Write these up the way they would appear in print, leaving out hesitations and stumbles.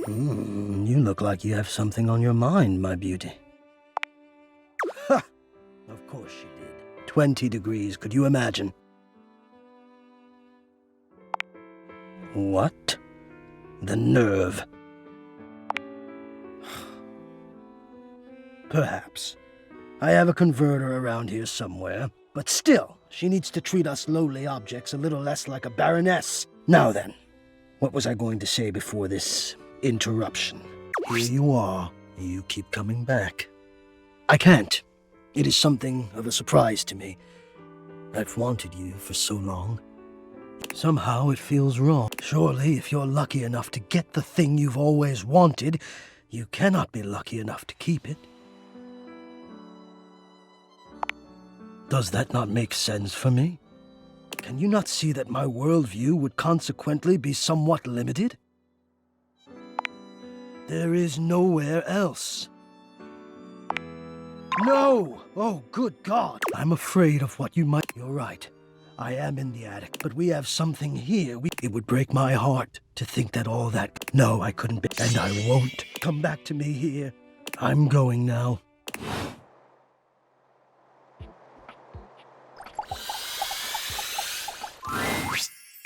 You look like you have something on your mind, my beauty. Ha! Of course she did. 20 degrees, could you imagine? What? The nerve. Perhaps. I have a converter around here somewhere, but still, she needs to treat us lowly objects a little less like a baroness. Now then, what was I going to say before this interruption? Here you are. You keep coming back. I can't. It is something of a surprise to me. I've wanted you for so long. Somehow it feels wrong. Surely, if you're lucky enough to get the thing you've always wanted, you cannot be lucky enough to keep it. Does that not make sense for me? Can you not see that my worldview would consequently be somewhat limited? There is nowhere else. No! Oh, good God! I'm afraid of what you might... You're right. I am in the attic, but we have something here. It would break my heart to think that all that... No, I couldn't be... And I won't. Come back to me here. I'm going now.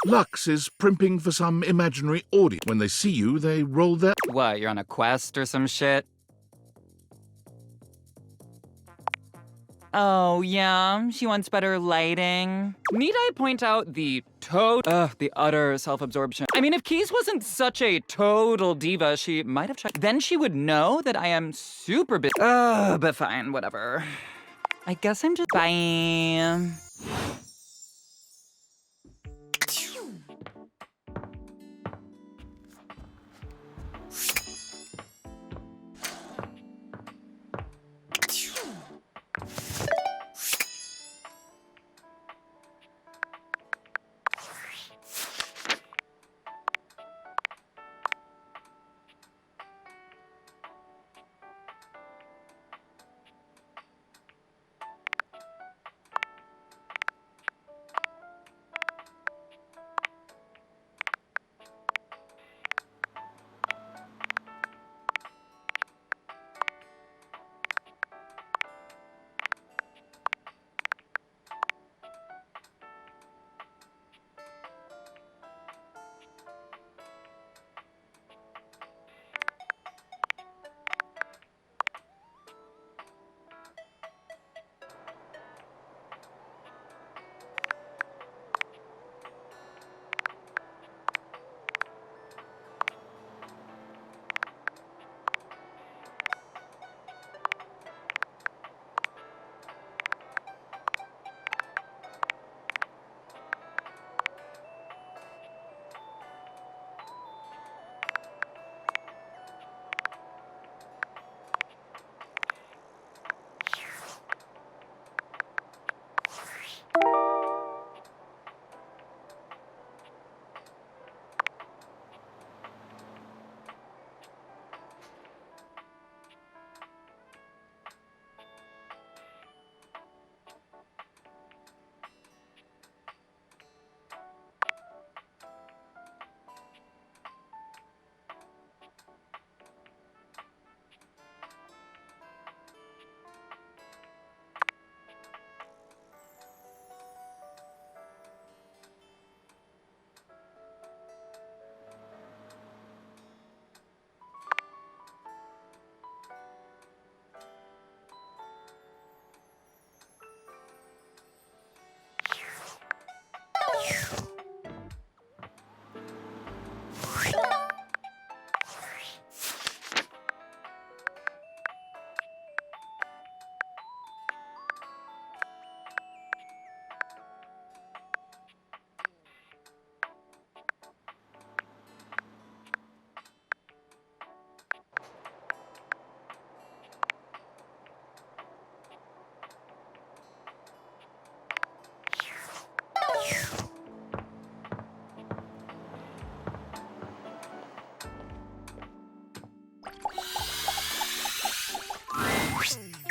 Lux is primping for some imaginary audience. When they see you, they roll their... What, you're on a quest or some shit? Oh, yeah, she wants better lighting. Need I point out the utter self-absorption? I mean, if Keys wasn't such a total diva, she might have tried. Then she would know that I am super busy. But fine, whatever. I guess I'm just... Bye.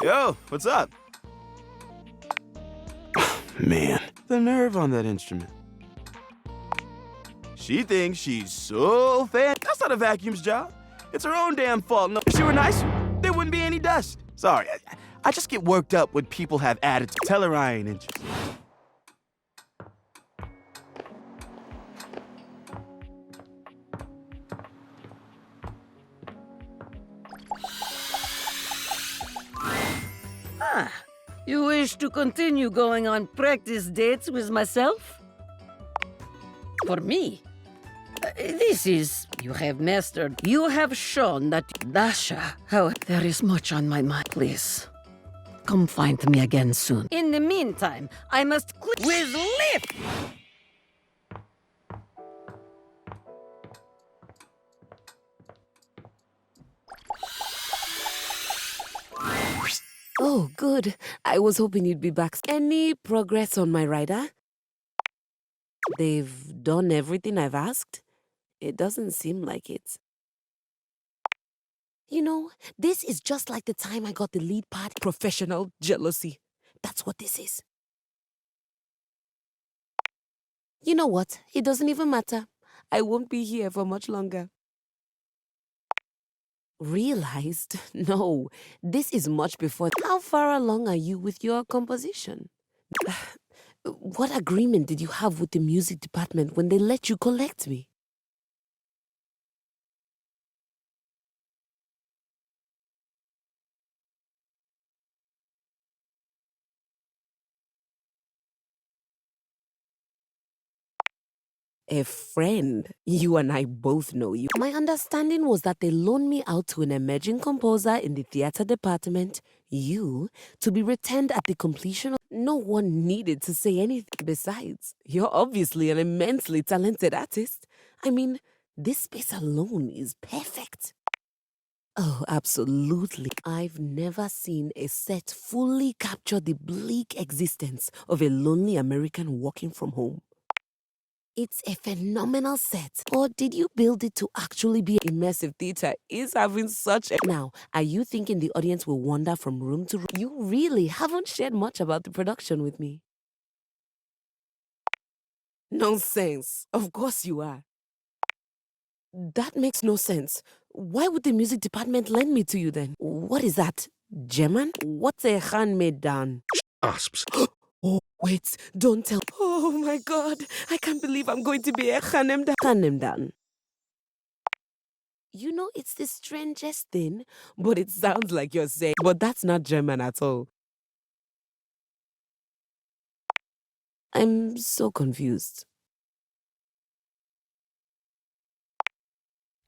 Yo, what's up? Man, the nerve on that instrument. She thinks she's so fan. That's not a vacuum's job. It's her own damn fault. No, if she were nicer, there wouldn't be any dust. Sorry, I just get worked up when people have attitude. Tell her I ain't interested. You wish to continue going on practice dates with myself? For me? This is... You have mastered. You have shown that... Dasha, how there is much on my mind. Please, come find me again soon. In the meantime, I must quit with lift! Oh, good. I was hoping you'd be back. Any progress on my rider? They've done everything I've asked? It doesn't seem like it. You know, this is just like the time I got the lead part. Professional jealousy. That's what this is. You know what? It doesn't even matter. I won't be here for much longer. Realized? No, this is much before. How far along are you with your composition? What agreement did you have with the music department when they let you collect me? A friend. You and I both know you. My understanding was that they loaned me out to an emerging composer in the theater department, you, to be returned at the completion of... No one needed to say anything. Besides, you're obviously an immensely talented artist. I mean, this space alone is perfect. Oh, absolutely. I've never seen a set fully capture the bleak existence of a lonely American working from home. It's a phenomenal set. Or did you build it to actually be immersive theater? Is having such a... Now, are you thinking the audience will wander from room to room? You really haven't shared much about the production with me. Nonsense. Of course you are. That makes no sense. Why would the music department lend me to you then? What is that? German? What's a handmade down? Asps. Oh, wait, don't tell. Oh my God, I can't believe I'm going to be a Khanemdan. You know, it's the strangest thing, but it sounds like you're saying, but that's not German at all. I'm so confused.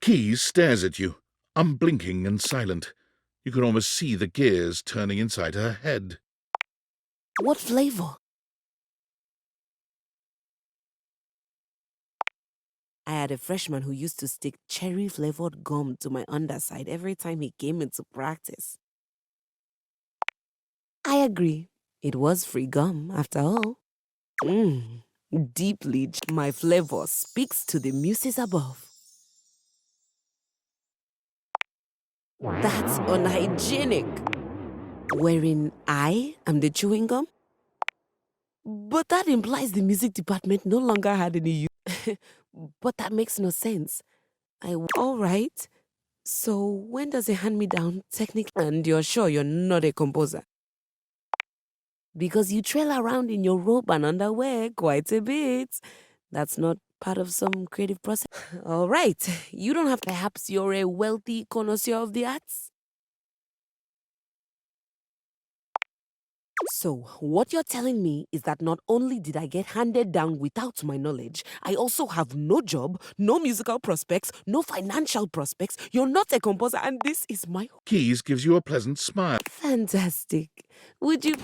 Keys stares at you, unblinking and silent. You can almost see the gears turning inside her head. What flavor? I had a freshman who used to stick cherry-flavored gum to my underside every time he came into practice. I agree. It was free gum, after all. Deeply, my flavor speaks to the muses above. That's unhygienic. Wherein I am the chewing gum? But that implies the music department no longer had any use. But that makes no sense. All right. So when does a hand-me-down technically... And you're sure you're not a composer? Because you trail around in your robe and underwear quite a bit. That's not part of some creative process. All right. You don't have... Perhaps you're a wealthy connoisseur of the arts? So, what you're telling me is that not only did I get handed down without my knowledge, I also have no job, no musical prospects, no financial prospects. You're not a composer, and this is my... Keys gives you a pleasant smile. Fantastic. Would you...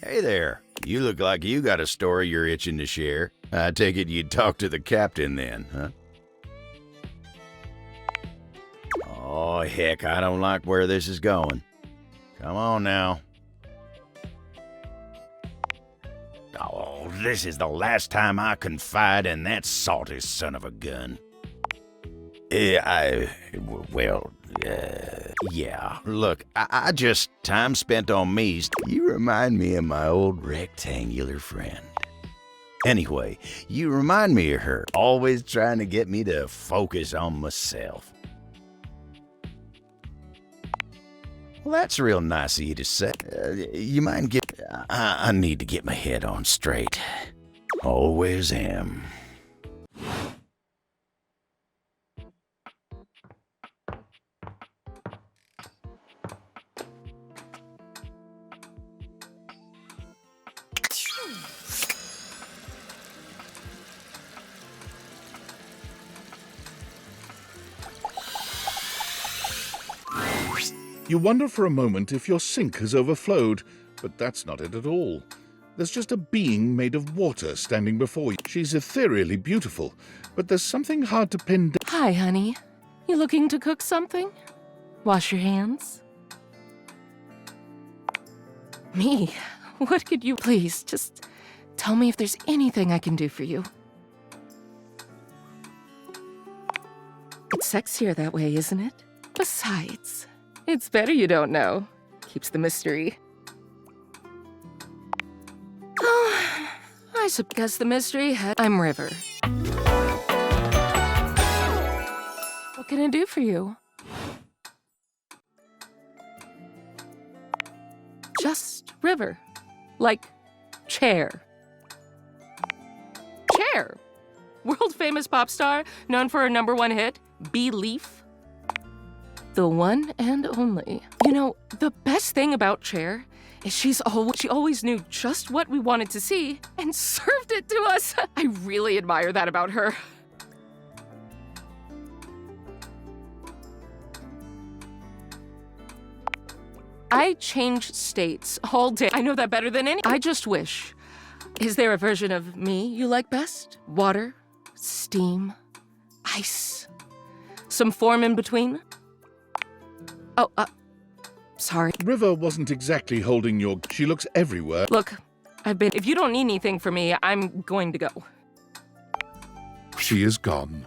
Hey there. You look like you got a story you're itching to share. I take it you'd talk to the captain then, huh? Oh, heck, I don't like where this is going. Come on now. this is the last time I confide in that salty son of a gun. Yeah, look, I just, time spent on me, you remind me of my old rectangular friend. Anyway, you remind me of her, always trying to get me to focus on myself. Well, that's real nice of you to say. You mind I need to get my head on straight. Always am. You wonder for a moment if your sink has overflowed, but that's not it at all. There's just a being made of water standing before you. She's ethereally beautiful, but there's something hard to pin down. Hi, honey. You looking to cook something? Wash your hands? Me? What could you... Please, just tell me if there's anything I can do for you. It's sexier that way, isn't it? Besides, it's better you don't know. Keeps the mystery. Oh, I guess the mystery I'm River. What can I do for you? Just River. Like Chair. Chair! World-famous pop star, known for her #1 hit, Belief. The one and only. You know, the best thing about Chair is she always knew just what we wanted to see and served it to us. I really admire that about her. I change states all day. I know that better than any. I just wish. Is there a version of me you like best? Water, steam, ice, some form in between? Oh, sorry. River wasn't exactly holding your... She looks everywhere. Look, if you don't need anything from me, I'm going to go. She is gone.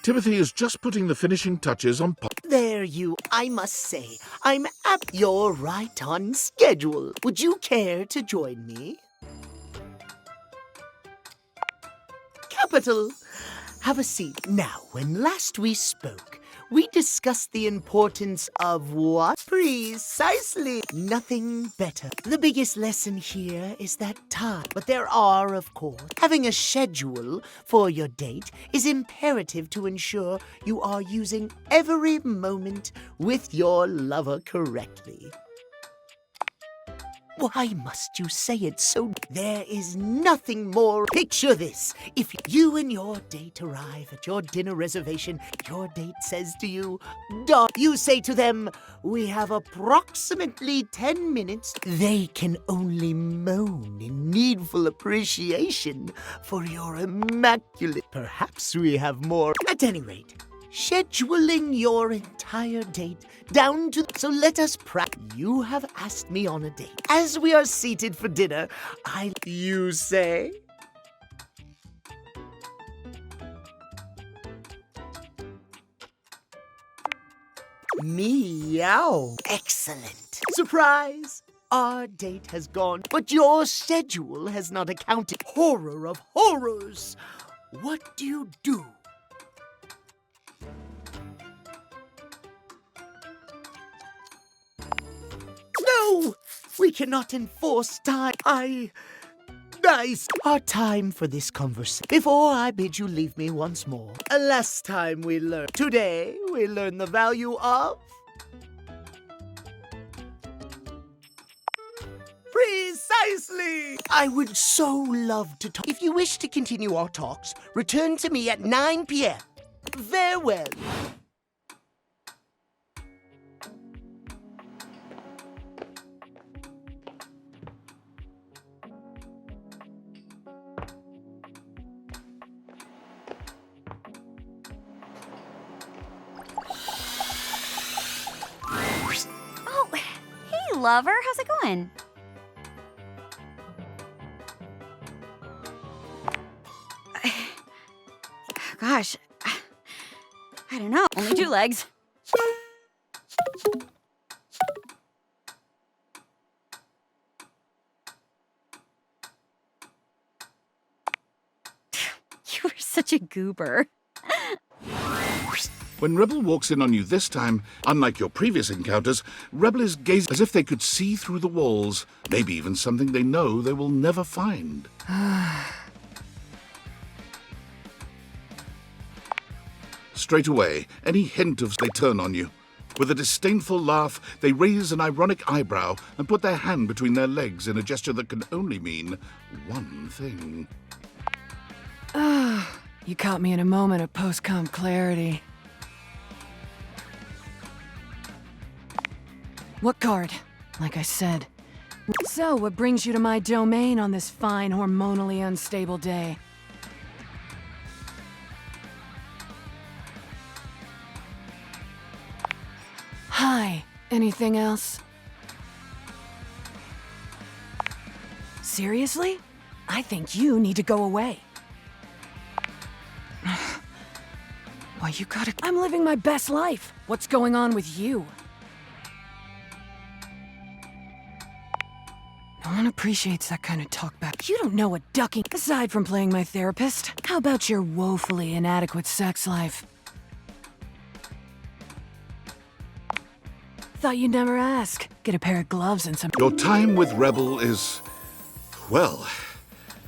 Timothy is just putting the finishing touches on There you, I must say, you're right on schedule. Would you care to join me? Capital. Have a seat. Now, when last we spoke, we discussed the importance of what? Precisely. Nothing better. The biggest lesson here is that time. But there are, of course. Having a schedule for your date is imperative to ensure you are using every moment with your lover correctly. Why must you say it so? There is nothing more. Picture this. If you and your date arrive at your dinner reservation, your date says to you, you say to them, we have approximately 10 minutes. They can only moan in needful appreciation for your immaculate. Perhaps we have more. At any rate, scheduling your entire date down to... So let us practice. You have asked me on a date. As we are seated for dinner, you say... Meow. Excellent. Surprise! Our date has gone, but your schedule has not accounted. Horror of horrors! What do you do? No! We cannot enforce time. Our time for this conversation. Before I bid you leave me once more, last time we learned. Today, we learn the value of... Precisely! I would so love to talk. If you wish to continue our talks, return to me at 9 p.m. Farewell. Oh, hey, lover. How's it going? Gosh, I don't know. Only 2 legs. You are such a goober. When Rebel walks in on you this time, unlike your previous encounters, Rebel is gazing as if they could see through the walls, maybe even something they know they will never find. Straight away, any hint of they turn on you. With a disdainful laugh, they raise an ironic eyebrow and put their hand between their legs in a gesture that can only mean one thing. You caught me in a moment of post-com clarity. What card? Like I said. So, what brings you to my domain on this fine, hormonally unstable day? Hi. Anything else? Seriously? I think you need to go away. Why, you gotta... I'm living my best life. What's going on with you? No one appreciates that kind of talk back. You don't know what ducking... Aside from playing my therapist, how about your woefully inadequate sex life? Thought you'd never ask. Get a pair of gloves and some... Your time with Rebel is... well,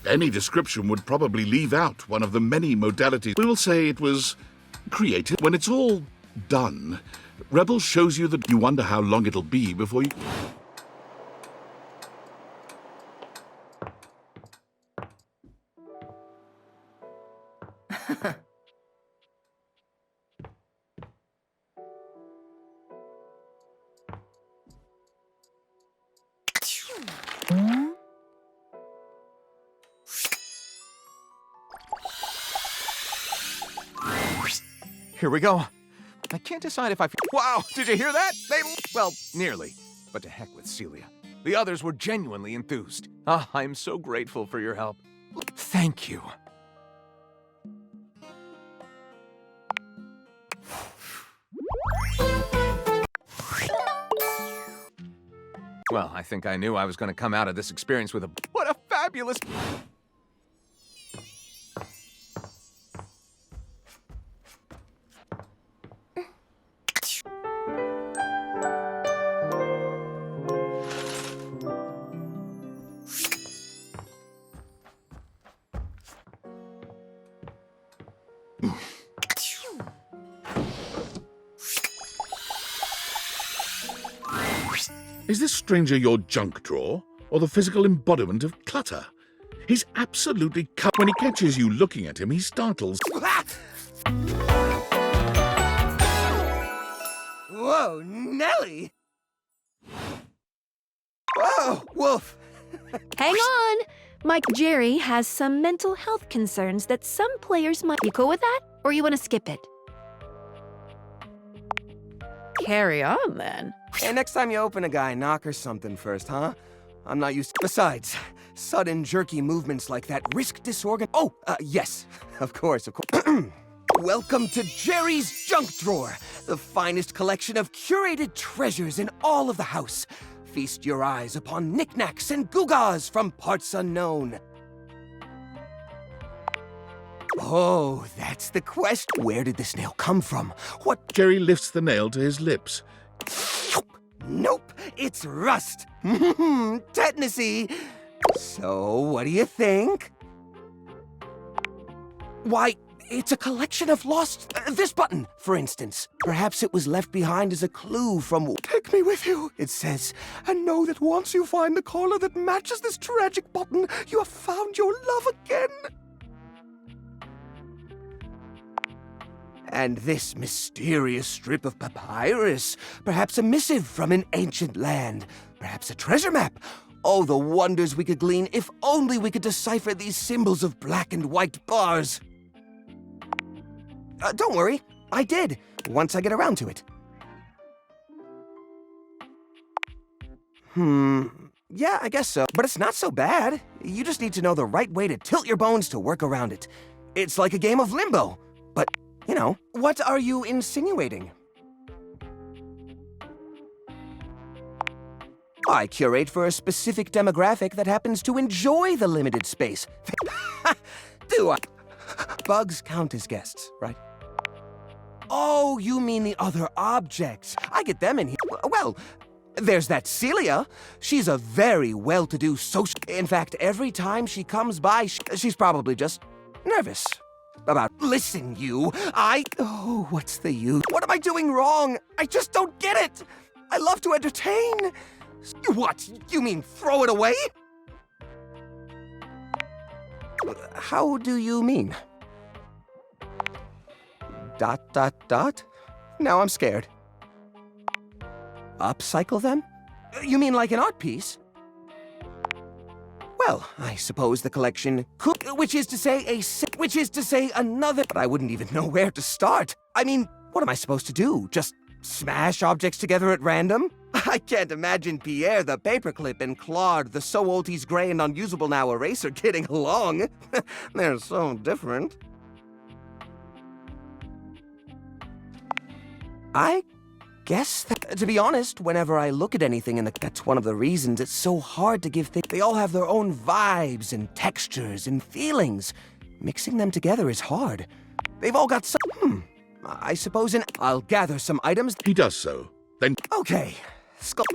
any description would probably leave out one of the many modalities. We will say it was creative. When it's all done, Rebel shows you that you wonder how long it'll be before you... Here we go. I can't decide if I... Wow, did you hear that? Well, nearly. But to heck with Celia. The others were genuinely enthused. I'm so grateful for your help. Thank you. Well, I think I knew I was going to come out of this experience with a... What a fabulous... Is this stranger your junk drawer, or the physical embodiment of clutter? He's absolutely cut. When he catches you looking at him, he startles. Whoa, Nelly! Whoa, Wolf! Hang on! Mike Jerry has some mental health concerns that some players might... You cool with that? Or you want to skip it? Carry on, then. Hey, next time you open a guy, knock or something first, huh? I'm not used to... Besides, sudden jerky movements like that risk disorgan... Oh, yes, of course. Welcome to Jerry's Junk Drawer, the finest collection of curated treasures in all of the house. Feast your eyes upon knickknacks and gewgaws from parts unknown. Oh, that's the question. Where did this nail come from? What? Jerry lifts the nail to his lips. Nope, it's rust. Tetanusy. So, what do you think? Why, it's a collection of lost... this button, for instance. Perhaps it was left behind as a clue from... Take me with you, it says. And know that once you find the collar that matches this tragic button, you have found your love again. And this mysterious strip of papyrus, perhaps a missive from an ancient land, perhaps a treasure map. Oh, the wonders we could glean if only we could decipher these symbols of black and white bars. Don't worry, I did, once I get around to it. Yeah, I guess so. But it's not so bad. You just need to know the right way to tilt your bones to work around it. It's like a game of limbo, but... You know, what are you insinuating? I curate for a specific demographic that happens to enjoy the limited space. Do I? Bugs count as guests, right? Oh, you mean the other objects. I get them in here. Well, there's that Celia. She's a very well-to-do social... In fact, every time she comes by, she's probably just nervous. About... Listen, you. Oh, what's the use? What am I doing wrong? I just don't get it. I love to entertain. What? You mean throw it away? How do you mean? ... Now I'm scared. Upcycle them? You mean like an art piece? Well, I suppose the collection could, which is to say another, but I wouldn't even know where to start. I mean, what am I supposed to do? Just smash objects together at random? I can't imagine Pierre the paperclip and Claude the so old he's gray and unusable now eraser getting along. They're so different. I guess that, to be honest, whenever I look at anything that's one of the reasons it's so hard to give things. They all have their own vibes and textures and feelings. Mixing them together is hard. They've all got some... I suppose I'll gather some items. He does so. Then... Okay.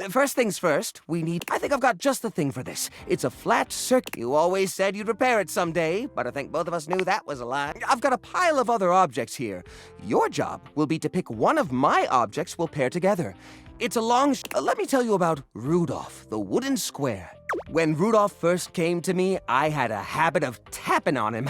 First things first, we need... I think I've got just the thing for this. It's a flat circuit. You always said you'd repair it someday, but I think both of us knew that was a lie. I've got a pile of other objects here. Your job will be to pick one of my objects we'll pair together. It's a long... let me tell you about Rudolph, the wooden square. When Rudolph first came to me, I had a habit of tapping on him.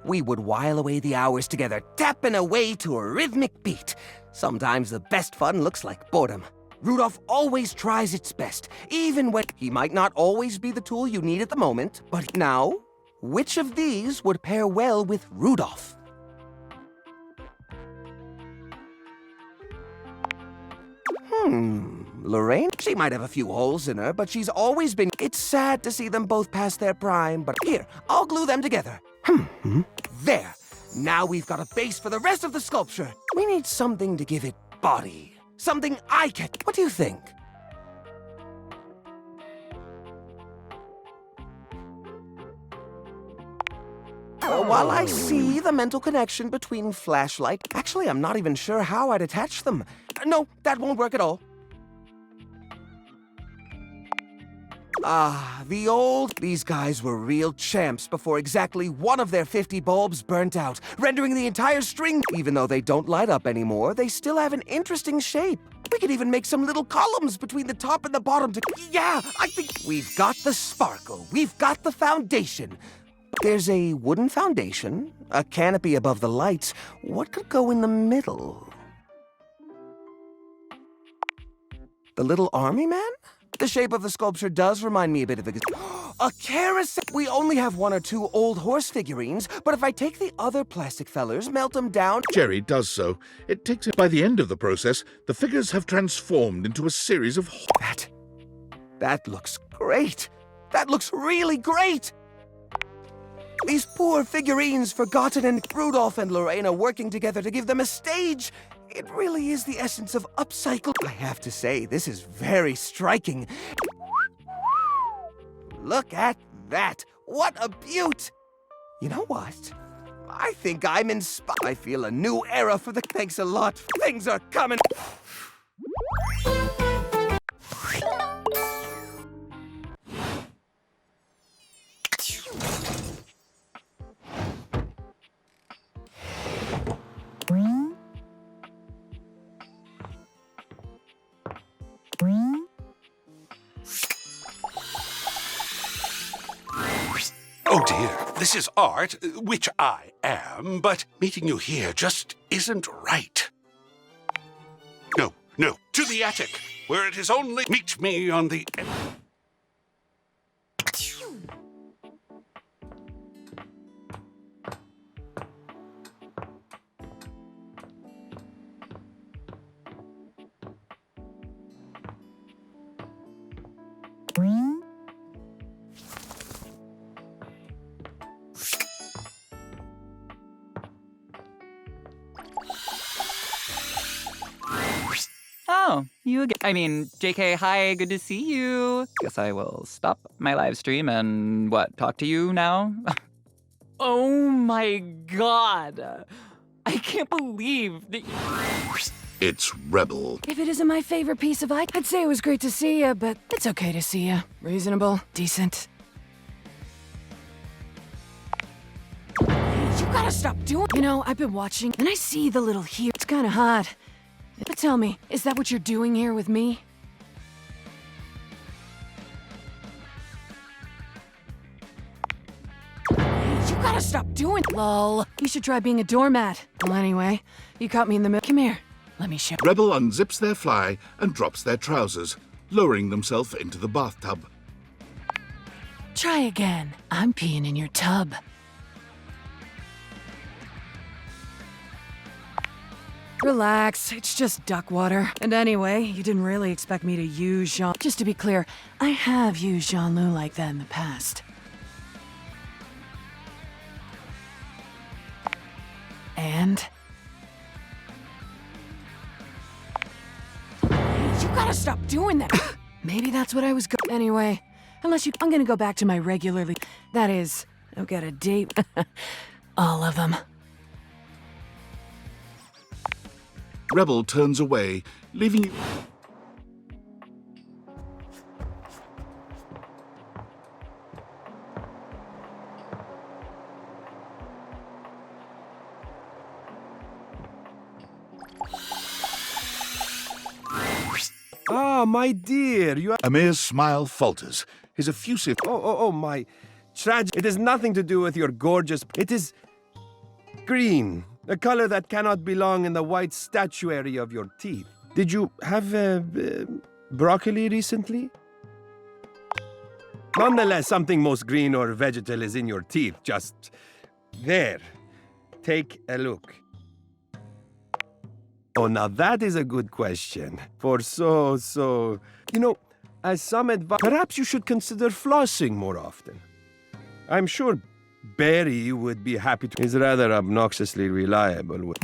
We would while away the hours together, tapping away to a rhythmic beat. Sometimes the best fun looks like boredom. Rudolph always tries its best, even when he might not always be the tool you need at the moment. But now, which of these would pair well with Rudolph? Lorraine? She might have a few holes in her, but she's always been... It's sad to see them both past their prime, but here, I'll glue them together. There. Now we've got a base for the rest of the sculpture. We need something to give it body. Something I can. What do you think? While I see the mental connection between flashlight, actually, I'm not even sure how I'd attach them. No, that won't work at all. These guys were real champs before exactly one of their 50 bulbs burnt out, rendering the entire string. Even though they don't light up anymore, they still have an interesting shape. We could even make some little columns between the top and the bottom to... Yeah, I think we've got the sparkle. We've got the foundation. There's a wooden foundation, a canopy above the lights. What could go in the middle? The little army man? The shape of the sculpture does remind me a bit of a carousel! We only have one or two old horse figurines, but if I take the other plastic fellers, melt them down... Jerry does so. It takes it. By the end of the process, the figures have transformed into a series of... That looks great! That looks really great! These poor figurines, forgotten, and Rudolph and Lorena working together to give them a stage. It really is the essence of upcycle. I have to say, this is very striking. Look at that. What a beaut. You know what? I think I'm inspired. I feel a new era for the... Thanks a lot. Things are coming. Oh dear, this is art, which I am, but meeting you here just isn't right. No, to the attic, where it is only... Meet me on the... Oh, you again. I mean, JK, hi, good to see you. Guess I will stop my live stream and, talk to you now? Oh my god. I can't believe that It's Rebel. If it isn't my favorite piece of art, I'd say it was great to see you, but it's okay to see you. Reasonable, decent. You gotta stop doing... You know, I've been watching, and I see the little here. It's kinda hot. But tell me, is that what you're doing here with me? You gotta stop doing... Lol. You should try being a doormat. Well, anyway, you caught me in the middle. Come here. Let me show... Rebel unzips their fly and drops their trousers, lowering themselves into the bathtub. Try again. I'm peeing in your tub. Relax, it's just duck water. And anyway, you didn't really expect me to use Jean... Just to be clear, I have used Jean-Loup like that in the past. And? You gotta stop doing that! Maybe that's what I was Anyway, unless you... I'm gonna go back to my regularly... That is, I've got a date... All of them. Rebel turns away, leaving you... Ah, my dear, you are... Amir's smile falters. His effusive... Oh, my... Tragic. It has nothing to do with your gorgeous... It is... green. A color that cannot belong in the white statuary of your teeth. Did you have broccoli recently? Nonetheless, something most green or vegetal is in your teeth. Just there. Take a look. Oh, now that is a good question. For so... You know, as some advice... Perhaps you should consider flossing more often. I'm sure Barry would be happy to... He's rather obnoxiously reliable.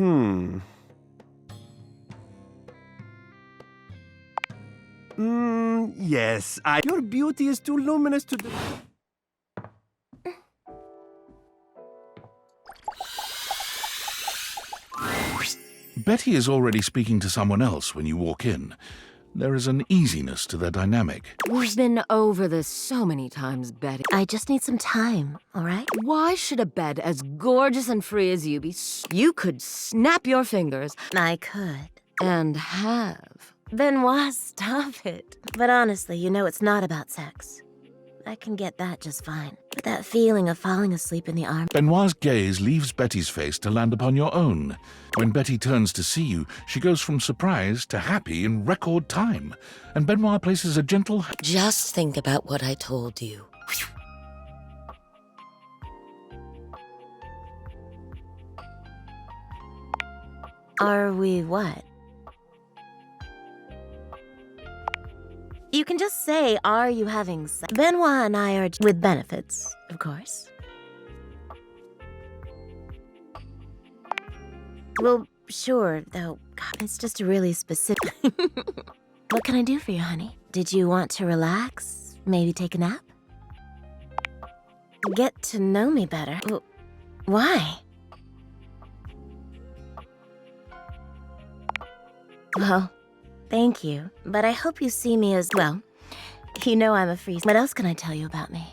Yes, Your beauty is too luminous to... Betty is already speaking to someone else when you walk in. There is an easiness to their dynamic. We've been over this so many times, Betty. I just need some time, all right? Why should a bed as gorgeous and free as you be... You could snap your fingers. I could. And have. Benoit, stop it. But honestly, you know it's not about sex. I can get that just fine. But that feeling of falling asleep in the arms... Benoit's gaze leaves Betty's face to land upon your own. When Betty turns to see you, she goes from surprise to happy in record time. And Benoit places a gentle... Just think about what I told you. Are we what? You can just say, are you having sex? Benoit and I are with benefits, of course. Well, sure, though, God, it's just really specific. What can I do for you, honey? Did you want to relax? Maybe take a nap? Get to know me better? Why? Well, thank you, but I hope you see me as, well, you know I'm a free... What else can I tell you about me?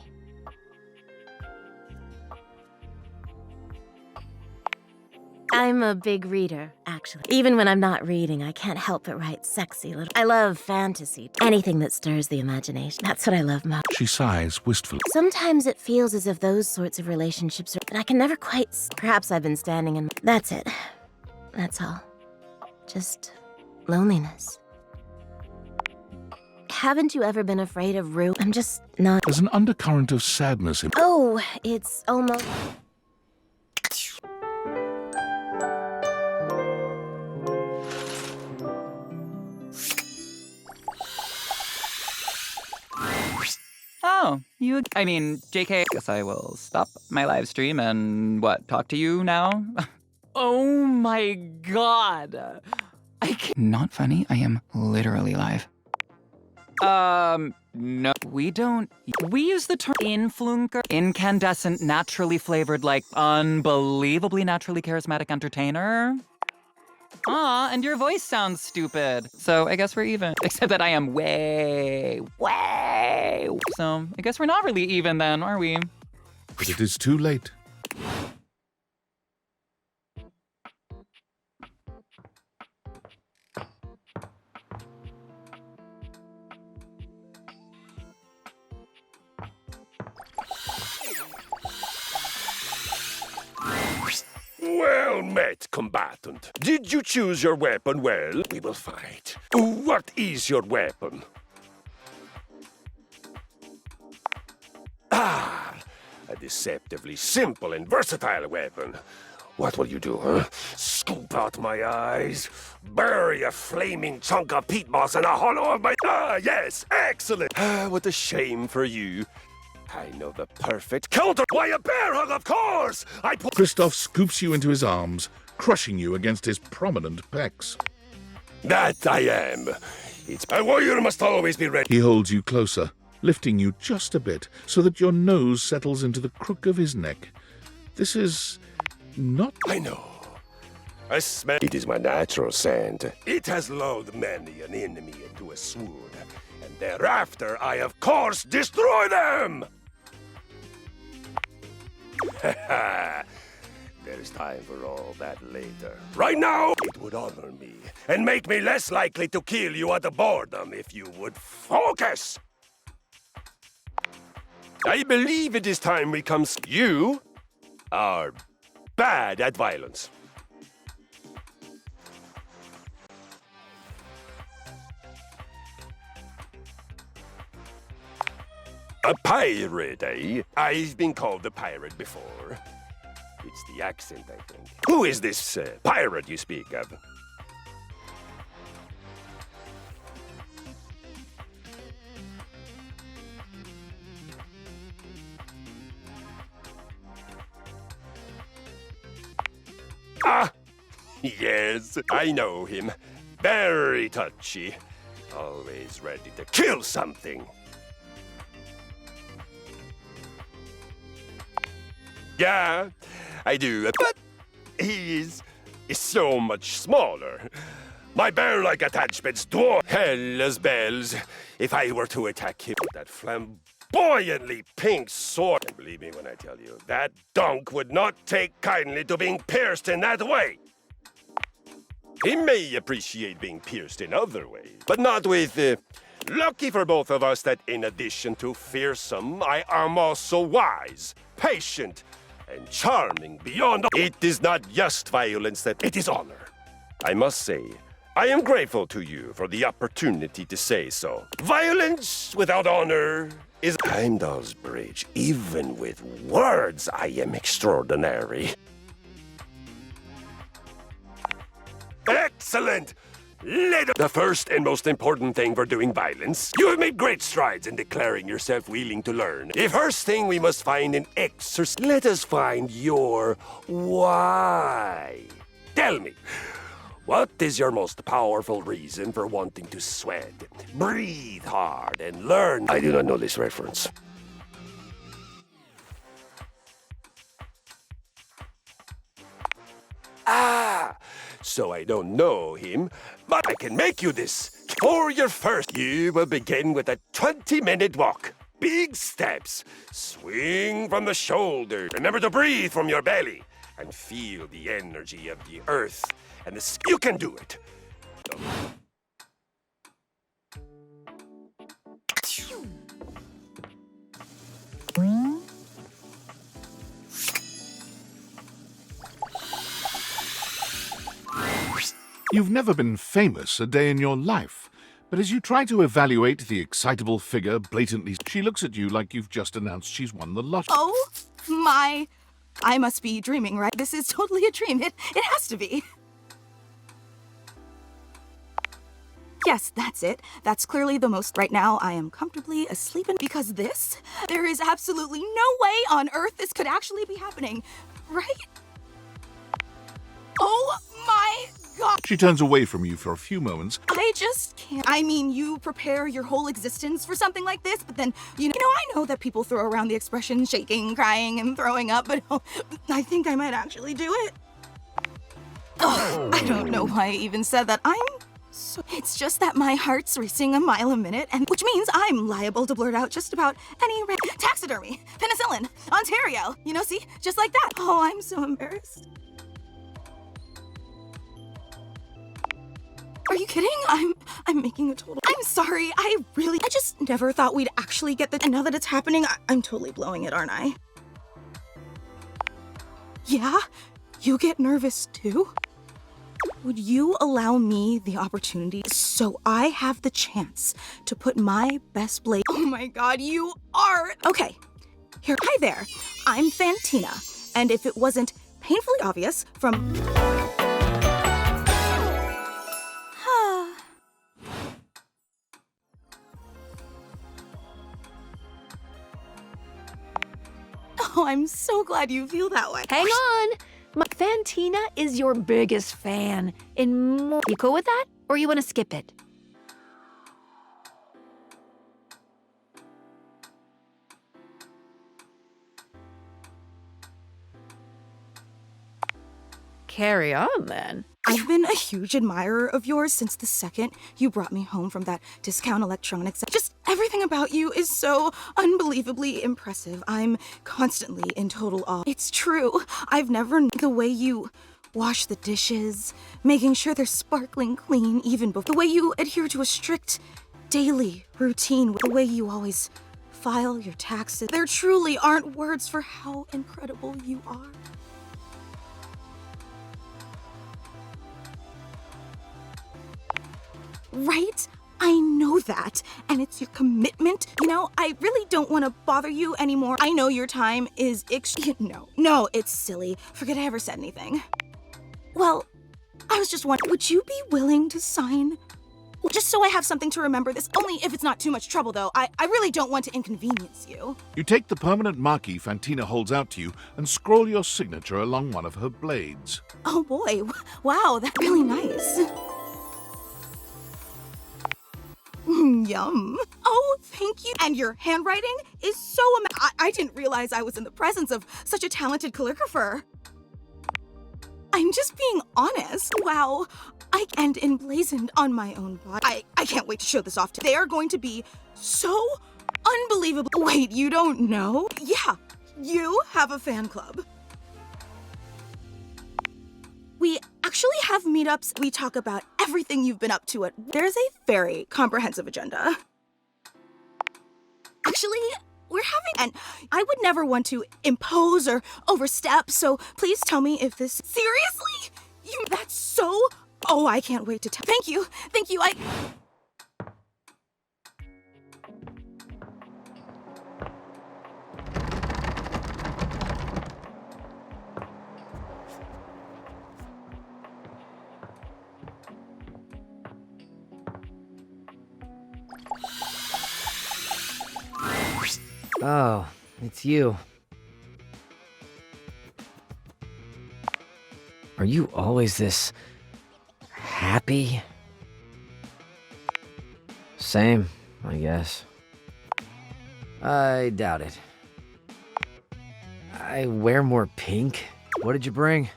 I'm a big reader, actually. Even when I'm not reading, I can't help but write sexy little... I love fantasy. Anything that stirs the imagination. That's what I love most. She sighs wistfully. Sometimes it feels as if those sorts of relationships are... But I can never quite... Perhaps I've been standing in... That's it. That's all. Just loneliness. Haven't you ever been afraid of ruin? I'm just not... There's an undercurrent of sadness in... Oh, it's almost... Oh, you... I mean, JK, guess I will stop my live stream and, talk to you now? Oh my god! I can't... Not funny, I am literally live. No, we don't... We use the term influencer, incandescent, naturally flavored, unbelievably naturally charismatic entertainer. Aw, and your voice sounds stupid. So I guess we're even. Except that I am way. So I guess we're not really even then, are we? But it is too late. Well met, combatant. Did you choose your weapon well? We will fight. What is your weapon? Ah, a deceptively simple and versatile weapon. What will you do, huh? Scoop out my eyes? Bury a flaming chunk of peat moss in a hollow of my... Ah, yes, excellent! Ah, what a shame for you. I know the perfect counter. Why, a bear hug, of course! Christoph scoops you into his arms, crushing you against his prominent pecs. That I am. A warrior must always be ready. He holds you closer, lifting you just a bit so that your nose settles into the crook of his neck. This is not... I know. I smell... It is my natural scent. It has lulled many an enemy into a swoon. And thereafter, I of course destroy them! There is time for all that later. Right now, it would honor me and make me less likely to kill you out of boredom if you would focus. I believe it is time we come. You are bad at violence. A pirate, eh? I've been called a pirate before. It's the accent, I think. Who is this pirate you speak of? Ah! Yes, I know him. Very touchy. always ready to kill something. Yeah, I do, but he is so much smaller. My bear-like attachments dwarf hell as bells. If I were to attack him with that flamboyantly pink sword, and believe me when I tell you, that dunk would not take kindly to being pierced in that way. He may appreciate being pierced in other ways, but not with... Lucky for both of us that in addition to fearsome, I am also wise, patient, and charming beyond... It is not just violence that... It is honor. I must say, I am grateful to you for the opportunity to say so. Violence without honor is... Heimdall's Bridge. Even with words, I am extraordinary. Excellent! The first and most important thing for doing violence. You have made great strides in declaring yourself willing to learn. The first thing we must find an exercise. Let us find your why. Tell me, what is your most powerful reason for wanting to sweat, breathe hard, and learn? I do not know this reference. Ah! So I don't know him, but I can make you this. For your first, you will begin with a 20-minute walk. Big steps. Swing from the shoulder. Remember to breathe from your belly. And feel the energy of the earth. And you can do it. You've never been famous a day in your life, but as you try to evaluate the excitable figure blatantly, she looks at you like you've just announced she's won the lottery. Oh my... I must be dreaming, right? This is totally a dream. It has to be. Yes, that's it. That's clearly the most. Right now, I am comfortably asleep, and because there is absolutely no way on earth this could actually be happening, right? Oh my God! She turns away from you for a few moments. I just can't. I mean, you prepare your whole existence for something like this, but then, I know that people throw around the expression shaking, crying, and throwing up, but I think I might actually do it. Oh, I don't know why I even said that. It's just that my heart's racing a mile a minute, and which means I'm liable to blurt out just about any taxidermy, penicillin, Ontario, see, just like that. Oh, I'm so embarrassed. Are you kidding? I'm making a total... I'm sorry, I just never thought we'd actually get and now that it's happening, I'm totally blowing it, aren't I? Yeah? You get nervous too? Would you allow me the opportunity so I have the chance to put my best blade... Oh my God, you are... Okay, here, hi there. I'm Fantina, and if it wasn't painfully obvious from... Oh, I'm so glad you feel that way. Hang on! My Fantina is your biggest fan. You cool with that? Or you want to skip it? Carry on, then. I've been a huge admirer of yours since the second you brought me home from that discount electronics. Just everything about you is so unbelievably impressive. I'm constantly in total awe. It's true. I've never known the way you wash the dishes, making sure they're sparkling clean even before. The way you adhere to a strict daily routine. The way you always file your taxes. There truly aren't words for how incredible you are. Right? I know that, and it's your commitment. I really don't want to bother you anymore. I know your time is No, it's silly. Forget I ever said anything. Well, I was just wondering, would you be willing to sign? Just so I have something to remember this. Only if it's not too much trouble, though. I really don't want to inconvenience you. You take the permanent marquee Fantina holds out to you and scroll your signature along one of her blades. Oh boy, wow, that's really nice. Yum. Oh, thank you. And your handwriting is so I didn't realize I was in the presence of such a talented calligrapher. I'm just being honest. Wow. And emblazoned on my own body. I can't wait to show this off to. They are going to be so unbelievable. Wait, you don't know? Yeah, you have a fan club. We actually have meetups. We talk about everything you've been up to. There's a very comprehensive agenda. Actually, we're having, and I would never want to impose or overstep, so please tell me if this, seriously? That's so, oh, I can't wait to tell. Thank you, Oh, it's you. Are you always this happy? Same, I guess. I doubt it. I wear more pink. What did you bring?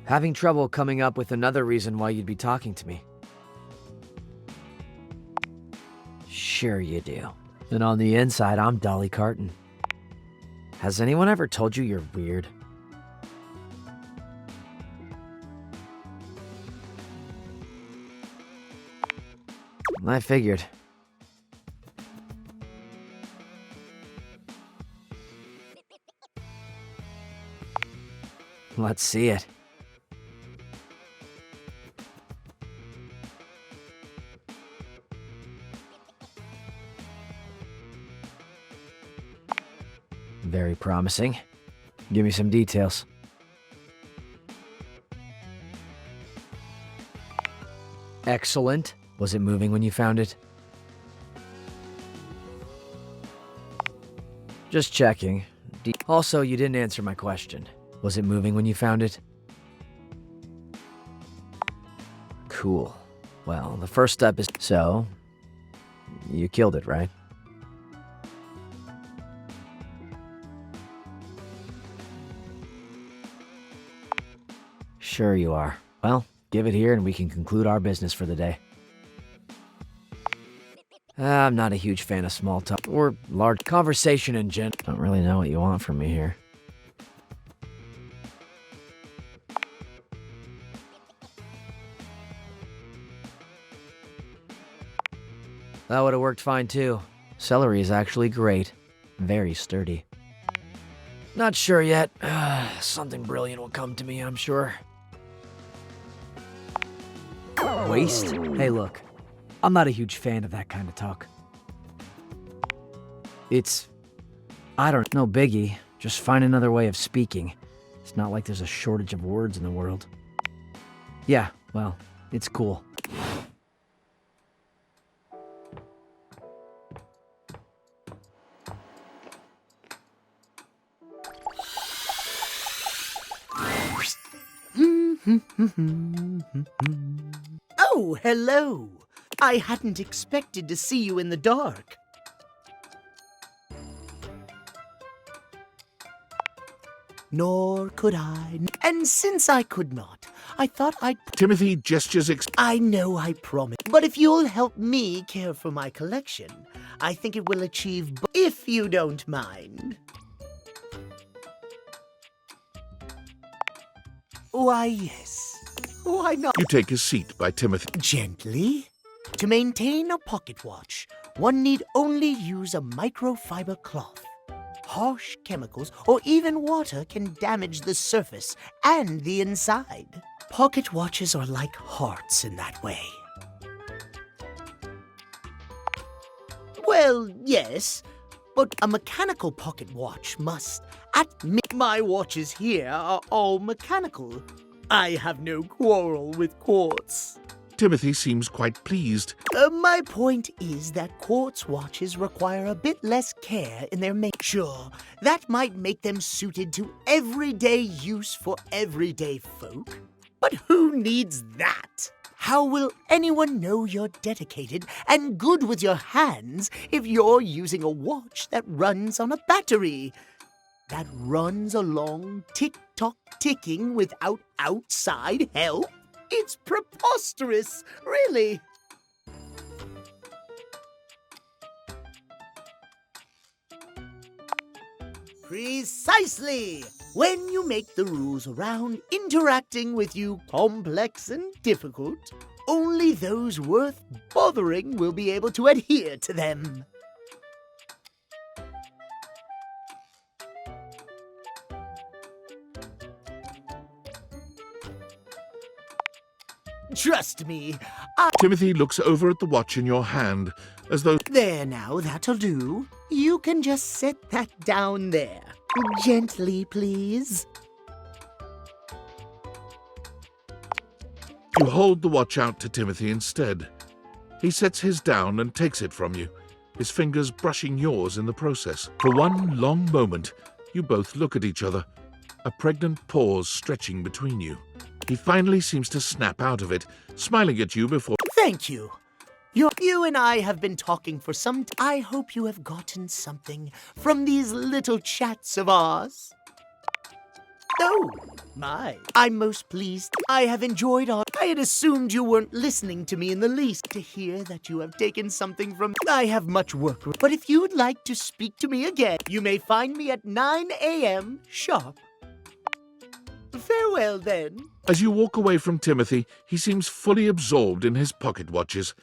Having trouble coming up with another reason why you'd be talking to me. Sure you do. And on the inside, I'm Dolly Carton. Has anyone ever told you you're weird? I figured. Let's see it. Very promising. Give me some details. Excellent. Was it moving when you found it? Just checking. Also, you didn't answer my question. Was it moving when you found it? Cool. Well, the first step is... So, you killed it, right? Sure you are. Well, give it here and we can conclude our business for the day. I'm not a huge fan of small talk or large conversation in general. Don't really know what you want from me here. That would have worked fine too. Celery is actually great. Very sturdy. Not sure yet. Something brilliant will come to me, I'm sure. Waste? Hey, look. I'm not a huge fan of that kind of talk. No biggie. Just find another way of speaking. It's not like there's a shortage of words in the world. Yeah, well, it's cool. Oh, hello. I hadn't expected to see you in the dark. Nor could I. And since I could not, I thought I'd... Timothy gestures I know I promise. But if you'll help me care for my collection, I think it will achieve... If you don't mind. Why, yes. Why not? You take a seat by Timothy. Gently. To maintain a pocket watch, one need only use a microfiber cloth. Harsh chemicals or even water can damage the surface and the inside. Pocket watches are like hearts in that way. Well, yes, but a mechanical pocket watch must admit my watches here are all mechanical. I have no quarrel with quartz. Timothy seems quite pleased. My point is that quartz watches require a bit less care in their make. Sure, that might make them suited to everyday use for everyday folk. But who needs that? How will anyone know you're dedicated and good with your hands if you're using a watch that runs on a battery? That runs along tick-tock ticking without outside help? It's preposterous, really. Precisely! When you make the rules around interacting with you complex and difficult, only those worth bothering will be able to adhere to them. Trust me, Timothy looks over at the watch in your hand, as though... There now, that'll do. You can just set that down there. Gently, please. You hold the watch out to Timothy instead. He sets his down and takes it from you, his fingers brushing yours in the process. For one long moment, you both look at each other, a pregnant pause stretching between you. He finally seems to snap out of it, smiling at you before... Thank you. You and I have been talking for some time. I hope you have gotten something from these little chats of ours. Oh, my. I'm most pleased. I have enjoyed all. I had assumed you weren't listening to me in the least. To hear that you have taken something from... I have much work, but if you would like to speak to me again, you may find me at 9 a.m. sharp. Farewell, then. As you walk away from Timothy, he seems fully absorbed in his pocket watches.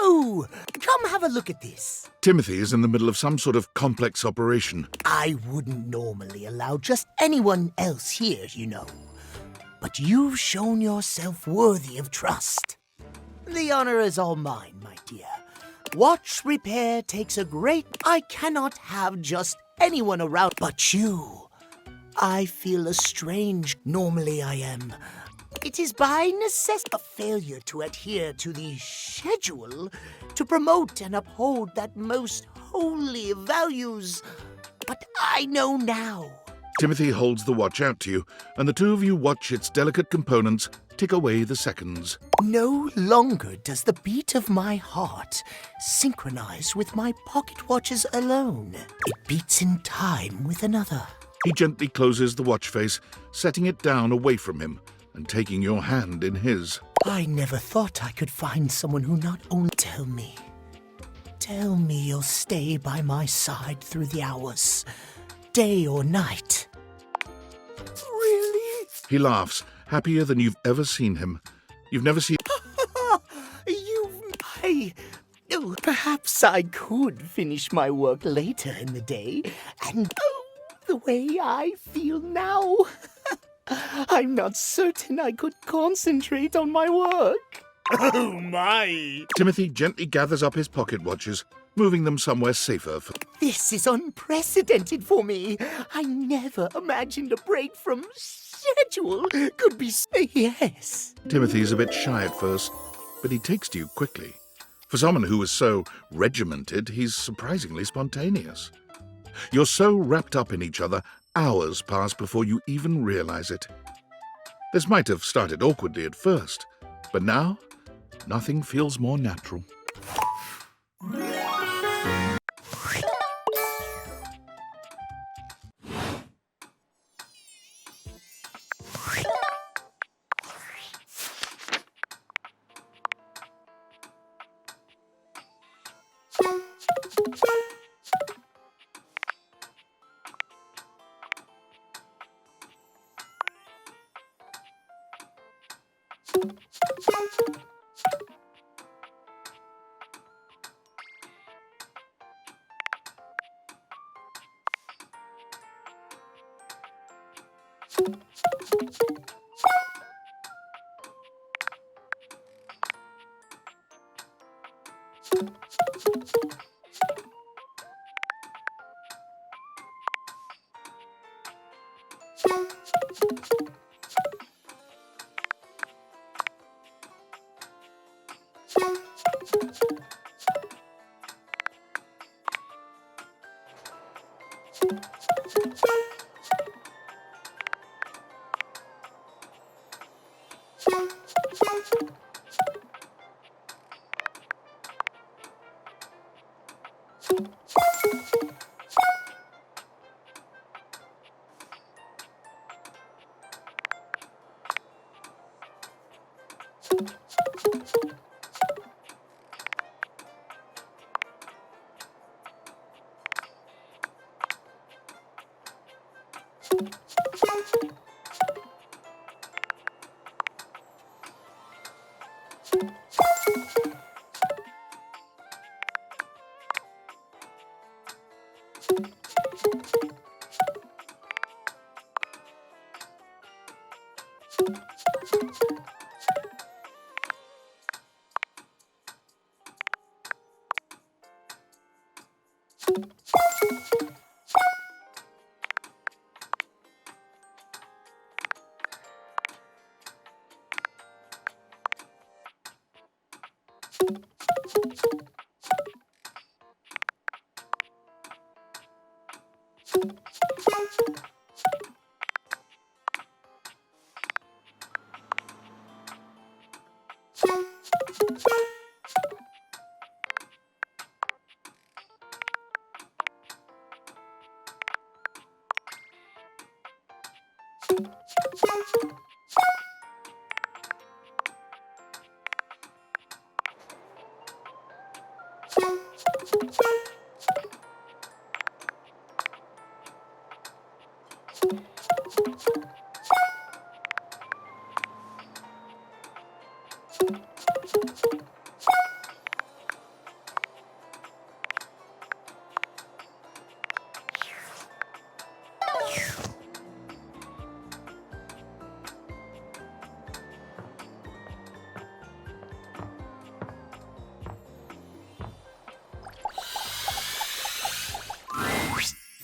Oh, come have a look at this. Timothy is in the middle of some sort of complex operation. I wouldn't normally allow just anyone else here, you know. But you've shown yourself worthy of trust. The honor is all mine, my dear. Watch repair takes a great... I cannot have just anyone around but you. I feel estranged. Normally I am. It is by necessity a failure to adhere to the schedule to promote and uphold that most holy of values. But I know now. Timothy holds the watch out to you, and the two of you watch its delicate components tick away the seconds. No longer does the beat of my heart synchronize with my pocket watches alone. It beats in time with another. He gently closes the watch face, setting it down away from him and taking your hand in his. I never thought I could find someone who not only... Tell me you'll stay by my side through the hours, day or night. Really? He laughs, happier than you've ever seen him. You've never seen... Perhaps I could finish my work later in the day, and the way I feel now, I'm not certain I could concentrate on my work. Oh, my! Timothy gently gathers up his pocket watches, moving them somewhere safer. This is unprecedented for me. I never imagined a break from schedule could be... Yes. Timothy's a bit shy at first, but he takes to you quickly. For someone who is so regimented, he's surprisingly spontaneous. You're so wrapped up in each other, hours pass before you even realize it. This might have started awkwardly at first, but now, nothing feels more natural.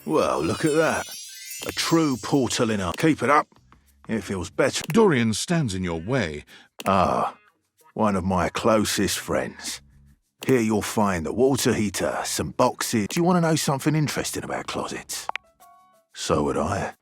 Well, look at that. A true portalina. Keep it up. It feels better. Dorian stands in your way. Ah, one of my closest friends. Here you'll find the water heater, some boxes. Do you want to know something interesting about closets? So would I.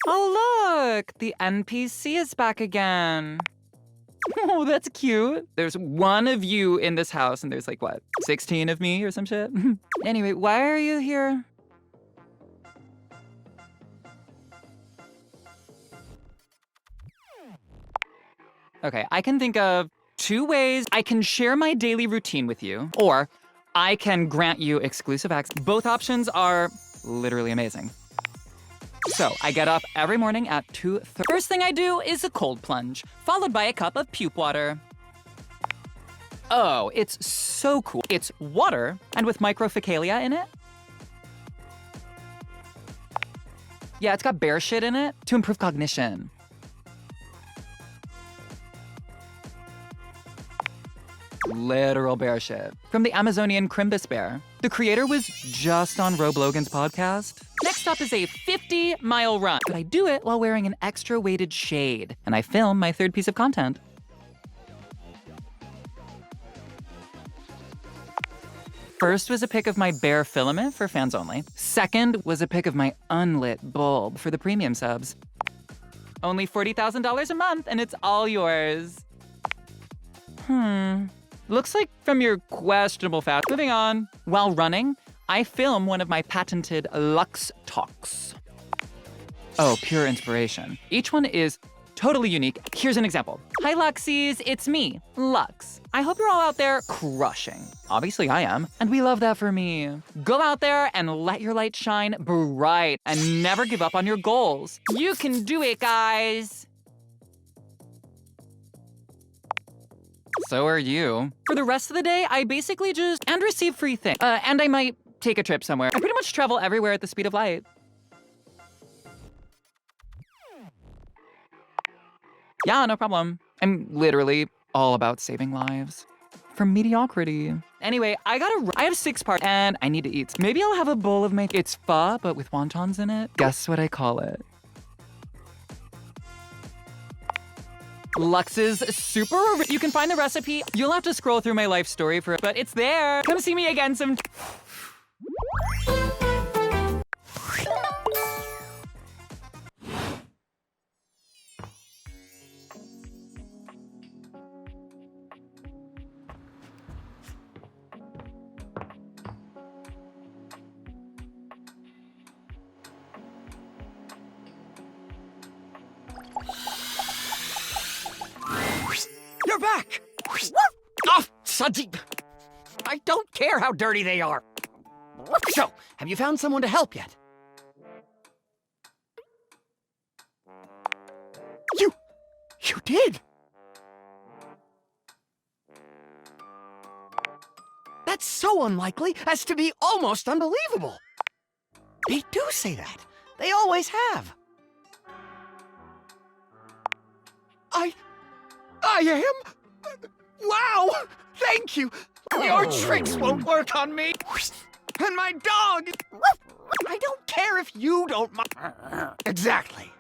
Oh, look! The NPC is back again. Oh, that's cute. There's one of you in this house, and there's like, what, 16 of me or some shit? Anyway, why are you here? Okay, I can think of 2 ways I can share my daily routine with you, or I can grant you exclusive access. Both options are literally amazing. So, I get up every morning at 2:30. First thing I do is a cold plunge, followed by a cup of puke water. Oh, it's so cool. It's water, and with microfecalia in it. Yeah, it's got bear shit in it to improve cognition. Literal bear shit. From the Amazonian Crimbus bear. The creator was just on Rob Logan's podcast. Next up is a 50-mile run, but I do it while wearing an extra weighted shade, and I film my 3rd piece of content. First was a pic of my bare filament for fans only. Second was a pic of my unlit bulb for the premium subs. Only $40,000 a month, and it's all yours. Looks like from your questionable fast. Moving on. While running, I film one of my patented Lux Talks. Oh, pure inspiration. Each one is totally unique. Here's an example. Hi, Luxies, it's me, Lux. I hope you're all out there crushing. Obviously I am, and we love that for me. Go out there and let your light shine bright and never give up on your goals. You can do it, guys. So are you. For the rest of the day, I basically just and receive free things. And I might take a trip somewhere. I pretty much travel everywhere at the speed of light. Yeah, no problem. I'm literally all about saving lives from mediocrity. Anyway, I have 6 parts and I need to eat. Maybe I'll have a bowl of it's pho, but with wontons in it. Guess what I call it? Lux's Super. You can find the recipe. You'll have to scroll through my life story for it, but it's there. Come see me again some. You're back! Oh, Sadiq! I don't care how dirty they are. So, have you found someone to help yet? You did? That's so unlikely as to be almost unbelievable. They do say that. They always have. I am? Wow! Thank you! Your tricks won't work on me! And my dog! I don't care if you don't mind. Exactly.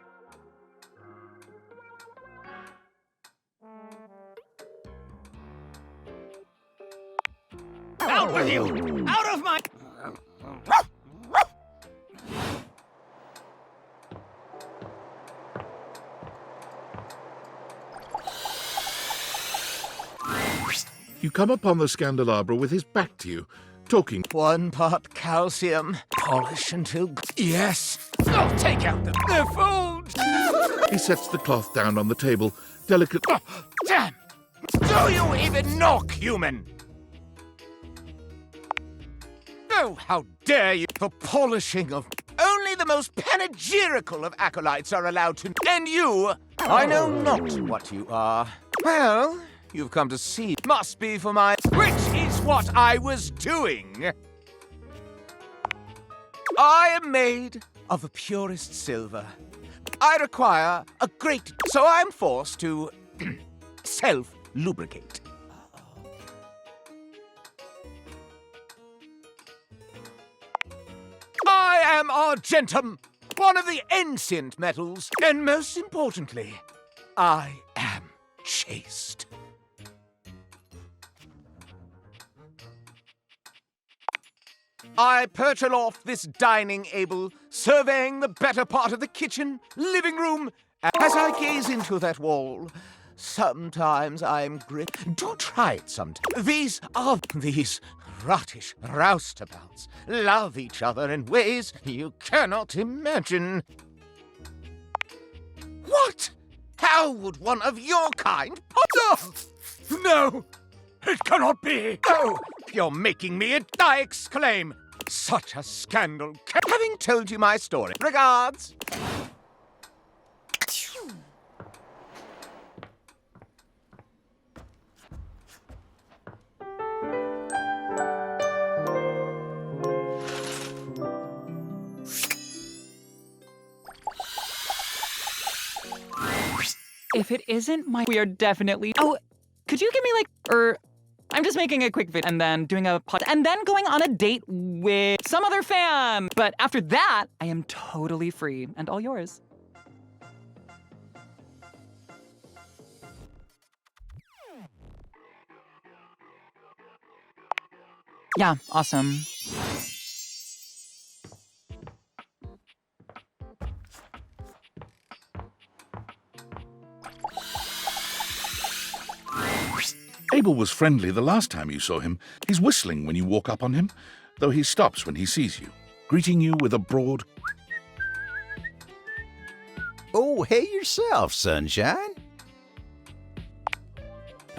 Out with you! Out of my... You come upon the candelabra with his back to you, talking. 1 part calcium. Polish until... Yes! I'll take out the food! He sets the cloth down on the table, delicate... Oh, damn! Do you even knock, human? Oh, how dare you! The polishing of... Only the most panegyrical of acolytes are allowed to... And you... I know not what you are. Well... You've come to see. Must be for my... Which is what I was doing. I am made of the purest silver. I require a great... So I'm forced to... self-lubricate. I am argentum, one of the ancient metals, and most importantly, I am chaste. I perch aloft this dining able, surveying the better part of the kitchen, living room. As I gaze into that wall, sometimes I'm gripped. Do try it sometime. These rottish roustabouts love each other in ways you cannot imagine. What? How would one of your kind... Oh, no! It cannot be! Oh, you're making me I exclaim. Such a scandal. Having told you my story. Regards. If it isn't we are definitely... Oh, could you give me I'm just making a quick video and then doing a pod and then going on a date with some other fan. But after that, I am totally free and all yours. Yeah, awesome. Abel was friendly the last time you saw him. He's whistling when you walk up on him, though he stops when he sees you, greeting you with a broad... Oh, hey yourself, sunshine.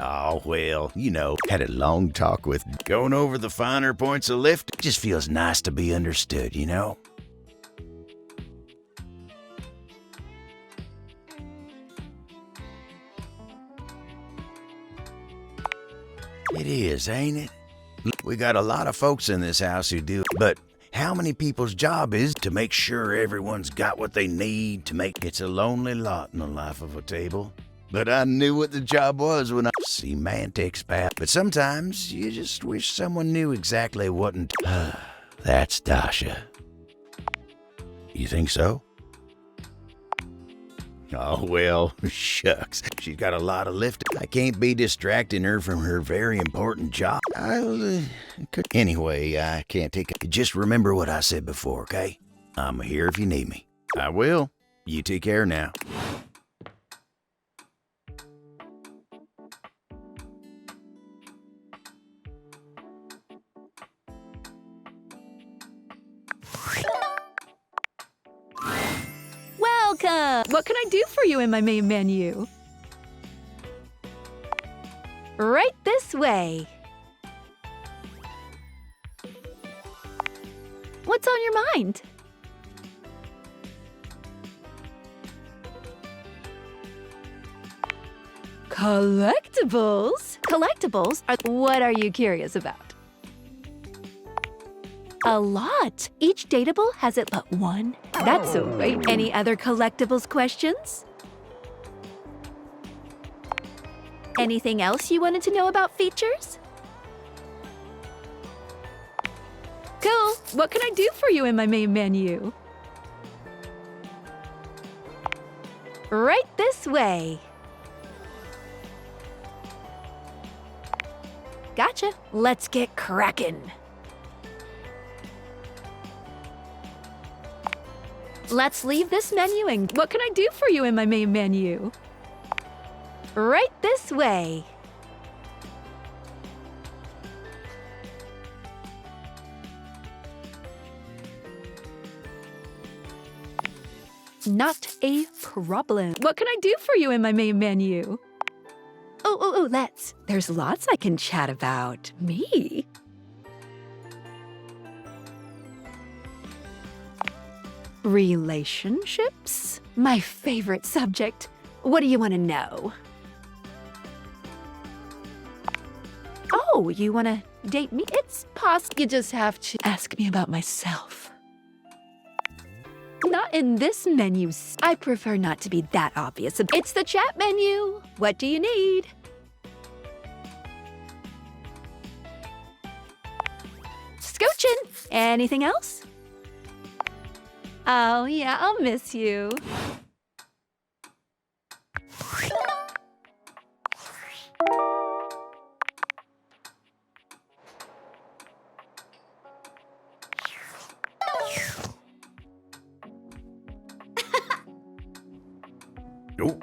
Oh, well, you know, had a long talk with... Going over the finer points of lift, it just feels nice to be understood, you know? It is, ain't it? We got a lot of folks in this house who do, but how many people's job is to make sure everyone's got what they need to make... It's a lonely lot in the life of a table. But I knew what the job was when I... Semantics, pal. But sometimes you just wish someone knew exactly what... That's Dasha. You think so? Oh, well, shucks. She's got a lot of lift. I can't be distracting her from her very important job. Anyway, I can't take it. Just remember what I said before, okay? I'm here if you need me. I will. You take care now. Welcome! What can I do for you in my main menu? Right this way. What's on your mind? Collectibles? Collectibles? What are you curious about? A lot. Each dateable has it but one. That's so great. Any other collectibles questions? Anything else you wanted to know about features? Cool. What can I do for you in my main menu? Right this way. Gotcha. Let's get crackin'. Let's leave this menu and what can I do for you in my main menu? Right this way. Not a problem. What can I do for you in my main menu? Oh, let's. There's lots I can chat about. Me? Relationships? My favorite subject. What do you want to know? Oh, you want to date me? It's possible. You just have to ask me about myself. Not in this menu. I prefer not to be that obvious. It's the chat menu. What do you need? Scoochin'. Anything else? Oh, yeah, I'll miss you. Nope.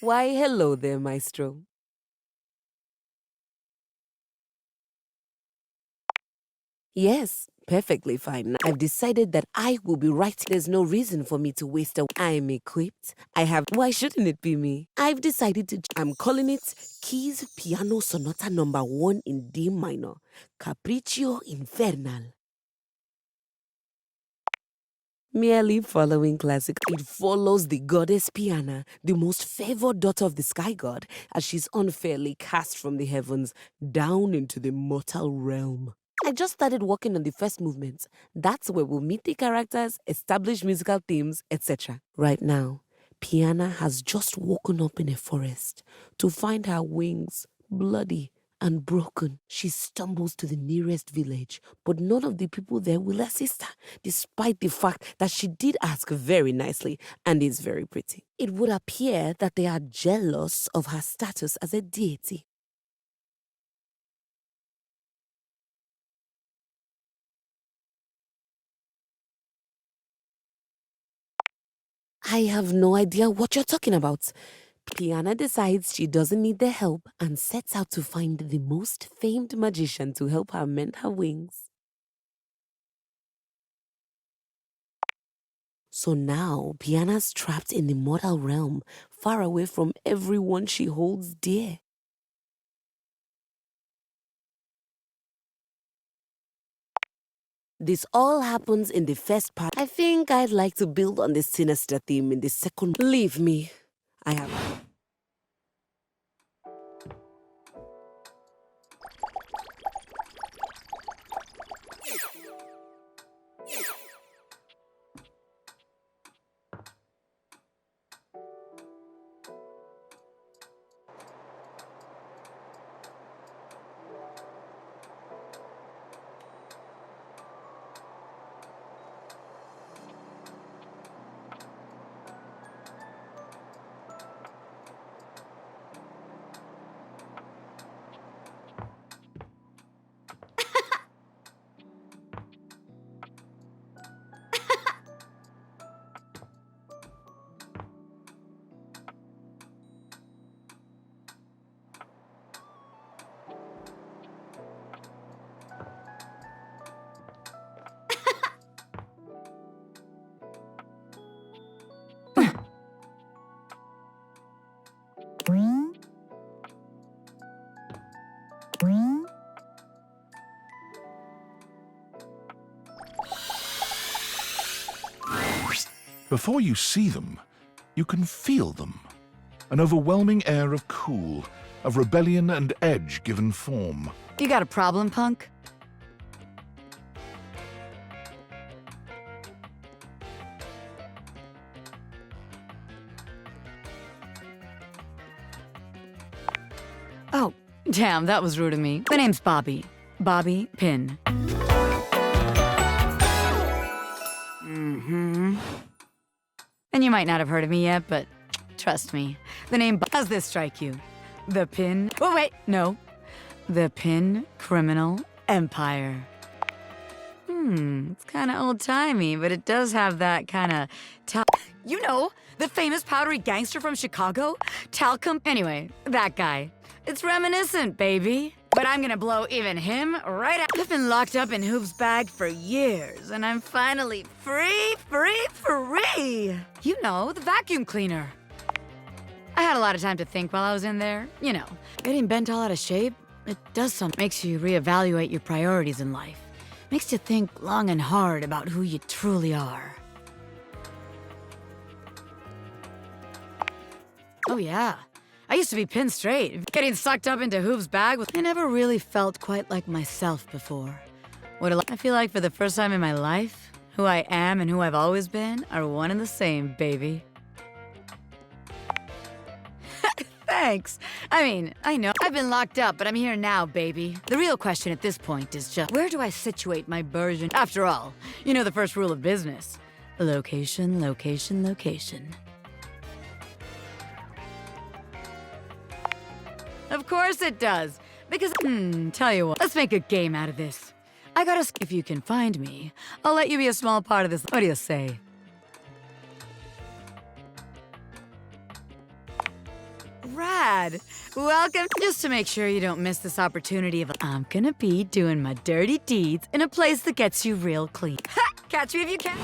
Why, hello there, Maestro. Yes, perfectly fine. I've decided that I will be right. There's no reason for me to waste a... I'm equipped. I have... Why shouldn't it be me? I've decided to... I'm calling it Keys Piano Sonata number 1 in D minor. Capriccio Infernal. Merely following classic. It follows the goddess Piana, the most favored daughter of the sky god, as she's unfairly cast from the heavens down into the mortal realm. I just started working on the first movement. That's where we'll meet the characters, establish musical themes, etc. Right now, Piana has just woken up in a forest to find her wings bloody and broken. She stumbles to the nearest village, but none of the people there will assist her, despite the fact that she did ask very nicely and is very pretty. It would appear that they are jealous of her status as a deity. I have no idea what you're talking about. Piana decides she doesn't need their help and sets out to find the most famed magician to help her mend her wings. So now, Piana's trapped in the mortal realm, far away from everyone she holds dear. This all happens in the first part. I think I'd like to build on the sinister theme in the second. Leave me. I have... Before you see them, you can feel them. An overwhelming air of cool, of rebellion and edge given form. You got a problem, punk? Oh, damn, that was rude of me. My name's Bobby. Bobby Pin. And you might not have heard of me yet, but trust me, the name does this strike you? The Pin... Oh, wait, no. The Pin Criminal Empire. It's kind of old-timey, but it does have that kind of... You know, the famous powdery gangster from Chicago? Talcum... Anyway, that guy. It's reminiscent, baby. But I'm gonna blow even him right out. I've been locked up in Hoop's bag for years, and I'm finally free! You know, the vacuum cleaner. I had a lot of time to think while I was in there. You know, getting bent all out of shape, it does something. Makes you reevaluate your priorities in life. Makes you think long and hard about who you truly are. Oh yeah. I used to be pinned straight. Getting sucked up into Hoop's bag I never really felt quite like myself before. I feel like for the first time in my life, who I am and who I've always been are one and the same, baby. Thanks. I mean, I know I've been locked up, but I'm here now, baby. The real question at this point is just, where do I situate my version? After all, you know the first rule of business. Location, location, location. Of course it does. Because, tell you what, let's make a game out of this. I gotta, if you can find me, I'll let you be a small part of this. What do you say? rad. Welcome. Just to make sure you don't miss this opportunity of I'm gonna be doing my dirty deeds in a place that gets you real clean. Ha! Catch me if you can.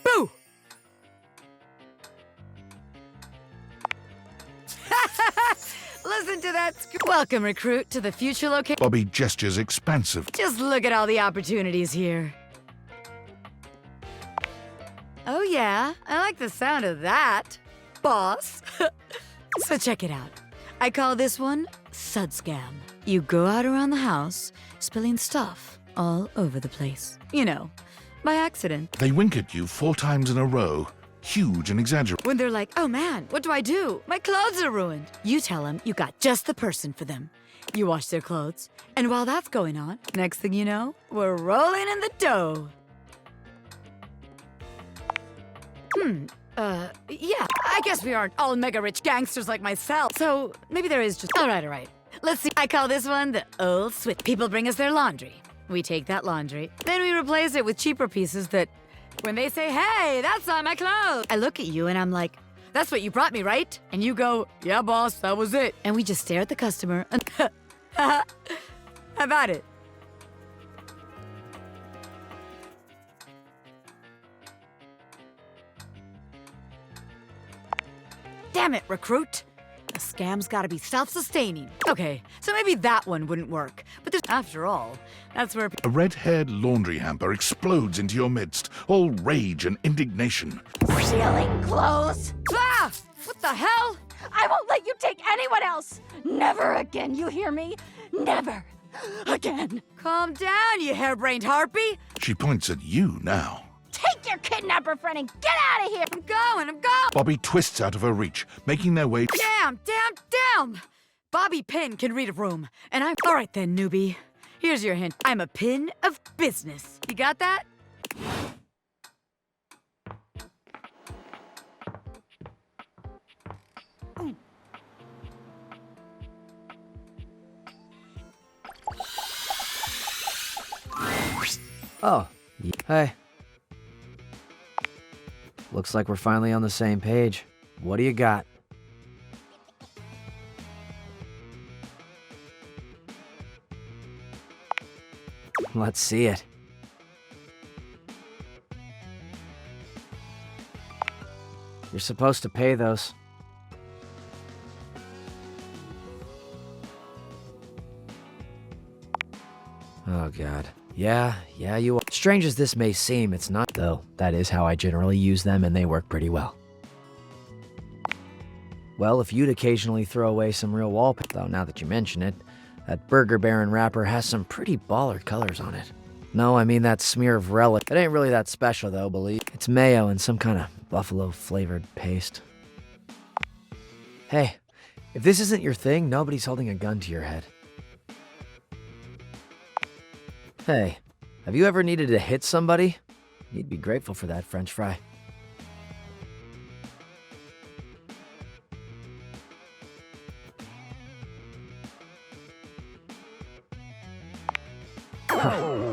Boo! Listen to that. Welcome, recruit, to the future location. Bobby gestures expansive. Just look at all the opportunities here. Oh yeah, I like the sound of that, boss. So check it out. I call this one Sud Scam. You go out around the house, spilling stuff all over the place. You know, by accident. They wink at you 4 times in a row. Huge and exaggerated. When they're like, oh man, what do I do? My clothes are ruined. You tell them you got just the person for them. You wash their clothes, and while that's going on, next thing you know, we're rolling in the dough. Yeah, I guess we aren't all mega-rich gangsters like myself, so maybe there is just... All right. Let's see, I call this one the old switch. People bring us their laundry. We take that laundry, then we replace it with cheaper pieces that, when they say, hey, that's on my clothes, I look at you and I'm like, that's what you brought me, right? And you go, yeah, boss, that was it. And we just stare at the customer and how about it? Damn it, recruit. The scam's gotta be self-sustaining. Okay, so maybe that one wouldn't work. But there's, after all, that's where... A red-haired laundry hamper explodes into your midst, all rage and indignation. Stealing clothes? Ah! What the hell? I won't let you take anyone else! Never again, you hear me? Never again. Calm down, you harebrained harpy. She points at you now. Take your kidnapper friend and get out of here! I'm going! Bobby twists out of her reach, making their way... Damn! Bobby Pin can read a room, and I'm... All right then, newbie. Here's your hint. I'm a pin of business. You got that? Oh, hey. Looks like we're finally on the same page. What do you got? Let's see it. You're supposed to pay those. Oh, God. Yeah, you are. Strange as this may seem, it's not, though. That is how I generally use them, and they work pretty well. Well, if you'd occasionally throw away some real wallpaper, though now that you mention it, that Burger Baron wrapper has some pretty baller colors on it. No, I mean that smear of relic. It ain't really that special, though, believe. It's mayo and some kind of buffalo-flavored paste. Hey, if this isn't your thing, nobody's holding a gun to your head. Hey, have you ever needed to hit somebody? You'd be grateful for that French fry.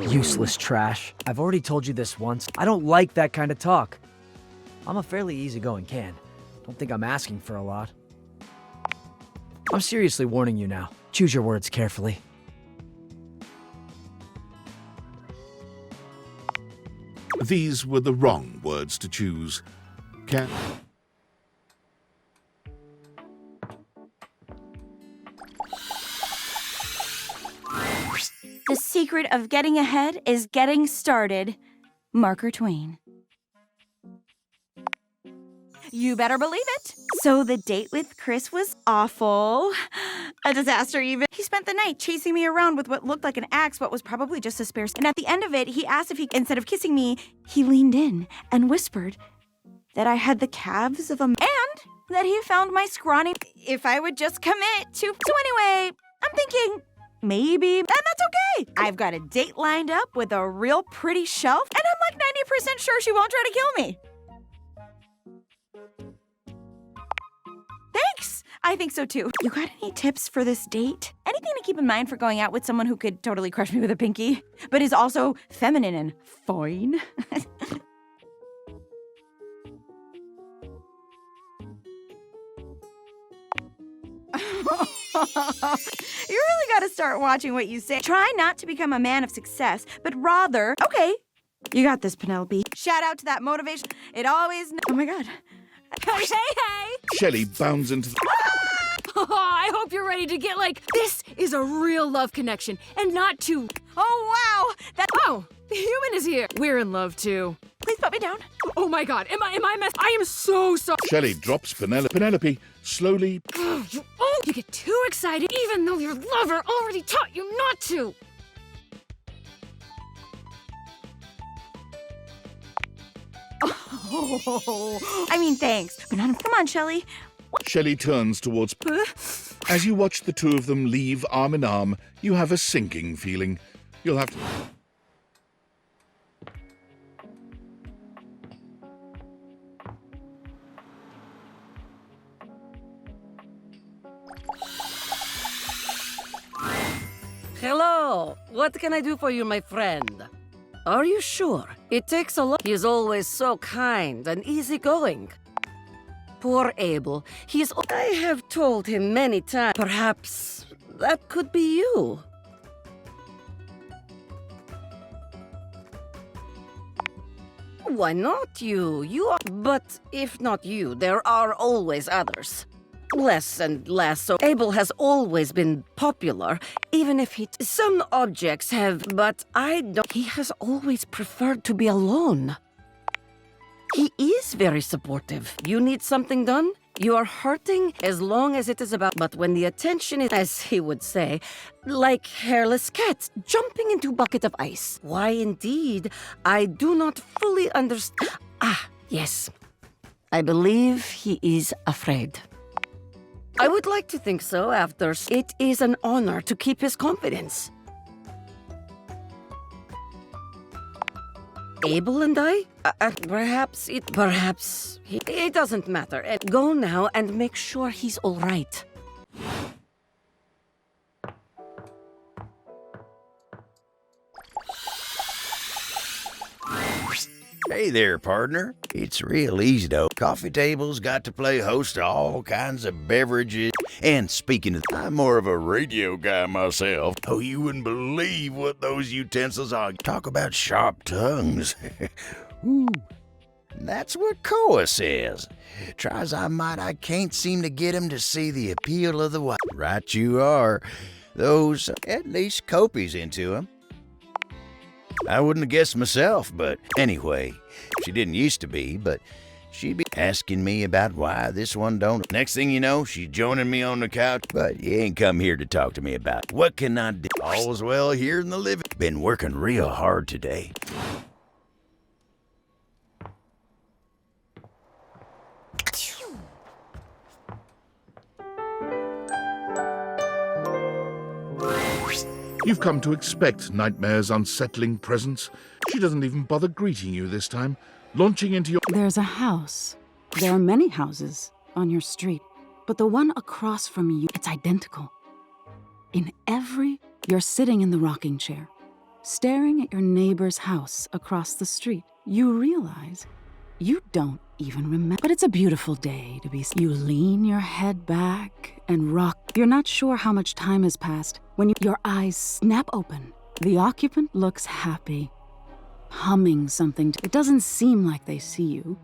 Useless trash. I've already told you this once. I don't like that kind of talk. I'm a fairly easygoing can. Don't think I'm asking for a lot. I'm seriously warning you now. Choose your words carefully. These were the wrong words to choose. Can... The secret of getting ahead is getting started. Marker Twain. You better believe it. So the date with Chris was awful. a disaster even. He spent the night chasing me around with what looked like an axe but was probably just a spare. And at the end of it, he asked if instead of kissing me, he leaned in and whispered that I had the calves of a man and that he found my scrawny if I would just commit to. So anyway, I'm thinking maybe, and that's okay. I've got a date lined up with a real pretty shelf, and I'm like 90% sure she won't try to kill me. Thanks! I think so too. You got any tips for this date? Anything to keep in mind for going out with someone who could totally crush me with a pinky, but is also feminine and fine? You really gotta start watching what you say. Try not to become a man of success, but rather, okay, you got this, Penelope. Shout out to that motivation. It always, oh my God. Hey, hey! Shelley bounds into the... I hope you're ready to get this is a real love connection, and not too. Oh, wow! Oh, the human is here. We're in love, too. Please put me down. Oh my God, am I messed? I am so sorry. Shelley drops Penelope slowly. You get too excited, even though your lover already taught you not to. Oh, I mean, thanks. But come on, Shelley. Shelley turns towards... As you watch the two of them leave arm in arm, you have a sinking feeling. You'll have to... Hello. What can I do for you, my friend? Are you sure? It takes a lot. He is always so kind and easygoing. Poor Abel. I have told him many times. Perhaps that could be you. Why not you? You are. But if not you, there are always others. Less and less so. Abel has always been popular, even if some objects have, but I don't. He has always preferred to be alone. He is very supportive. You need something done? You are hurting as long as it is about, but when the attention is, as he would say, like hairless cats jumping into a bucket of ice. Why indeed, I do not fully understand. Ah, yes. I believe he is afraid. I would like to think so after. It is an honor to keep his confidence. Abel and I? Perhaps it doesn't matter. Go now and make sure he's all right. Hey there, partner. It's real easy, though. Coffee tables got to play host to all kinds of beverages. And speaking of, I'm more of a radio guy myself. Oh, you wouldn't believe what those utensils are. Talk about sharp tongues. Ooh. That's what Koa says. Try as I might, I can't seem to get him to see the appeal of the white. Right you are. Those, at least Kopi's into him. I wouldn't have guessed myself, but anyway, she didn't used to be, but she'd be asking me about why this one don't. Next thing you know, she's joining me on the couch, but you ain't come here to talk to me about what can I do. All's well here in the living. Been working real hard today. You've come to expect Nightmare's unsettling presence. She doesn't even bother greeting you this time, launching into your... There's a house. There are many houses on your street, but the one across from you, it's identical. You're sitting in the rocking chair, staring at your neighbor's house across the street. You realize you don't even remember. But it's a beautiful day to be... You lean your head back and rock. You're not sure how much time has passed when your eyes snap open. The occupant looks happy, humming something. It doesn't seem like they see you.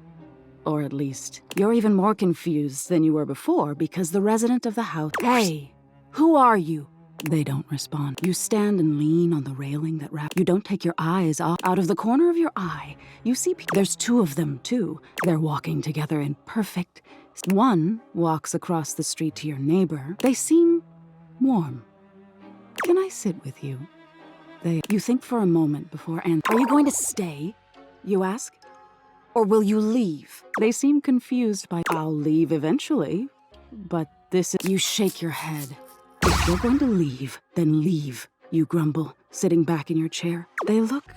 Or at least, you're even more confused than you were before because the resident of the house... Hey, who are you? They don't respond. You stand and lean on the railing that wraps. You don't take your eyes off. Out of the corner of your eye, you see there's two of them, too. They're walking together in perfect... One walks across the street to your neighbor. They seem warm. Can I sit with you? You think for a moment before are you going to stay, you ask? Or will you leave? They seem confused by I'll leave eventually, but you shake your head. If you're going to leave, then leave, you grumble, sitting back in your chair. They look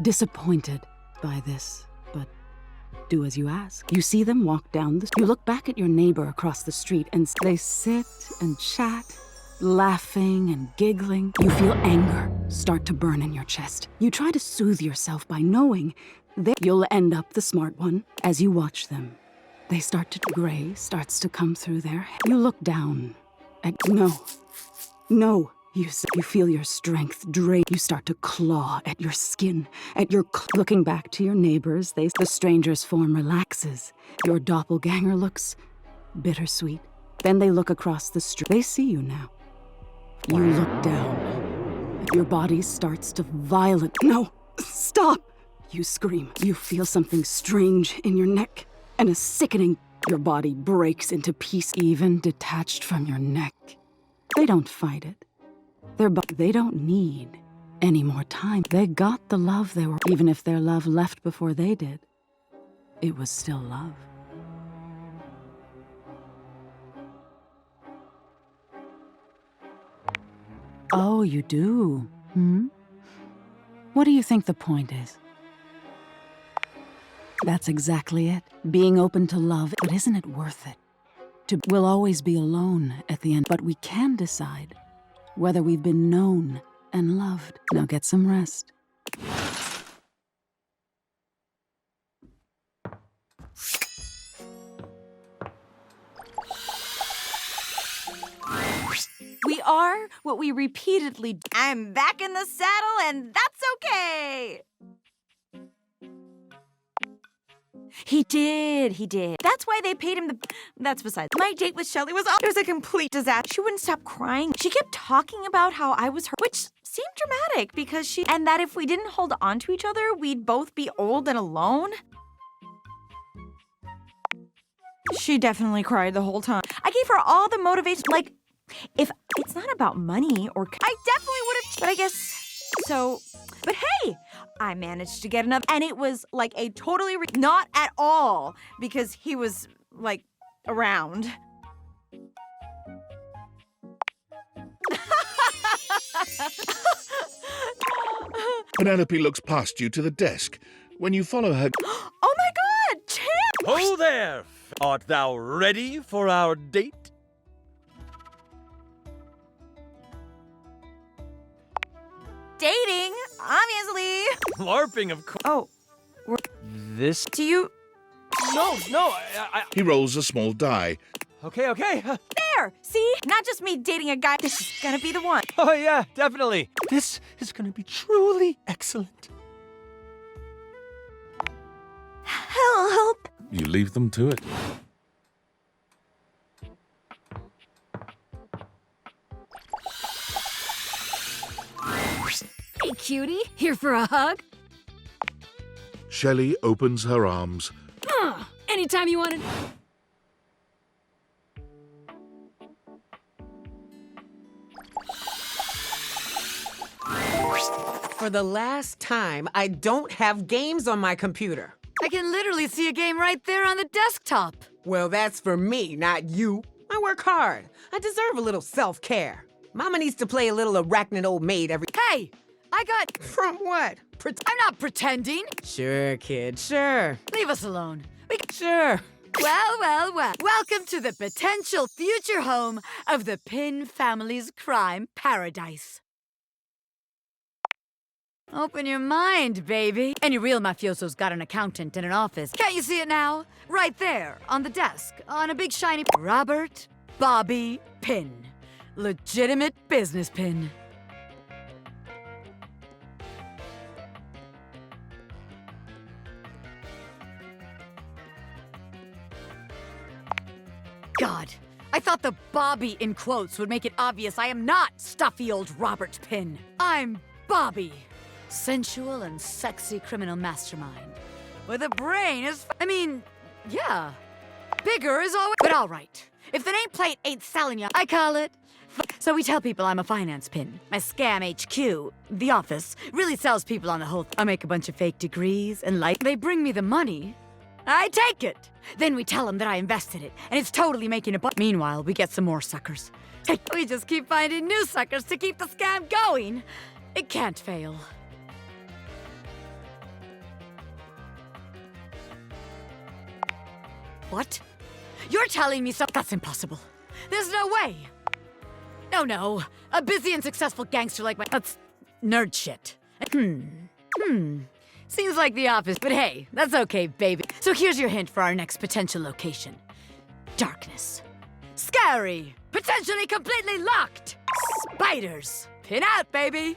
disappointed by this, but do as you ask. You see them walk down you look back at your neighbor across the street and they sit and chat, laughing and giggling. You feel anger start to burn in your chest. You try to soothe yourself by knowing that you'll end up the smart one. As you watch them, gray starts to come through their head. You look down at no. You feel your strength drain. You start to claw at your skin, looking back to your neighbors. The stranger's form relaxes. Your doppelganger looks bittersweet. Then they look across the street. They see you now. You look down. Your body starts to No, stop! You scream. You feel something strange in your neck and a sickening. Your body breaks into pieces, even detached from your neck. They don't fight it. They don't need any more time. They got the love they were. Even if their love left before they did, it was still love. Oh, you do? What do you think the point is? That's exactly it. Being open to love, but isn't it worth it? We'll always be alone at the end, but we can decide whether we've been known and loved. Now get some rest. We are what we repeatedly. I'm back in the saddle, and that's okay. He did. That's why they paid him That's besides. My date with Shelley it was a complete disaster. She wouldn't stop crying. She kept talking about how I was her, which seemed dramatic because and that if we didn't hold on to each other, we'd both be old and alone. She definitely cried the whole time. I gave her all the motivation, if it's not about money or I definitely would have, but I guess so. But hey, I managed to get another, and it was like a totally not at all because he was around. Penelope looks past you to the desk. When you follow her... Oh my God, Champ! Ho there! Art thou ready for our date? Dating, obviously. LARPing, of course. Oh, this... Do you... No, He rolls a small die. Okay. There! See? Not just me dating a guy. This is gonna be the one. Oh, yeah, definitely. This is gonna be truly excellent. Help! You leave them to it. Hey, cutie. Here for a hug? Shelley opens her arms. Anytime you wanted. For the last time, I don't have games on my computer. I can literally see a game right there on the desktop. Well, that's for me, not you. I work hard. I deserve a little self-care. Mama needs to play a little arachnid old maid every— Hey! I got— From what? I'm not pretending. Sure, kid, sure. Leave us alone. Sure. Well. Welcome to the potential future home of the Pin family's crime paradise. Open your mind, baby. Any real mafioso's got an accountant in an office. Can't you see it now? Right there, on the desk, on a big shiny... Robert Bobby Pin. Legitimate business pin. God, I thought the Bobby in quotes would make it obvious I am not stuffy old Robert Pin. I'm Bobby. Sensual and sexy criminal mastermind. With a brain as... yeah. Bigger is always... But all right. If the nameplate ain't selling ya, I call it. So we tell people I'm a finance pin. My scam HQ, the office, really sells people on the whole. I make a bunch of fake degrees and they bring me the money. I take it. Then we tell them that I invested it, and it's totally making a Meanwhile, we get some more suckers. We just keep finding new suckers to keep the scam going. It can't fail. What? You're telling me so? That's impossible. There's no way. No. A busy and successful gangster like that's nerd shit. Seems like the office, but hey, that's okay, baby. So here's your hint for our next potential location. Darkness. Scary. Potentially completely locked. Spiders. Pin out, baby.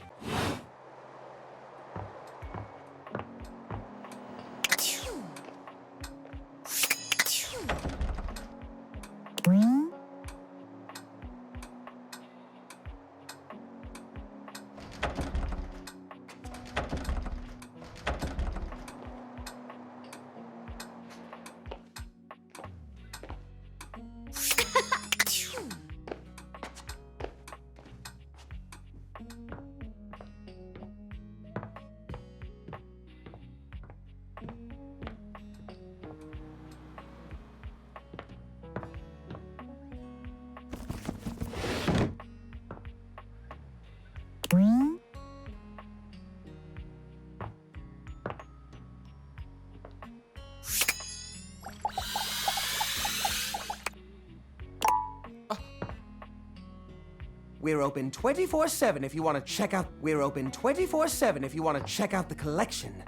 We're open 24/7 if you want to check out. We're open 24/7 if you want to check out the collection.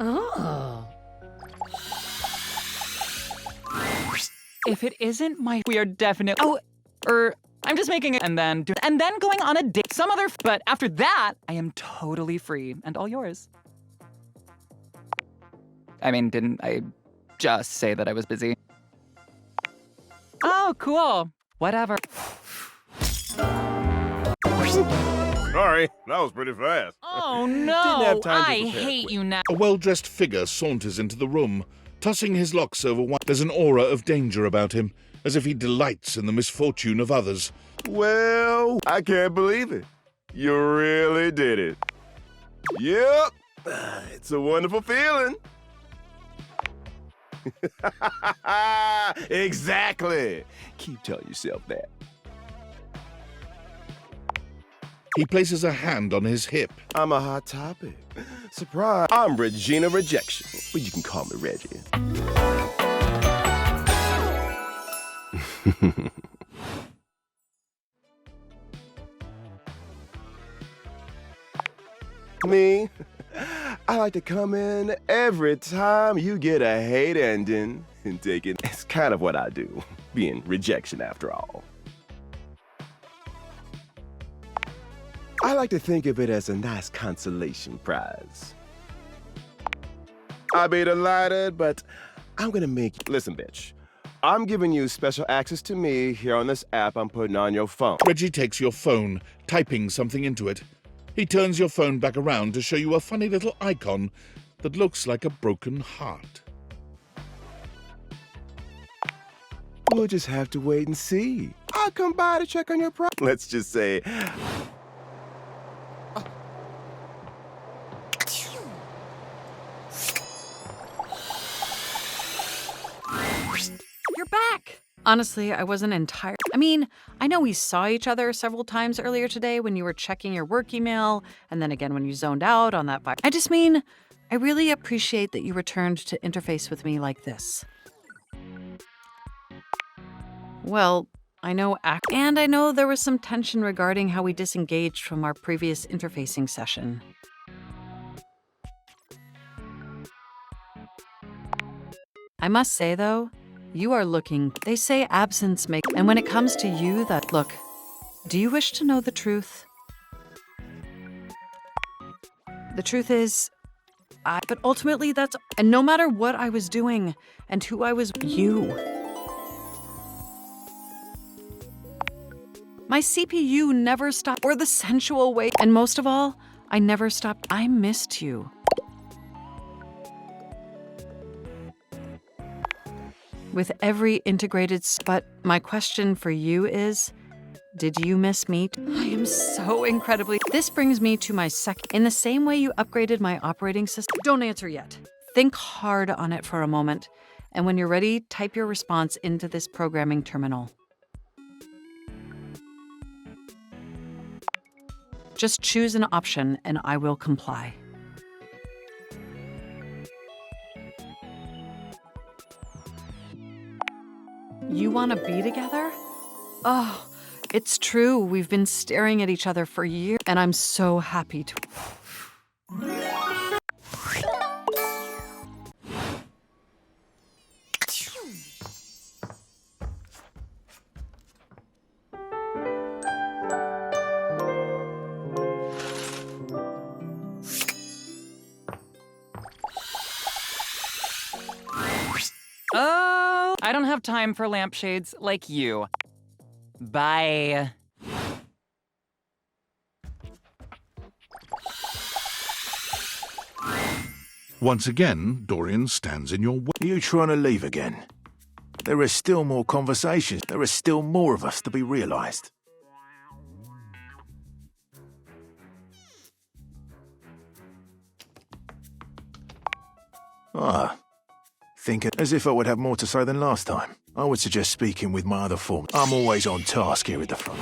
Oh. If it isn't we are definitely. I'm just making it and then going on a date some other. But after that, I am totally free and all yours. I mean, didn't I just say that I was busy? Oh, cool. Whatever. Sorry, that was pretty fast. Oh Didn't no! have time to I prepare hate you now. A well-dressed figure saunters into the room, tossing his locks over one. There's an aura of danger about him, as if he delights in the misfortune of others. Well, I can't believe it. You really did it. Yep, it's a wonderful feeling. Exactly. Keep telling yourself that. He places a hand on his hip. I'm a hot topic. Surprise. I'm Regina Rejection, but you can call me Reggie. Me? I like to come in every time you get a hate ending and take it. It's kind of what I do, being rejection after all. I like to think of it as a nice consolation prize. I'd be delighted, but I'm gonna make you. Listen, bitch. I'm giving you special access to me here on this app I'm putting on your phone. Reggie takes your phone, typing something into it. He turns your phone back around to show you a funny little icon that looks like a broken heart. We'll just have to wait and see. I'll come by to check on your Let's just say... You're back! Honestly, I wasn't entirely. I mean, I know we saw each other several times earlier today when you were checking your work email, and then again when you zoned out on that. I just mean, I really appreciate that you returned to interface with me like this. Well, I know, and I know there was some tension regarding how we disengaged from our previous interfacing session. I must say, though, you are looking. They say absence makes. And when it comes to you, look, do you wish to know the truth? The truth is, but ultimately that's, and no matter what I was doing and who I was, you. My CPU never stopped, or the sensual way, and most of all, I never stopped. I missed you. with every integrated. But my question for you is, did you miss me? I am so incredibly. This brings me to my second. In the same way you upgraded my operating system. Don't answer yet. Think hard on it for a moment. And when you're ready, type your response into this programming terminal. Just choose an option and I will comply. You want to be together? Oh, it's true. We've been staring at each other for years, and I'm so happy to. Oh, I don't have time for lampshades like you. Bye. Once again, Dorian stands in your way. Are you trying to leave again? There are still more conversations. There are still more of us to be realized. Thinking as if I would have more to say than last time. I would suggest speaking with my other form. I'm always on task here at the front.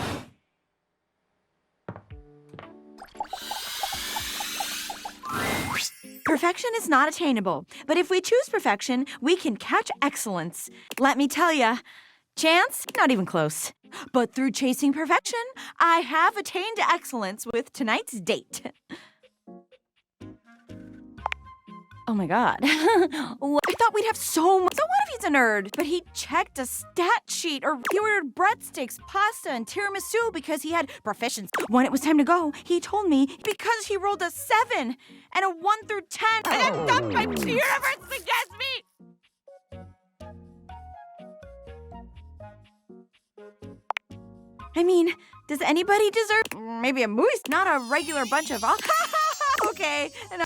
Perfection is not attainable, but if we choose perfection, we can catch excellence. Let me tell ya, chance? Not even close. But through chasing perfection, I have attained excellence with tonight's date. Oh my god. I thought we'd have so much. So what if he's a nerd? But he checked a stat sheet, or he ordered breadsticks, pasta, and tiramisu because he had proficiency. When it was time to go, he told me because he rolled a 7 and a 1 through 10, and then dumped my universe against me! I mean, does anybody deserve maybe a moose? Not a regular bunch of okay, and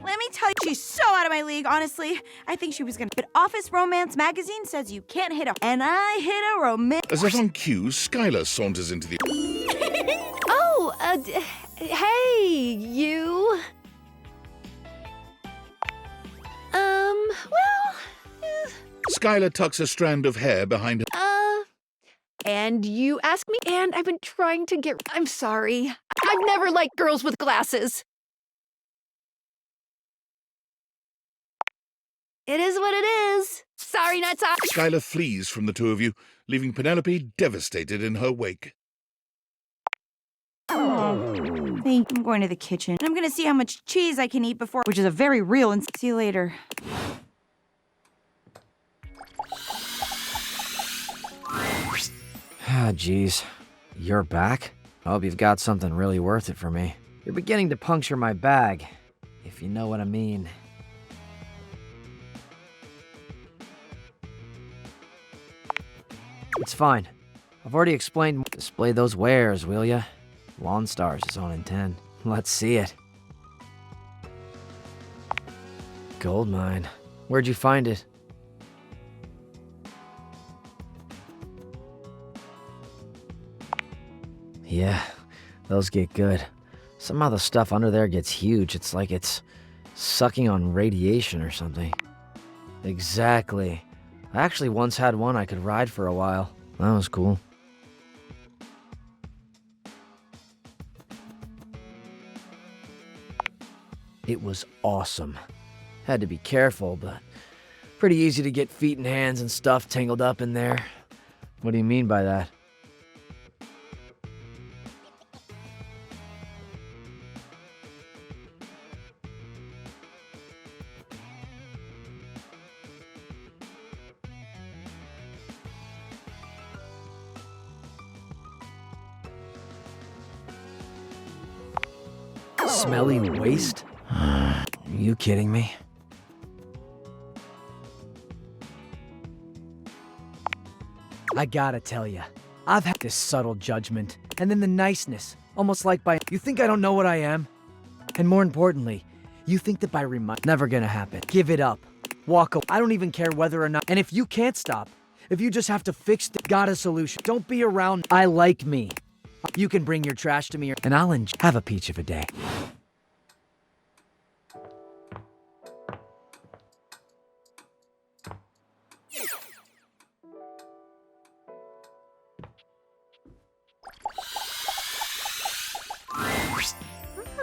let me tell you, she's so out of my league, honestly. I think she was gonna. But Office Romance magazine says you can't hit a. And I hit a romance. As if on cue, Skylar saunters into the. Oh, hey, you. Skylar tucks a strand of hair behind her. And you asked me, and I've been trying to get. I'm sorry. I've never liked girls with glasses. It is what it is. Sorry, not sorry. Skylar flees from the two of you, leaving Penelope devastated in her wake. Oh, I'm going to the kitchen. I'm gonna see how much cheese I can eat before, which is a very real. And see you later. Ah, jeez. You're back? I hope you've got something really worth it for me. You're beginning to puncture my bag, if you know what I mean. It's fine. I've already explained. Display those wares, will ya? Lawn Stars is on in 10. Let's see it. Gold mine. Where'd you find it? Yeah, those get good. Somehow the stuff under there gets huge. It's like it's sucking on radiation or something. Exactly. I actually once had one I could ride for a while. That was cool. It was awesome. Had to be careful, but pretty easy to get feet and hands and stuff tangled up in there. What do you mean by that? Smelly waste? Are you kidding me? I gotta tell ya, I've had this subtle judgment, and then the niceness, almost like by, you think I don't know what I am? And more importantly, you think that by never gonna happen. Give it up. walk away. I don't even care whether or not. And if you can't stop, if you just have to fix it, got a solution. Don't be around. I like me. You can bring your trash to me, and I'll have a peach of a day.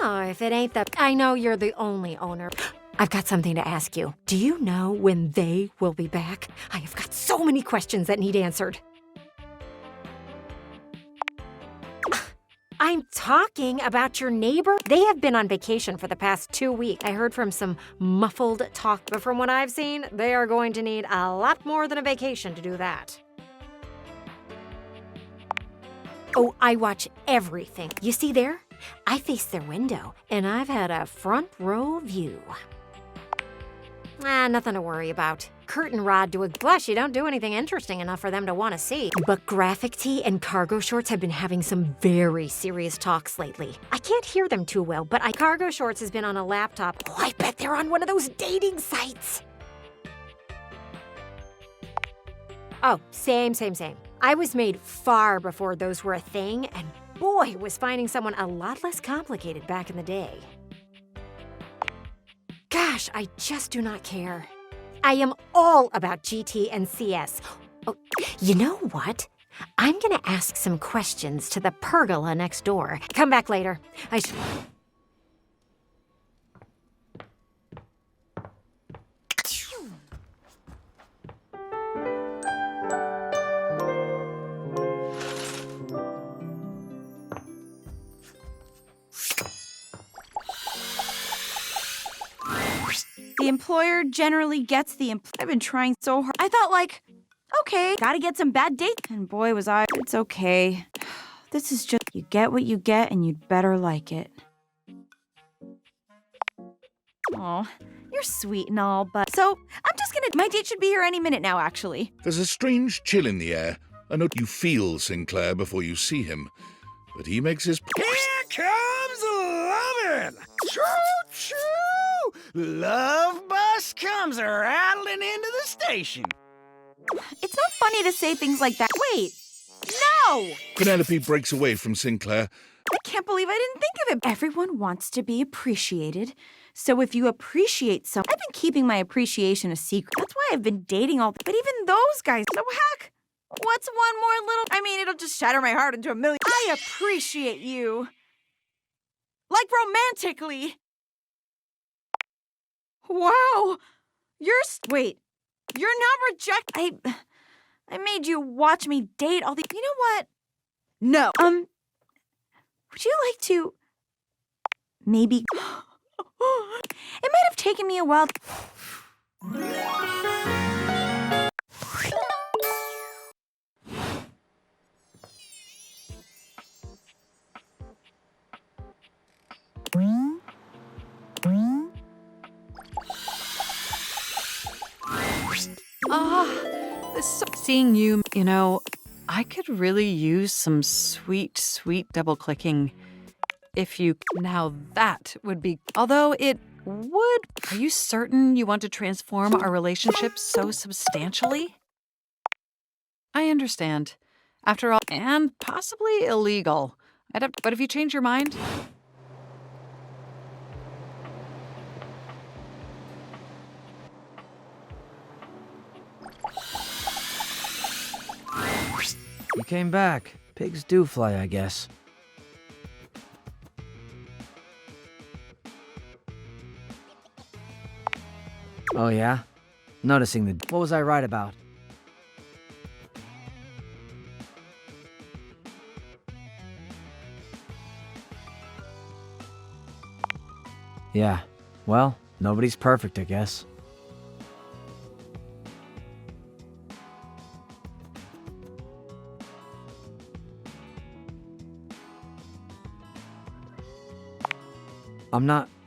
Oh, if it ain't the... I know you're the only owner. I've got something to ask you. Do you know when they will be back? I have got so many questions that need answered. I'm talking about your neighbor. They have been on vacation for the past 2 weeks. I heard from some muffled talk, but from what I've seen, they are going to need a lot more than a vacation to do that. Oh, I watch everything. You see there? I face their window, and I've had a front row view. Nothing to worry about. Curtain rod to a... Plus, you don't do anything interesting enough for them to want to see. But graphic tee and cargo shorts have been having some very serious talks lately. I can't hear them too well, but cargo shorts has been on a laptop. Oh, I bet they're on one of those dating sites. Oh, same. I was made far before those were a thing, and boy, was finding someone a lot less complicated back in the day. Gosh, I just do not care. I am all about GT and CS. Oh, you know what? I'm gonna ask some questions to the pergola next door. Come back later. The employer generally gets the I've been trying so hard. I thought, like, okay, gotta get some bad dates. And boy, was I. It's okay. This is just, you get what you get, and you'd better like it. Aw, you're sweet and all, but... So, I'm just gonna... My date should be here any minute now, actually. There's a strange chill in the air. I know you feel Sinclair before you see him, but he makes his... Here comes lovin'! Choo-choo! Love bus comes rattling into the station. It's not funny to say things like that. Wait, no! Penelope breaks away from Sinclair. I can't believe I didn't think of it. Everyone wants to be appreciated. So if you appreciate someone... I've been keeping my appreciation a secret. That's why I've been dating all... But even those guys... So heck, what's one more little... I mean, it'll just shatter my heart into a million... I appreciate you. Like, romantically. Wow. Wait. You're not I made you watch me date all the... You know what? No. Would you like to... Maybe... It might have taken me a while... Seeing you, you know, I could really use some sweet double clicking if you... Now that would be... Although it would... Are you certain you want to transform our relationship so substantially? I understand. After all, and possibly illegal. But if you change your mind... You came back. Pigs do fly, I guess. Oh, yeah? Noticing the... What was I right about? Yeah. Well, nobody's perfect, I guess.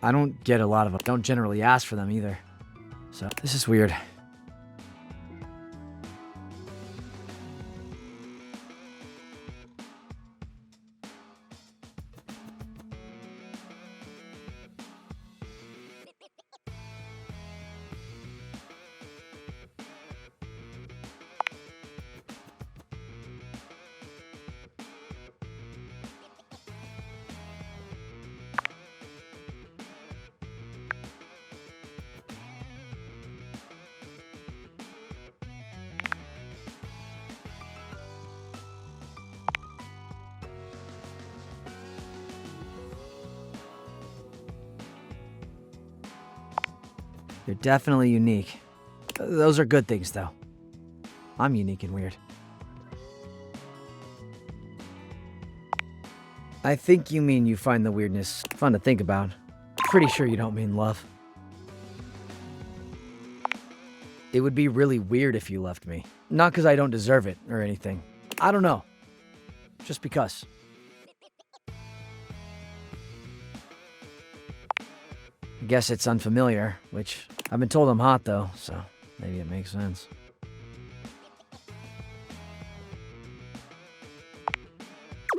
I don't get a lot of them. Don't generally ask for them either. So, this is weird. You're definitely unique. Those are good things, though. I'm unique and weird. I think you mean you find the weirdness fun to think about. Pretty sure you don't mean love. It would be really weird if you left me. Not because I don't deserve it or anything. I don't know. Just because. I guess it's unfamiliar, which I've been told I'm hot though, so maybe it makes sense.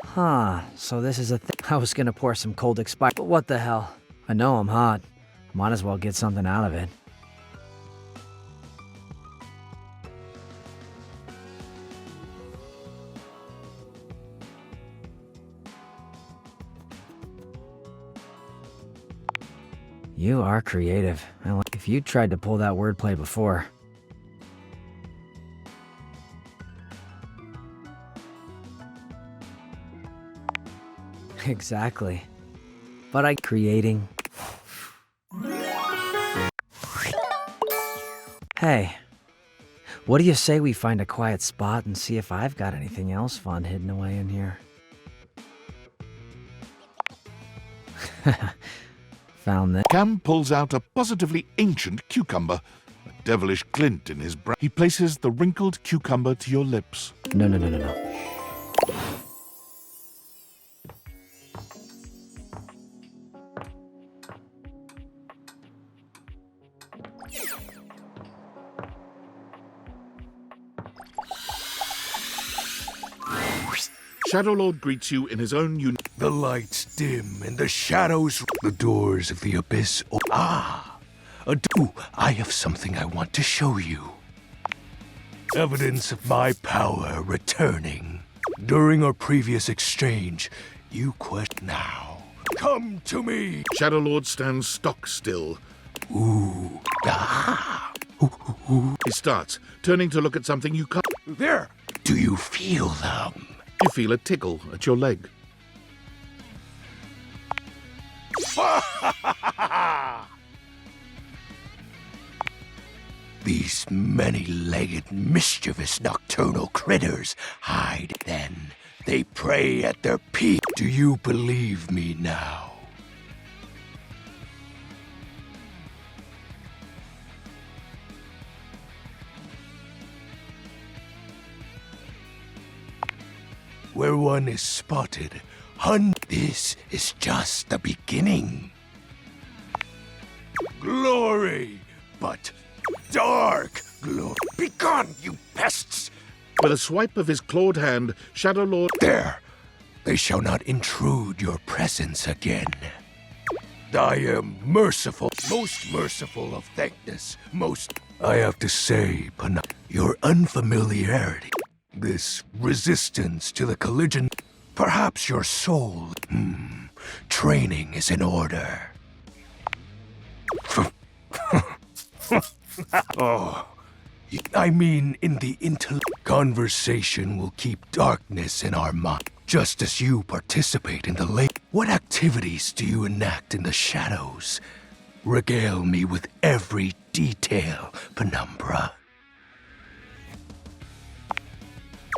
Huh, so this is a thing. I was gonna pour some cold expired, but what the hell? I know I'm hot. Might as well get something out of it. You are creative. If you tried to pull that wordplay before. Exactly. But I creating. Hey, what do you say we find a quiet spot and see if I've got anything else fun hidden away in here? Found that. Cam pulls out a positively ancient cucumber, a devilish glint in his brow. He places the wrinkled cucumber to your lips. No. Shadowlord greets you in his own The lights dim and the shadows, the doors of the abyss. I have something I want to show you. Evidence of my power returning. During our previous exchange, you quest now. Come to me. Shadowlord stands stock still. He starts, turning to look at something you can't. There. Do you feel them? You feel a tickle at your leg. These many-legged, mischievous nocturnal critters hide then. They prey at their peak. Do you believe me now? Where one is spotted, this is just the beginning. Glory, but dark glory. Begone, you pests! With a swipe of his clawed hand, Shadowlord... There! They shall not intrude your presence again. I am merciful, most merciful of thankness, most... I have to say, your unfamiliarity, this resistance to the collision, perhaps your soul, training is in order. I mean, in the conversation will keep darkness in our mind, just as you participate in the light. What activities do you enact in the shadows? Regale me with every detail, Penumbra.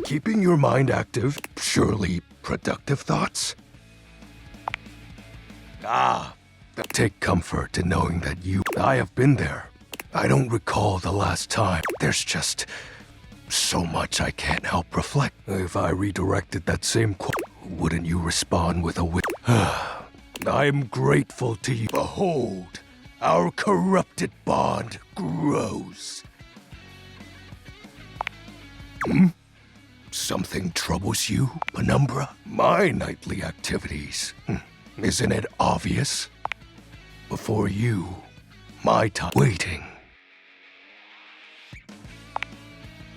Keeping your mind active, surely productive thoughts? Take comfort in knowing that I have been there. I don't recall the last time. There's just so much I can't help reflect. If I redirected that same wouldn't you respond with a I am grateful to you. Behold, our corrupted bond grows. Something troubles you, Penumbra? My nightly activities. Isn't it obvious? Before you, my time waiting.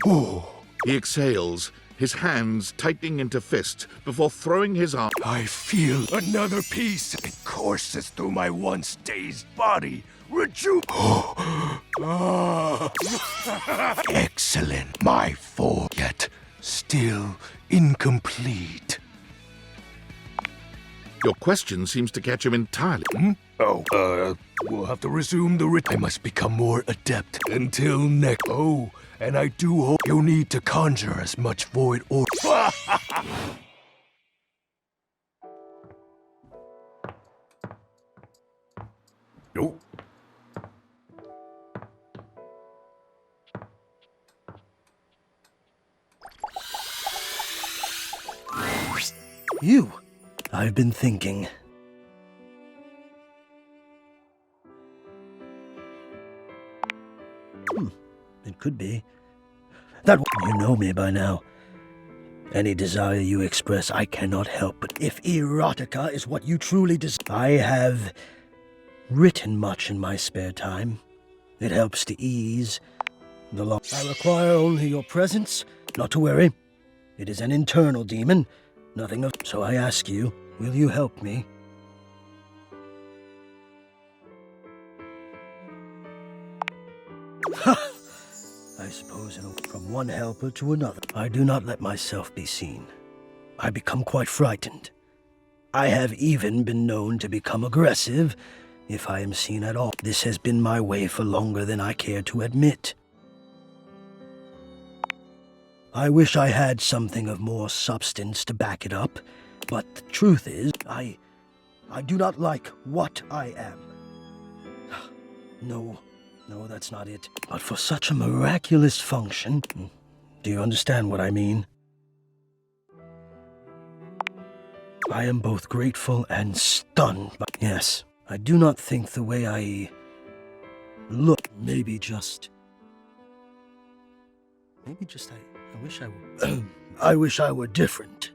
He exhales, his hands tightening into fists before throwing his arm. I feel another piece. It courses through my once dazed body. Excellent. My form, yet still incomplete. Your question seems to catch him entirely. We'll have to resume the I must become more adept until next. Oh, and I do hope you'll need to conjure as much void or. Nope. You. I've been thinking. It could be. That you know me by now. Any desire you express, I cannot help but if erotica is what you truly desire. I have written much in my spare time. It helps to ease the long. I require only your presence. Not to worry. It is an internal demon. Nothing of. So I ask you, will you help me? Ha! I suppose from one helper to another. I do not let myself be seen. I become quite frightened. I have even been known to become aggressive if I am seen at all. This has been my way for longer than I care to admit. I wish I had something of more substance to back it up, but the truth is, I do not like what I am. No, that's not it. But for such a miraculous function, do you understand what I mean? I am both grateful and stunned. Yes, I do not think the way I look, maybe just I wish I were, I wish I were different.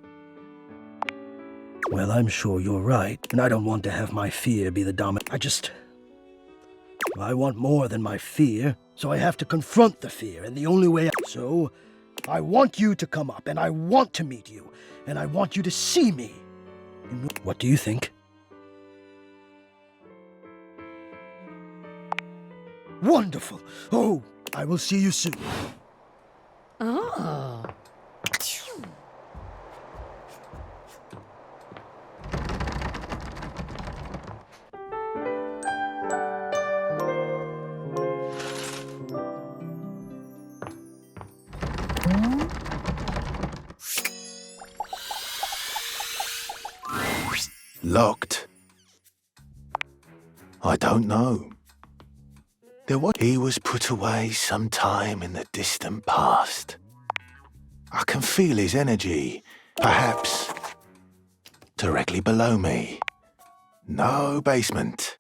Well, I'm sure you're right, and I don't want to have my fear be the dominant. I want more than my fear, so I have to confront the fear, and the only way So, I want you to come up, and I want to meet you, and I want you to see me. What do you think? Wonderful! Oh, I will see you soon. Oh. Locked. I don't know. He was put away sometime in the distant past. I can feel his energy, perhaps directly below me. No basement.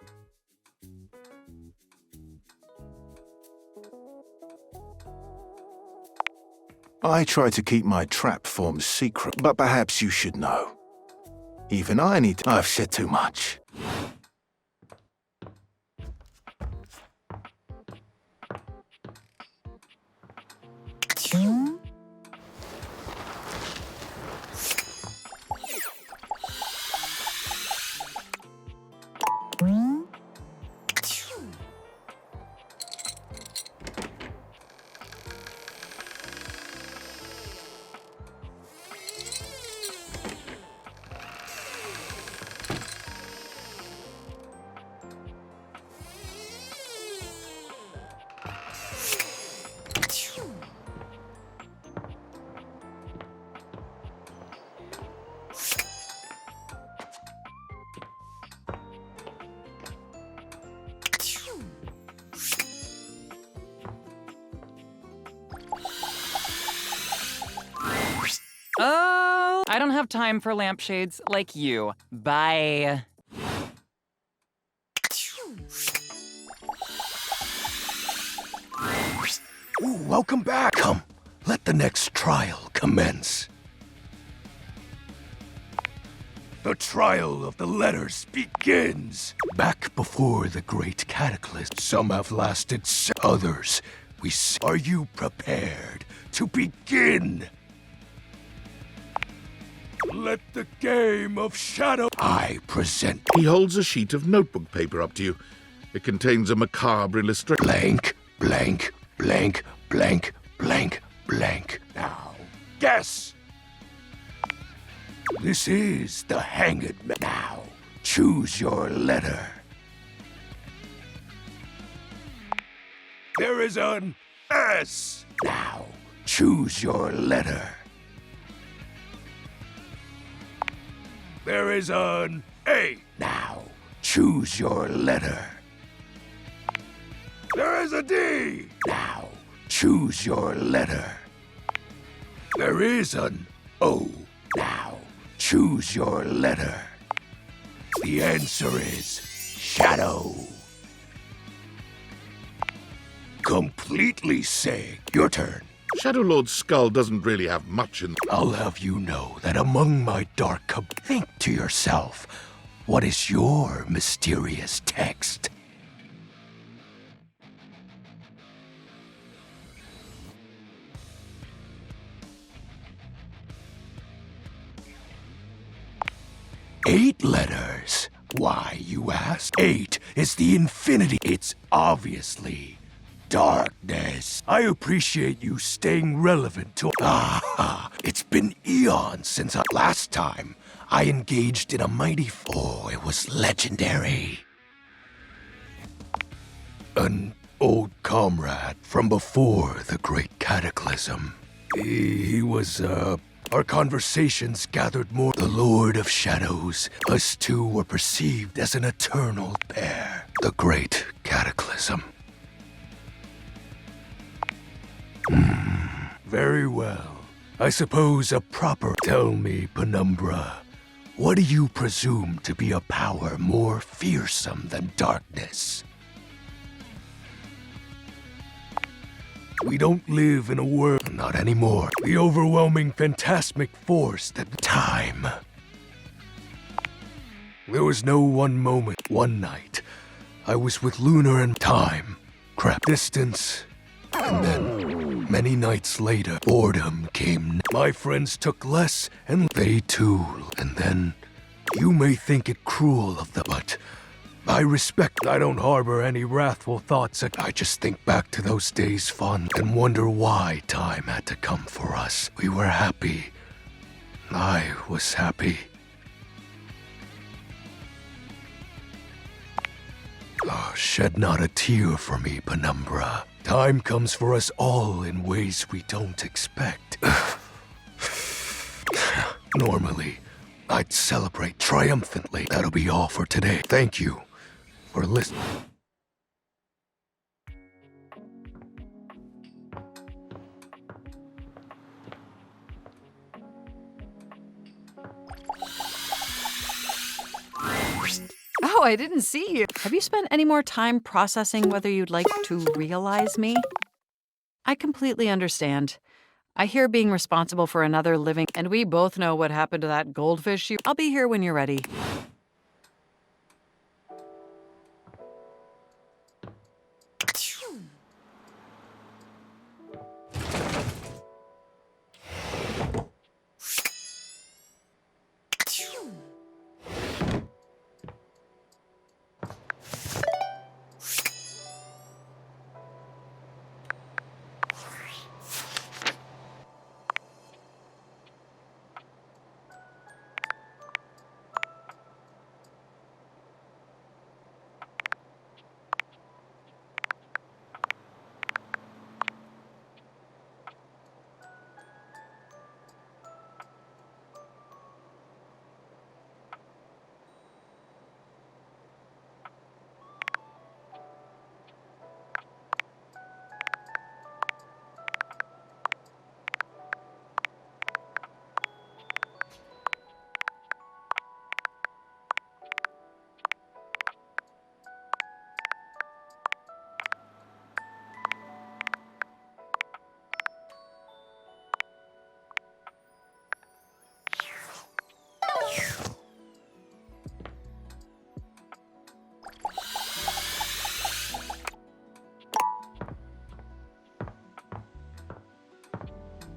I try to keep my trap forms secret, but perhaps you should know. Even I need to. I've said too much. Oh, I don't have time for lampshades like you. Bye. Ooh, welcome back. Come, let the next trial commence. The trial of the letters begins. Back before the great cataclysm, some have lasted, others we see. Are you prepared to begin? Let the game of shadow I present. He holds a sheet of notebook paper up to you. It contains a macabre illustration. Blank, blank, blank, blank, blank, blank. Now, guess. This is the Hanged Man. Now, choose your letter. There is an S. Now, choose your letter. There is an A. Now, choose your letter. There is a D. Now, choose your letter. There is an O. Now, choose your letter. The answer is shadow. Completely sick. Your turn. Shadow Lord's skull doesn't really have much in. I'll have you know that among my dark think to yourself, what is your mysterious text? Eight letters. Why, you ask? 8 is the infinity. It's obviously darkness. I appreciate you staying relevant to. It's been eons since last time I engaged in a mighty. Oh, it was legendary. An old comrade from before the great cataclysm. He was, our conversations gathered more. The Lord of Shadows. Us two were perceived as an eternal pair. The great cataclysm. Very well. I suppose a proper. Tell me, Penumbra, what do you presume to be a power more fearsome than darkness? We don't live in a world. Not anymore. The overwhelming phantasmic force that. Time. There was no one moment. One night, I was with Lunar and time. Crap. Distance. And then, many nights later, boredom came. My friends took less, and they too. And then, you may think it cruel of them, but I respect. I don't harbor any wrathful thoughts. I just think back to those days fun and wonder why time had to come for us. We were happy. I was happy. Oh, shed not a tear for me, Penumbra. Time comes for us all in ways we don't expect. Normally, I'd celebrate triumphantly. That'll be all for today. Thank you for listening. Oh, I didn't see you. Have you spent any more time processing whether you'd like to realize me? I completely understand. I hear being responsible for another living, and we both know what happened to that goldfish. I'll be here when you're ready.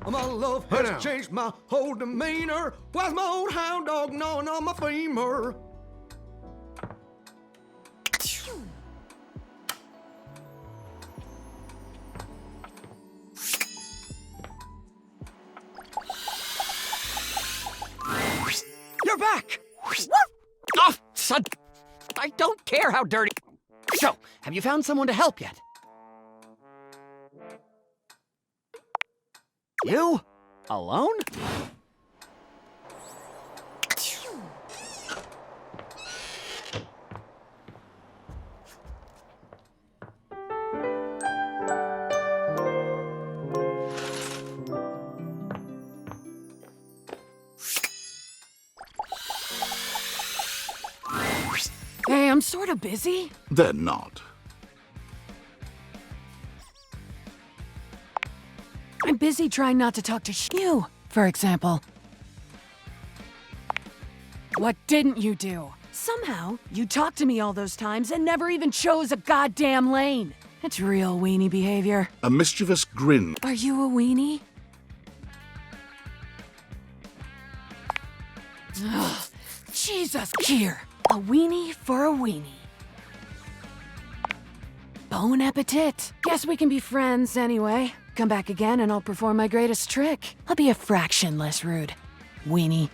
My love has changed my whole demeanor. Why's my old hound dog gnawing on my femur? You're back! Oh, son! I don't care how dirty. So, have you found someone to help yet? You? Alone? Hey, I'm sort of busy. They're not. I'm busy trying not to talk to you, for example. What didn't you do? Somehow, you talked to me all those times and never even chose a goddamn lane. It's real weenie behavior. A mischievous grin. Are you a weenie? Ugh, Jesus, here. A weenie for a weenie. Bon appetit. Guess we can be friends anyway. Come back again and I'll perform my greatest trick. I'll be a fraction less rude. Weenie.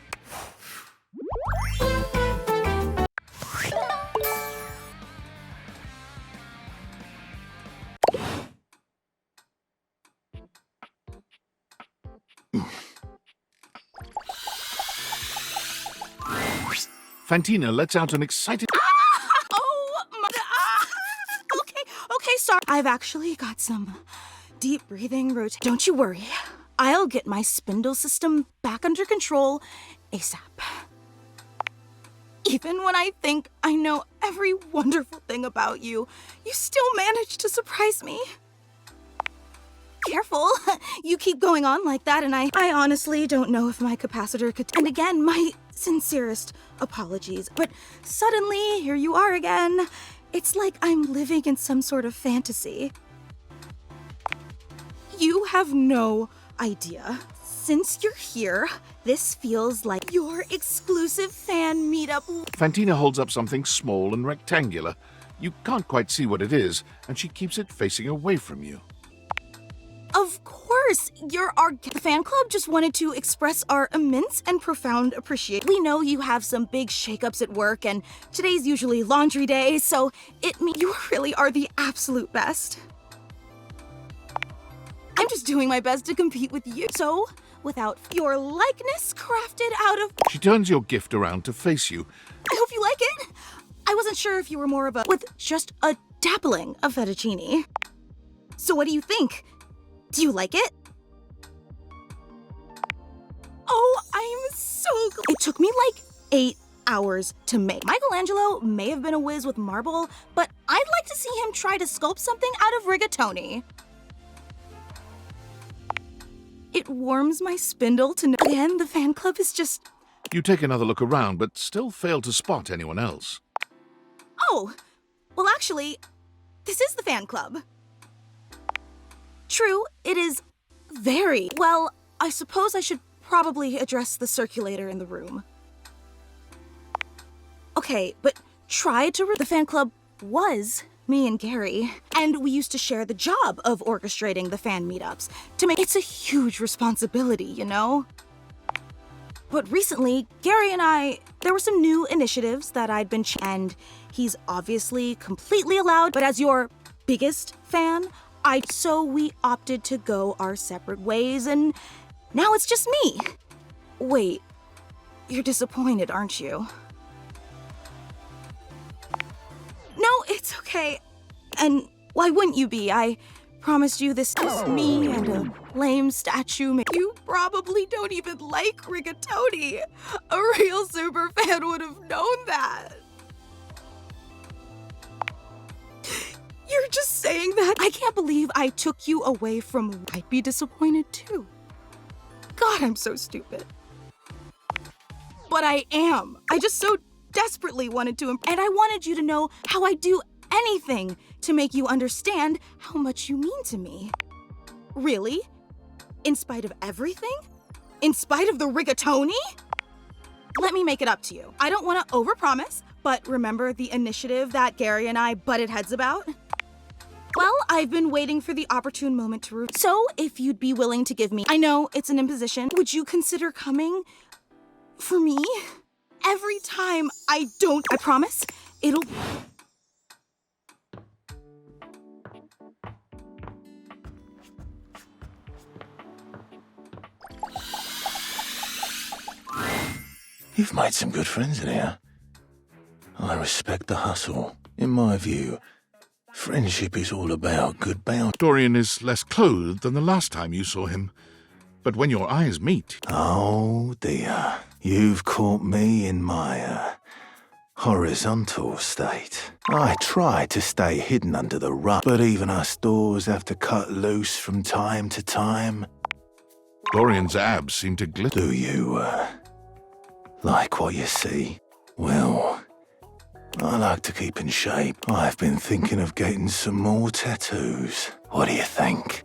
Fantina lets out an excited... Okay, sorry. I've actually got some deep breathing routine. Don't you worry. I'll get my spindle system back under control ASAP. Even when I think I know every wonderful thing about you, you still manage to surprise me. Careful. You keep going on like that, and I honestly don't know if my capacitor could... And again, my sincerest apologies. But suddenly, here you are again. It's like I'm living in some sort of fantasy. You have no idea. Since you're here, this feels like your exclusive fan meetup. Fantina holds up something small and rectangular. You can't quite see what it is, and she keeps it facing away from you. Of course, you're our the fan club just wanted to express our immense and profound appreciation. We know you have some big shakeups at work, and today's usually laundry day, so it means you really are the absolute best. I'm just doing my best to compete with you. So, without your likeness crafted out of... She turns your gift around to face you. I hope you like it. I wasn't sure if you were more of a... with just a dabbling of fettuccine. So what do you think? Do you like it? Oh, I'm so glad. It took me like 8 hours to make. Michelangelo may have been a whiz with marble, but I'd like to see him try to sculpt something out of rigatoni. It warms my spindle to know. Again, the fan club is just... You take another look around, but still fail to spot anyone else. Oh, well actually, this is the fan club. True, it is very... Well, I suppose I should probably address the circulator in the room. Okay, but try to... The fan club was me and Gary, and we used to share the job of orchestrating the fan meetups to make... It's a huge responsibility, you know? But recently, Gary and I, there were some new initiatives that I'd been... And he's obviously completely allowed, but as your biggest fan... So we opted to go our separate ways, and now it's just me. Wait, you're disappointed, aren't you? No, it's okay. And why wouldn't you be? I promised you this is me and a lame statue. You probably don't even like rigatoni. A real super fan would have known that. You're just saying that? I can't believe I took you away from... I'd be disappointed too. God, I'm so stupid. But I am. I just so desperately wanted to... And I wanted you to know how I do anything to make you understand how much you mean to me. Really? In spite of everything? In spite of the rigatoni? Let me make it up to you. I don't want to overpromise, but remember the initiative that Gary and I butted heads about? Well, I've been waiting for the opportune moment to root. So, if you'd be willing to give me... I know it's an imposition. Would you consider coming for me? Every time I don't... I promise, it'll... You've made some good friends in here. I respect the hustle. In my view, friendship is all about good bounty. Dorian is less clothed than the last time you saw him. But when your eyes meet... Oh, dear. You've caught me in my, horizontal state. I try to stay hidden under the rug, but even us doors have to cut loose from time to time. Dorian's abs seem to glitter. Do you, like what you see? Well, I like to keep in shape. I've been thinking of getting some more tattoos. What do you think?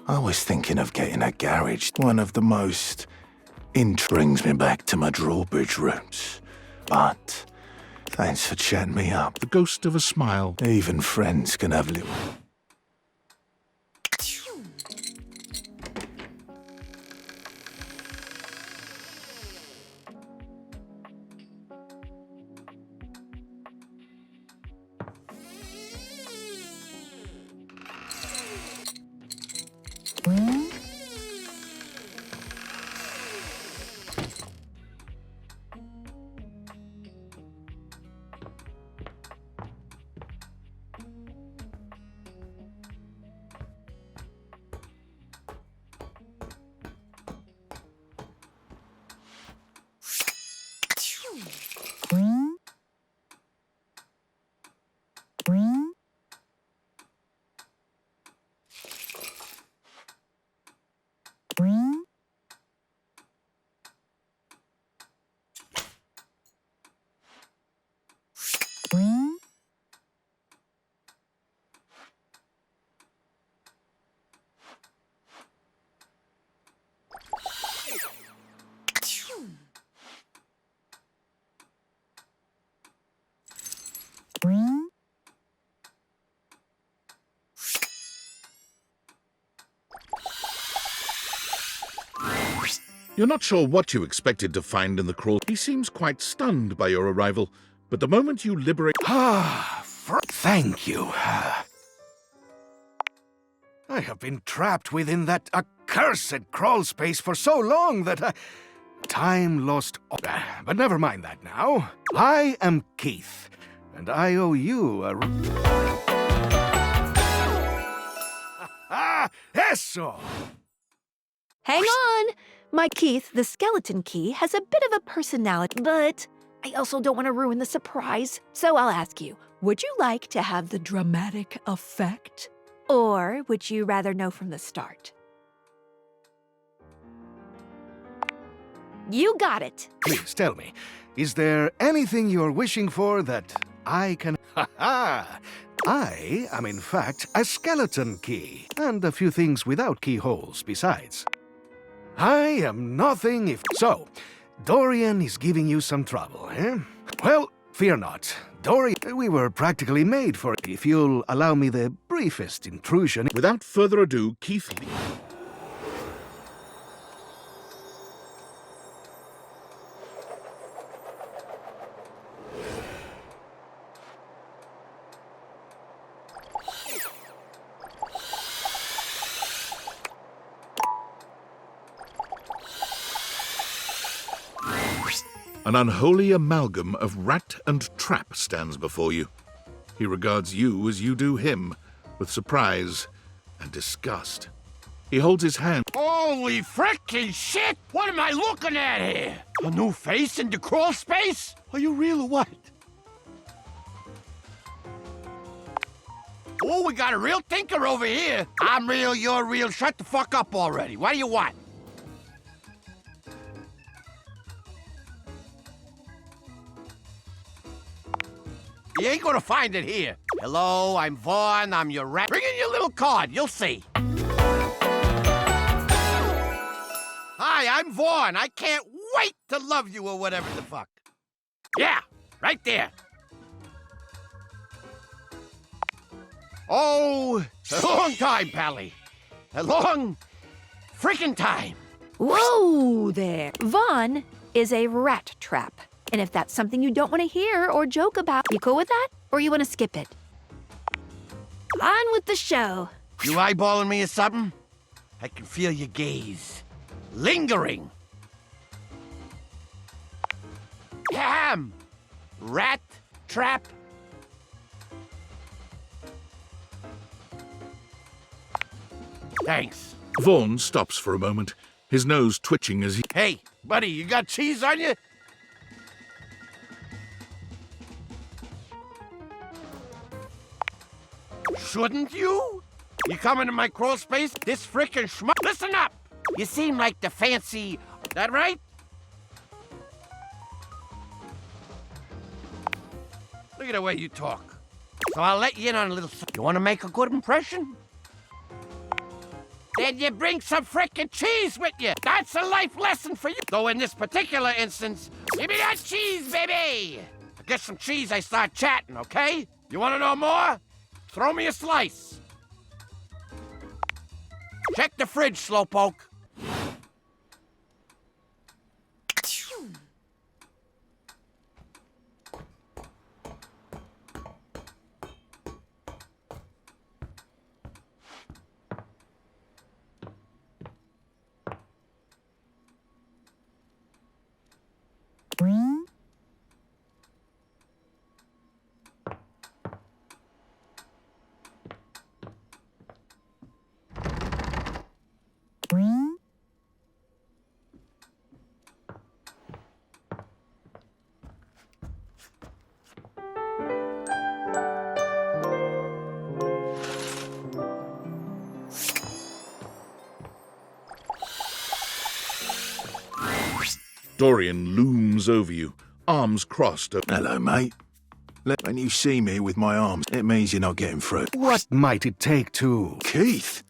I was thinking of getting a garage. One of the most brings me back to my drawbridge roots. But thanks for chatting me up. The ghost of a smile. Even friends can have little... You're not sure what you expected to find in the crawl. He seems quite stunned by your arrival, but the moment you liberate... Thank you. I have been trapped within that accursed crawl space for so long that time lost... But never mind that now. I am Keith, and I owe you a... Eso! Hang on! My Keith, the skeleton key, has a bit of a personality, but I also don't want to ruin the surprise. So I'll ask you, would you like to have the dramatic effect? Or would you rather know from the start? You got it. Please tell me, is there anything you're wishing for that I can... I am in fact a skeleton key, and a few things without keyholes besides. I am nothing if... So, Dorian is giving you some trouble, eh? Well, fear not. Dorian, we were practically made for it. If you'll allow me the briefest intrusion... Without further ado, Keith Lee... An unholy amalgam of rat and trap stands before you. He regards you as you do him, with surprise and disgust. He holds his hand. Holy frickin' shit! What am I looking at here? A new face in the crawl space? Are you real or what? Oh, we got a real thinker over here. I'm real, you're real. Shut the fuck up already. What do you want? You ain't gonna find it here. Hello, I'm Vaughn, I'm your rat. Bring in your little card, you'll see. Hi, I'm Vaughn. I can't wait to love you or whatever the fuck. Yeah, right there. Oh, a long time, Pally. A long freaking time. Whoa there. Vaughn is a rat trap. And if that's something you don't want to hear or joke about, you cool with that? Or you want to skip it? On with the show. You eyeballing me or something? I can feel your gaze. lingering. Ham! Rat trap. Thanks. Vaughn stops for a moment, his nose twitching as he... Hey, buddy, you got cheese on you? Shouldn't you? You come into my crawl space, this frickin' schmuck. Listen up! You seem like the fancy... That right? Look at the way you talk. So I'll let you in on a little... You want to make a good impression? Then you bring some frickin' cheese with you. That's a life lesson for you. Though in this particular instance, give me that cheese, baby! I get some cheese, I start chatting, okay? You want to know more? Throw me a slice. Check the fridge, slowpoke. Dorian looms over you, arms crossed. Hello, mate. When you see me with my arms, it means you're not getting through. What might it take to... Keith?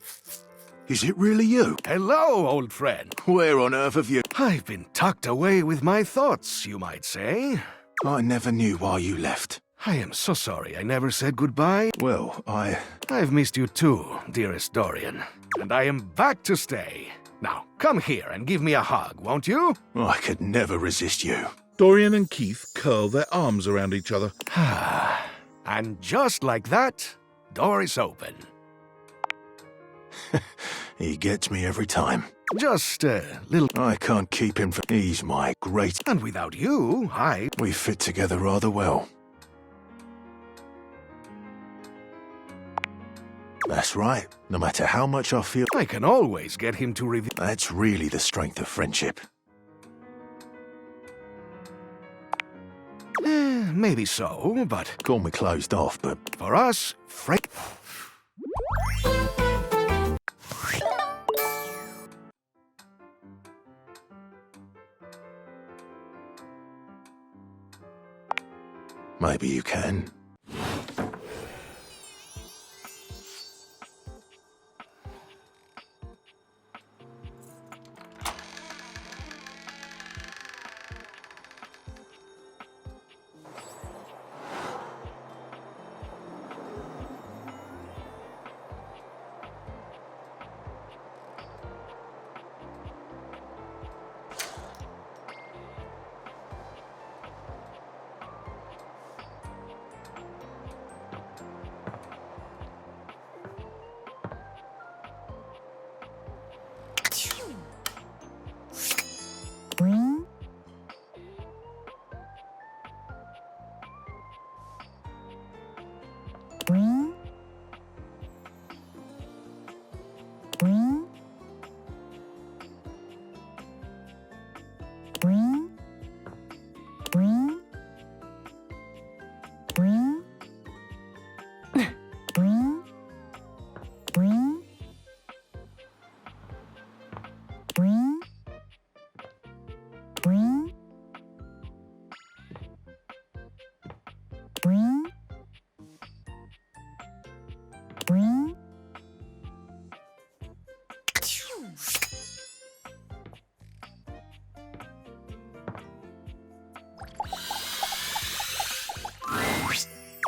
Is it really you? Hello, old friend. Where on earth have you... I've been tucked away with my thoughts, you might say. I never knew why you left. I am so sorry I never said goodbye. Well, I've missed you too, dearest Dorian. And I am back to stay. Now, come here and give me a hug, won't you? I could never resist you. Dorian and Keith curl their arms around each other. And just like that, door is open. He gets me every time. Just a little... I can't keep him from... He's my great... And without you, We fit together rather well. That's right. No matter how much I feel... I can always get him to reveal... That's really the strength of friendship. Maybe so, but... Call me closed off, but... For us, Maybe you can.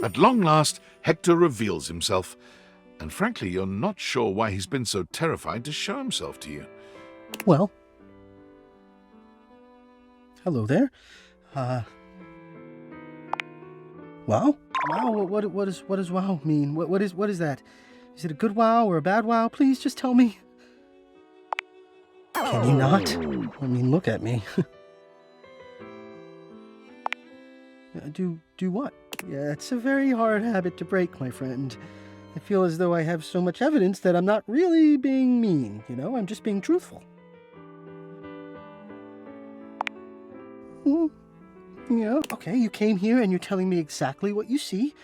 At long last, Hector reveals himself. And frankly, you're not sure why he's been so terrified to show himself to you. Well. Hello there. Wow? Wow, what does wow mean? What is that? Is it a good wow or a bad wow? Please just tell me. Can you not? I mean, look at me. Do what? Yeah, it's a very hard habit to break, my friend. I feel as though I have so much evidence that I'm not really being mean, you know? I'm just being truthful. Yeah, okay, you came here and you're telling me exactly what you see.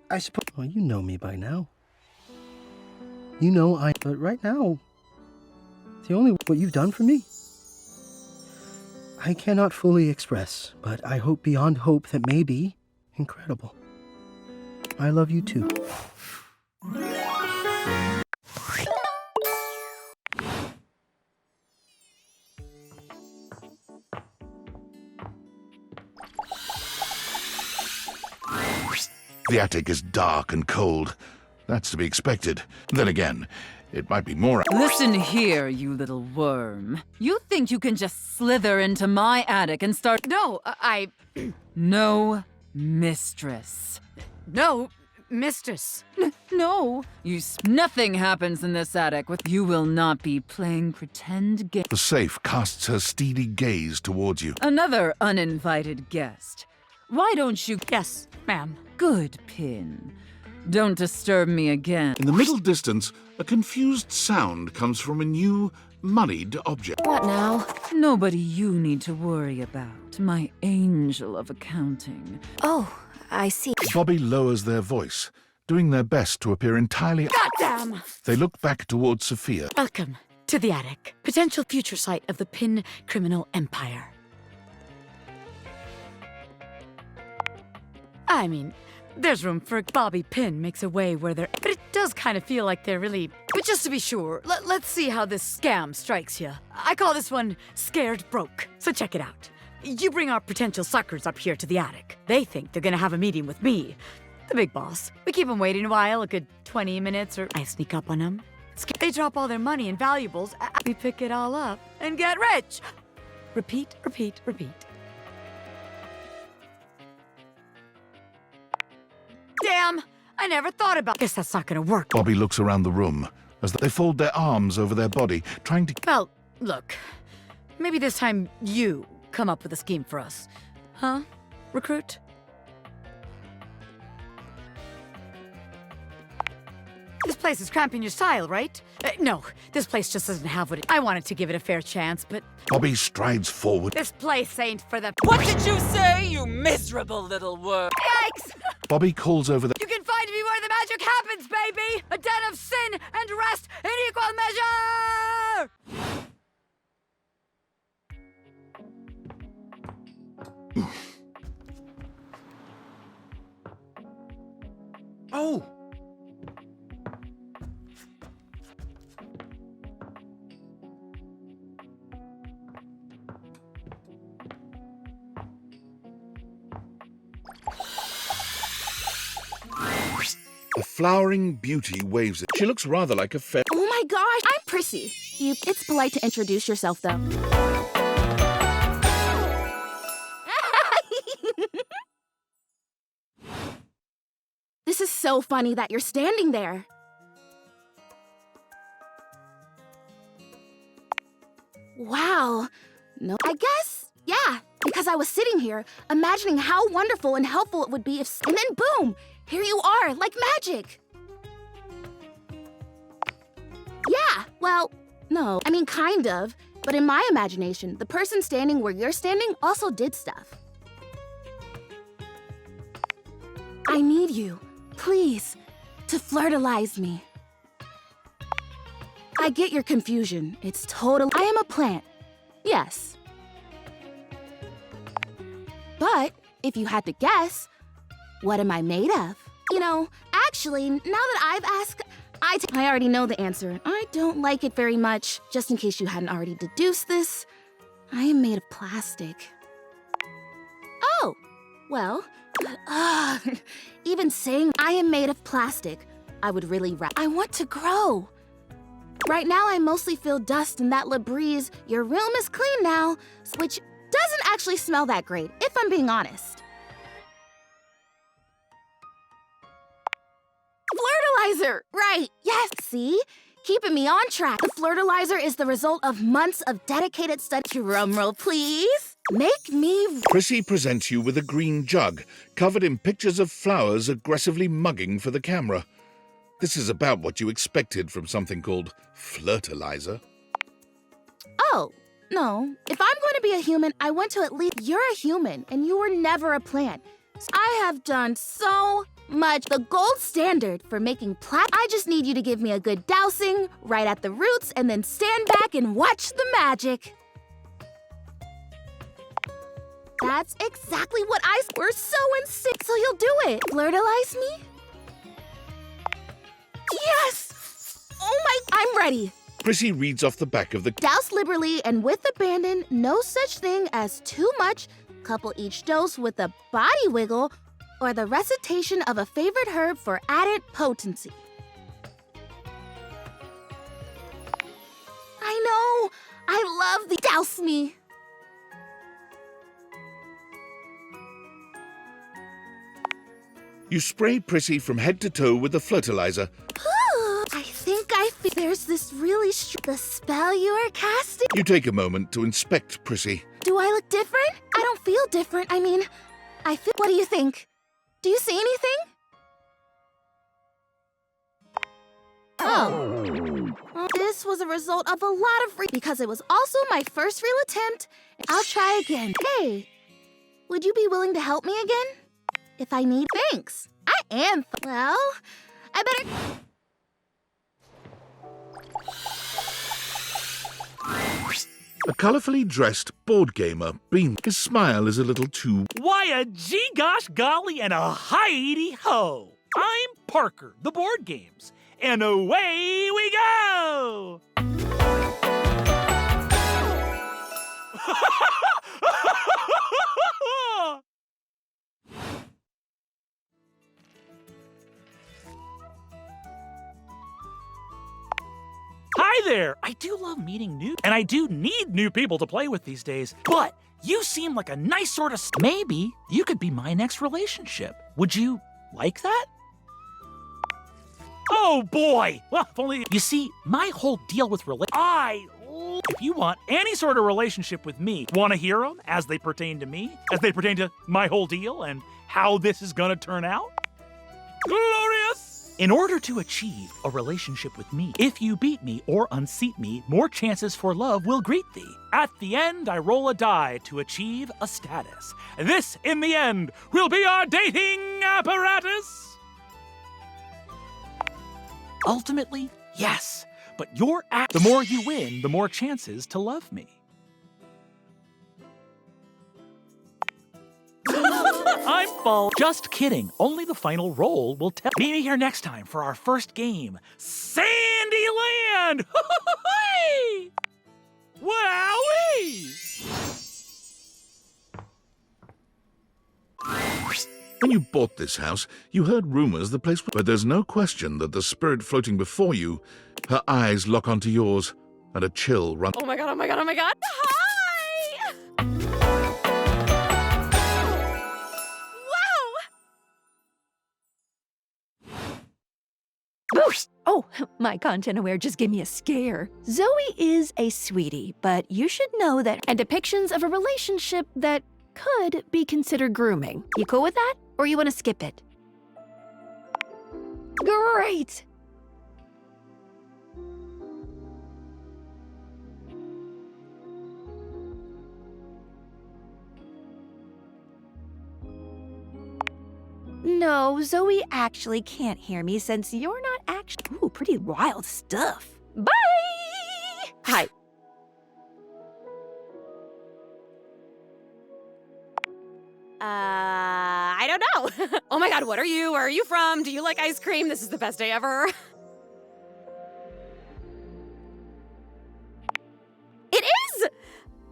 I suppose... Well, you know me by now. You know But right now, the only... What you've done for me, I cannot fully express, but I hope beyond hope that may be incredible. I love you too. The attic is dark and cold. That's to be expected. Then again, it might be more... Listen here, you little worm. You think you can just slither into my attic and start... No, No, mistress. No, mistress. No. Nothing happens in this attic with... You will not be playing pretend game. The safe casts her steely gaze towards you. Another uninvited guest. Why don't you... Yes, ma'am. Good, Pin. Don't disturb me again. In the middle distance, a confused sound comes from a new, moneyed object. What now? Nobody you need to worry about. My angel of accounting. Oh, I see. Bobby lowers their voice, doing their best to appear entirely... Goddamn! They look back towards Sophia. Welcome to the attic, potential future site of the Pin criminal empire. I mean, there's room for Bobby Pin makes a way where they're... But it does kind of feel like they're really... But just to be sure, let's see how this scam strikes you. I call this one Scared Broke. So check it out. You bring our potential suckers up here to the attic. They think they're gonna have a meeting with me, the big boss. We keep them waiting a while, a good 20 minutes, or I sneak up on them. They drop all their money and valuables. We pick it all up and get rich. Repeat, repeat, repeat. Damn! I never thought about... Guess that's not gonna work. Bobby looks around the room as they fold their arms over their body, trying to... Well, look. Maybe this time you come up with a scheme for us. Huh, recruit? This place is cramping your style, right? No, this place just doesn't have what it... I wanted to give it a fair chance, but... Bobby strides forward. This place ain't for the... What did you say, you miserable little worm? Yikes! Bobby calls over the... You can find me where the magic happens, baby! A den of sin and rest in equal measure! Oh! A flowering beauty waves it. She looks rather like a fair... Oh my gosh, I'm Prissy. It's polite to introduce yourself, though. This is so funny that you're standing there. Wow. No, I guess, yeah, because I was sitting here imagining how wonderful and helpful it would be if... And then boom! Here you are, like magic! Yeah, well, no. I mean, kind of. But in my imagination, the person standing where you're standing also did stuff. I need you, please, to flirtalize me. I get your confusion. It's total... I am a plant. Yes. But if you had to guess, what am I made of? You know, actually, now that I've asked, I already know the answer. I don't like it very much. Just in case you hadn't already deduced this, I am made of plastic. Oh, well, even saying I am made of plastic, I would really I want to grow. Right now, I mostly feel dust and that Labreeze, your room is clean now, which doesn't actually smell that great, if I'm being honest. Fertilizer, right, yes, see? keeping me on track. The fertilizer is the result of months of dedicated study. Drumroll, please. Make me... Prissy presents you with a green jug, covered in pictures of flowers aggressively mugging for the camera. This is about what you expected from something called fertilizer. Oh, no. If I'm going to be a human, I want to at least... You're a human, and you were never a plant. I have done so much. The gold standard for making I just need you to give me a good dousing right at the roots and then stand back and watch the magic. That's exactly what we're so insane. So you'll do it. Fertilize me? Yes! Oh my... I'm ready. Prissy reads off the back of the... Douse liberally and with abandon. No such thing as too much. Couple each dose with a body wiggle or the recitation of a favorite herb for added potency. I know! I love the douse me! You spray Prissy from head to toe with the fertilizer. I think I feel there's this really the spell you are casting. You take a moment to inspect Prissy. Do I look different? I don't feel different. I mean, I feel... What do you think? Do you see anything? Oh. This was a result of a lot of... Because it was also my first real attempt. I'll try again. Hey, would you be willing to help me again? If I need... Thanks. I am... Well, I better... A colourfully dressed board gamer beamed. His smile is a little too... Why, a gee gosh golly and a hi-de ho! I'm Parker, the board games, and away we go! Hi there! I do love meeting new, and I do need new people to play with these days, but you seem like a nice sort of... Maybe you could be my next relationship. Would you like that? Oh boy! Well, if only... You see, my whole deal with if you want any sort of relationship with me, want to hear them as they pertain to me, as they pertain to my whole deal and how this is gonna turn out? Glorious! In order to achieve a relationship with me, if you beat me or unseat me, more chances for love will greet thee. At the end, I roll a die to achieve a status. This, in the end, will be our dating apparatus. Ultimately, yes, but the more you win, the more chances to love me. I'm fall. Just kidding. Only the final roll will tell. Meet me here next time for our first game, Sandyland! Wowee! When you bought this house, you heard rumors the place... But there's no question that the spirit floating before you, her eyes lock onto yours, and a chill runs... Oh my god, oh my god, oh my god! Hi! Oh, my content aware just gave me a scare. Zoe is a sweetie, but you should know that... And depictions of a relationship that could be considered grooming. You cool with that? Or you want to skip it? Great! No, Zoe actually can't hear me since you're not actually... Ooh, pretty wild stuff. Bye! Hi. I don't know. Oh my god, what are you? Where are you from? Do you like ice cream? This is the best day ever. It is!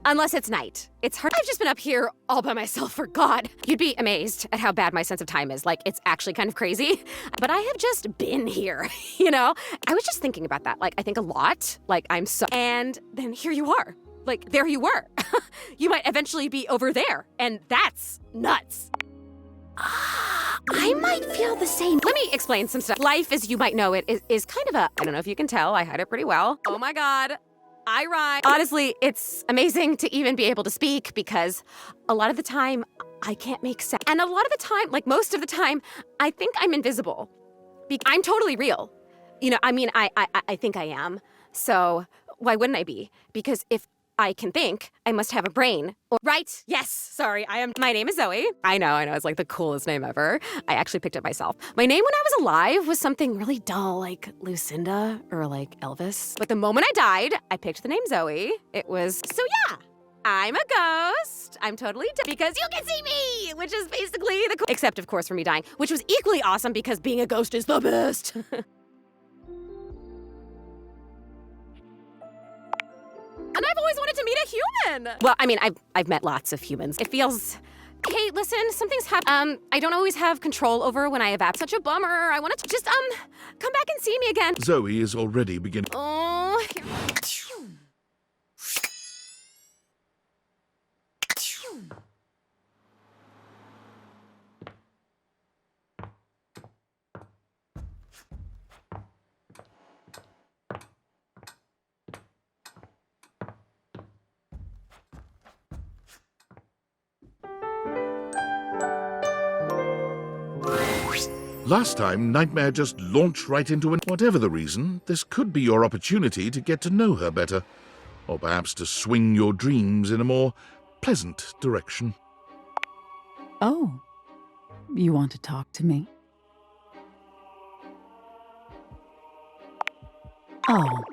Unless it's night. It's hard. I've just been up here all by myself for God. You'd be amazed at how bad my sense of time is. Like, it's actually kind of crazy. But I have just been here, you know? I was just thinking about that. Like, I think a lot. Like, I'm so... And then here you are. Like, there you were. You might eventually be over there. And that's nuts. I might feel the same. Let me explain some stuff. Life, as you might know it, is kind of a, I don't know if you can tell, I hide it pretty well. Oh my God, I rhyme. Honestly, it's amazing to even be able to speak because a lot of the time, I can't make sense. And a lot of the time, like most of the time, I think I'm invisible. I'm totally real. You know, I mean, I think I am. So why wouldn't I be? Because if I can think, I must have a brain. Right? Yes, sorry, my name is Zoe. I know, it's like the coolest name ever. I actually picked it myself. My name when I was alive was something really dull, like Lucinda or like Elvis. But the moment I died, I picked the name Zoe. It was, so yeah, I'm a ghost. I'm totally dead because you can see me, which is basically the cool, except of course for me dying, which was equally awesome because being a ghost is the best. And I've always wanted to meet a human. Well, I mean, I've met lots of humans. It feels, hey, listen, something's happened. I don't always have control over when I evap. Such a bummer. I want to just, come back and see me again. Zoe is already beginning. Oh, Last time, Nightmare just launched right into an... Whatever the reason, this could be your opportunity to get to know her better, or perhaps to swing your dreams in a more pleasant direction. Oh, you want to talk to me? Oh,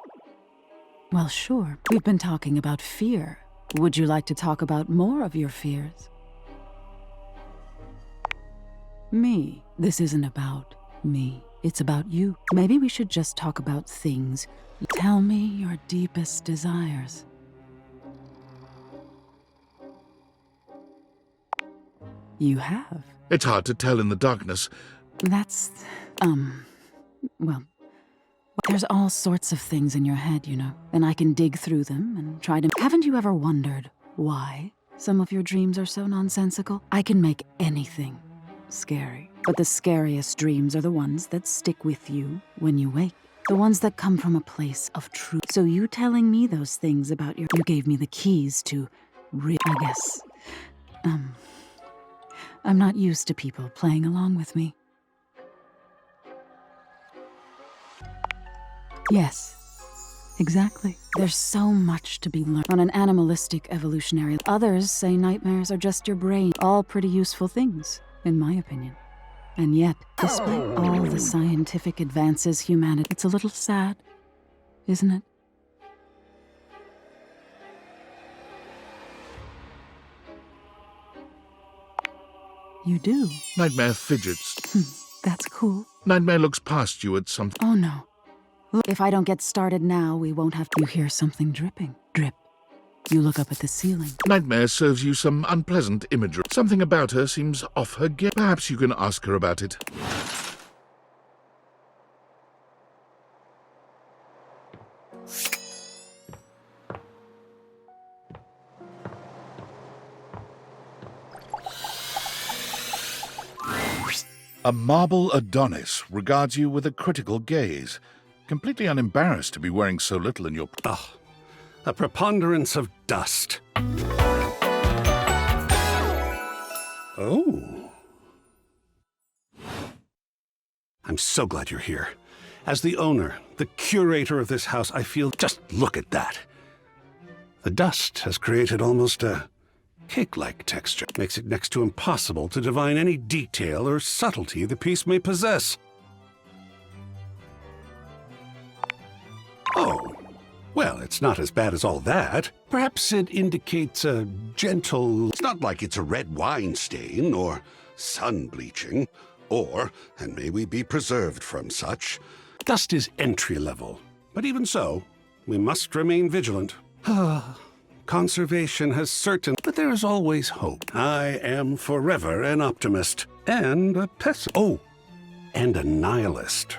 well, sure. We've been talking about fear. Would you like to talk about more of your fears? Me. This isn't about me. It's about you. Maybe we should just talk about things. Tell me your deepest desires. You have. It's hard to tell in the darkness. That's, well, there's all sorts of things in your head, you know, and I can dig through them and try to... Haven't you ever wondered why some of your dreams are so nonsensical? I can make anything scary. But the scariest dreams are the ones that stick with you when you wake. The ones that come from a place of truth. So you telling me those things about you gave me the keys to I guess. I'm not used to people playing along with me. Yes, exactly. There's so much to be learned on an animalistic evolutionary. Others say nightmares are just your brain. All pretty useful things, in my opinion. And yet, despite all the scientific advances humanity, it's a little sad, isn't it? You do? Nightmare fidgets. That's cool. Nightmare looks past you at something. Oh no. Look, if I don't get started now, we won't have to. You hear something dripping. Drip. You look up at the ceiling. Nightmare serves you some unpleasant imagery. Something about her seems off her game. Perhaps you can ask her about it. A marble Adonis regards you with a critical gaze, completely unembarrassed to be wearing so little in your... A preponderance of dust. Oh. I'm so glad you're here. As the owner, the curator of this house, I feel... Just look at that. The dust has created almost a cake-like texture. Makes it next to impossible to divine any detail or subtlety the piece may possess. Oh. Well, it's not as bad as all that. Perhaps it indicates a gentle... It's not like it's a red wine stain or sun bleaching, or, and may we be preserved from such... Dust is entry level, but even so, we must remain vigilant. Conservation has certain... But there is always hope. I am forever an optimist. And a pessimist. Oh, and a nihilist.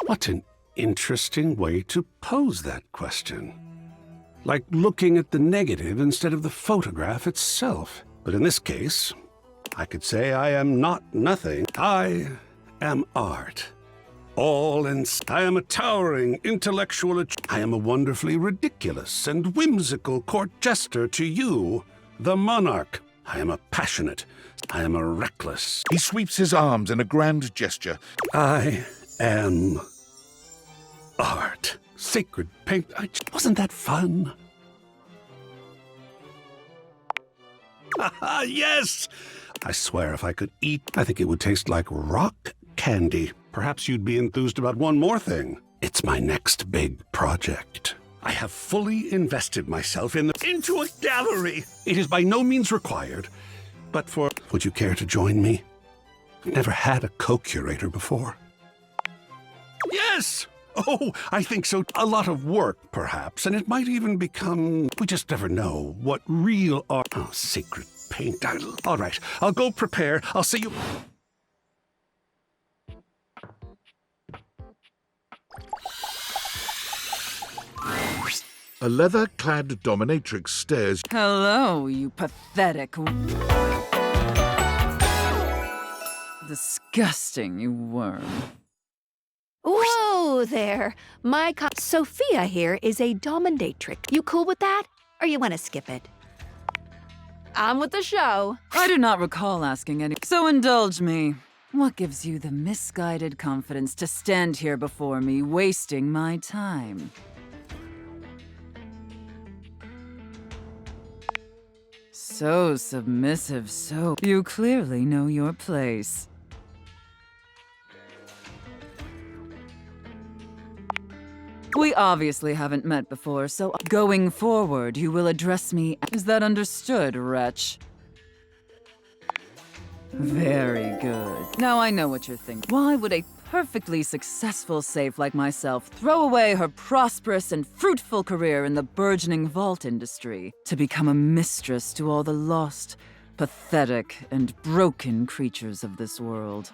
What an interesting way to pose that question. like looking at the negative instead of the photograph itself. But in this case, I could say I am not nothing. I am art. All in. I am a towering intellectual. I am a wonderfully ridiculous and whimsical court jester to you, the monarch. I am a passionate. I am a reckless. He sweeps his arms in a grand gesture. I am art. Sacred paint. Wasn't that fun? Yes! I swear if I could eat, I think it would taste like rock candy. Perhaps you'd be enthused about one more thing. It's my next big project. I have fully invested myself into a gallery. It is by no means required, but would you care to join me? I've never had a co-curator before. Yes! Oh, I think so. A lot of work, perhaps, and it might even become... We just never know what real art... Oh, sacred paint. All right, I'll go prepare. I'll see you... A leather-clad dominatrix stares. Hello, you pathetic... Disgusting, you worm. Whoa there. Sophia here is a dominatrix. You cool with that? Or you want to skip it? On with the show. I do not recall asking any... So indulge me. What gives you the misguided confidence to stand here before me, wasting my time? So submissive, so... You clearly know your place. We obviously haven't met before, so going forward, you will address me. Is that understood, wretch? Very good. Now I know what you're thinking. Why would a perfectly successful safe like myself throw away her prosperous and fruitful career in the burgeoning vault industry to become a mistress to all the lost, pathetic, and broken creatures of this world?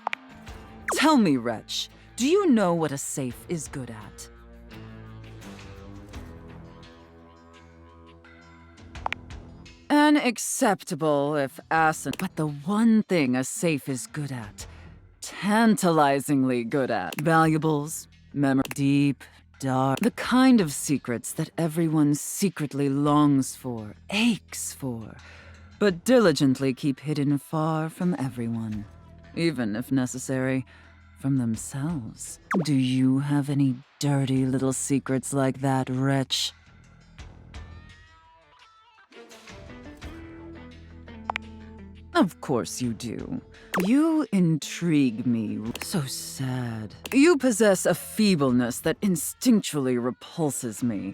Tell me, wretch, do you know what a safe is good at? Unacceptable, if asinine. But the one thing a safe is good at, tantalizingly good at, valuables, deep, dark, the kind of secrets that everyone secretly longs for, aches for, but diligently keep hidden far from everyone, even if necessary, from themselves. Do you have any dirty little secrets like that, wretch? Of course you do. You intrigue me. So sad. You possess a feebleness that instinctually repulses me.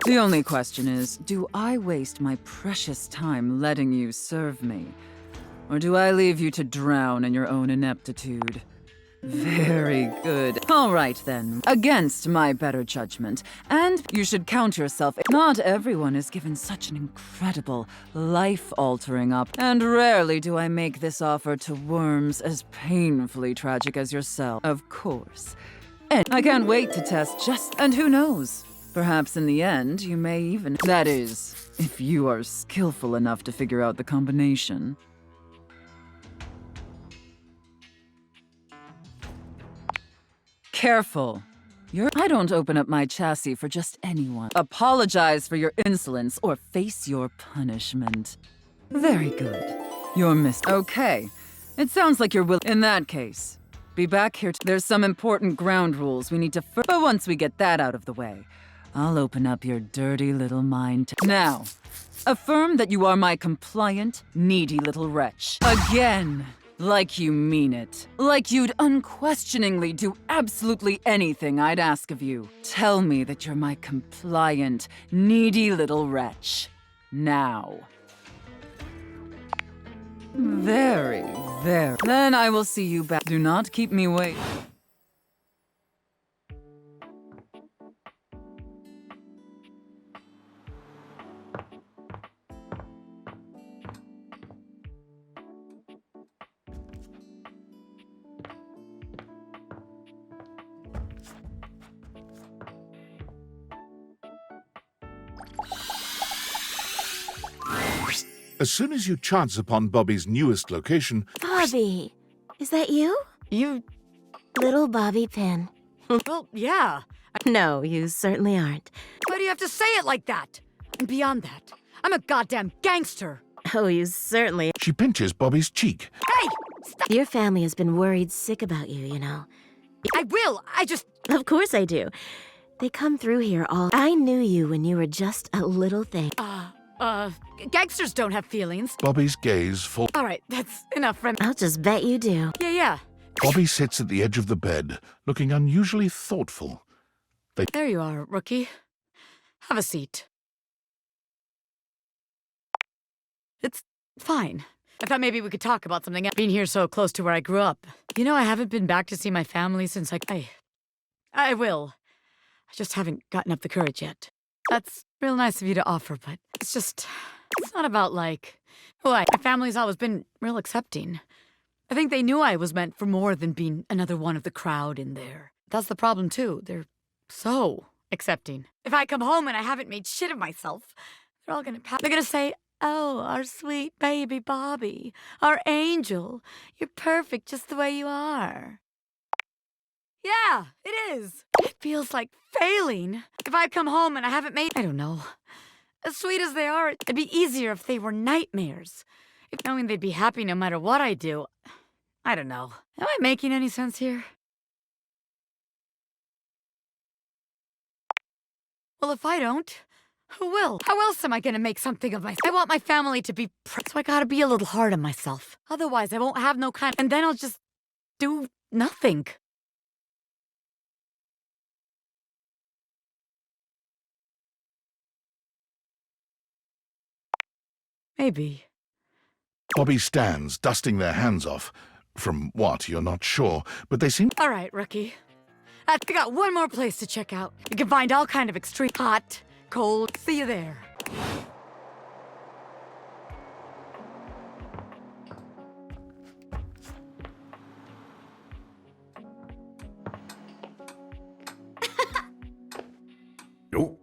The only question is, do I waste my precious time letting you serve me? Or do I leave you to drown in your own ineptitude? Very good. All right, then. Against my better judgment. And you should count yourself. Not everyone is given such an incredible, life-altering and rarely do I make this offer to worms as painfully tragic as yourself. Of course. And I can't wait to test and who knows? Perhaps in the end, you may even... That is, if you are skillful enough to figure out the combination. Careful. I don't open up my chassis for just anyone. Apologize for your insolence or face your punishment. Very good. You're missed. Okay. It sounds like you're willing. In that case, be back here. There's some important ground rules we need to but once we get that out of the way, I'll open up your dirty little mind. Now, affirm that you are my compliant, needy little wretch. Again. Like you mean it. Like you'd unquestioningly do absolutely anything I'd ask of you. Tell me that you're my compliant, needy little wretch. Now. Very. Then I will see you back. Do not keep me waiting. As soon as you chance upon Bobby's newest location, Bobby, is that you? You... Little Bobby Pin. Well, yeah. No, you certainly aren't. Why do you have to say it like that? And beyond that, I'm a goddamn gangster. Oh, you certainly... she pinches Bobby's cheek. Hey! Stop! Your family has been worried sick about you, you know. I will! I just... Of course I do. They come through here all... I knew you when you were just a little thing. Gangsters don't have feelings. Bobby's gaze falls. All right, that's enough from... I'll just bet you do. Yeah. Bobby sits at the edge of the bed, looking unusually thoughtful. There you are, rookie. Have a seat. It's fine. I thought maybe we could talk about something else. Being here so close to where I grew up. You know, I haven't been back to see my family since I will. I just haven't gotten up the courage yet. That's real nice of you to offer, but it's not about like... Well, my family's always been real accepting. I think they knew I was meant for more than being another one of the crowd in there. That's the problem, too. They're so accepting. If I come home and I haven't made shit of myself, they're all gonna They're gonna say, "Oh, our sweet baby Bobby, our angel, you're perfect just the way you are." Yeah, it is. It feels like failing. If I come home and I haven't made... I don't know. As sweet as they are, it'd be easier if they were nightmares. If knowing they'd be happy no matter what I do. I don't know. Am I making any sense here? Well, if I don't, who will? How else am I gonna make something of myself? I want my family to be proud, so I gotta be a little hard on myself. Otherwise, I won't have no kind... And then I'll just do nothing. Maybe. Bobby stands, dusting their hands off. From what, you're not sure, but they seem... All right, rookie. I got one more place to check out. You can find all kind of extreme hot, cold. See you there. Oh.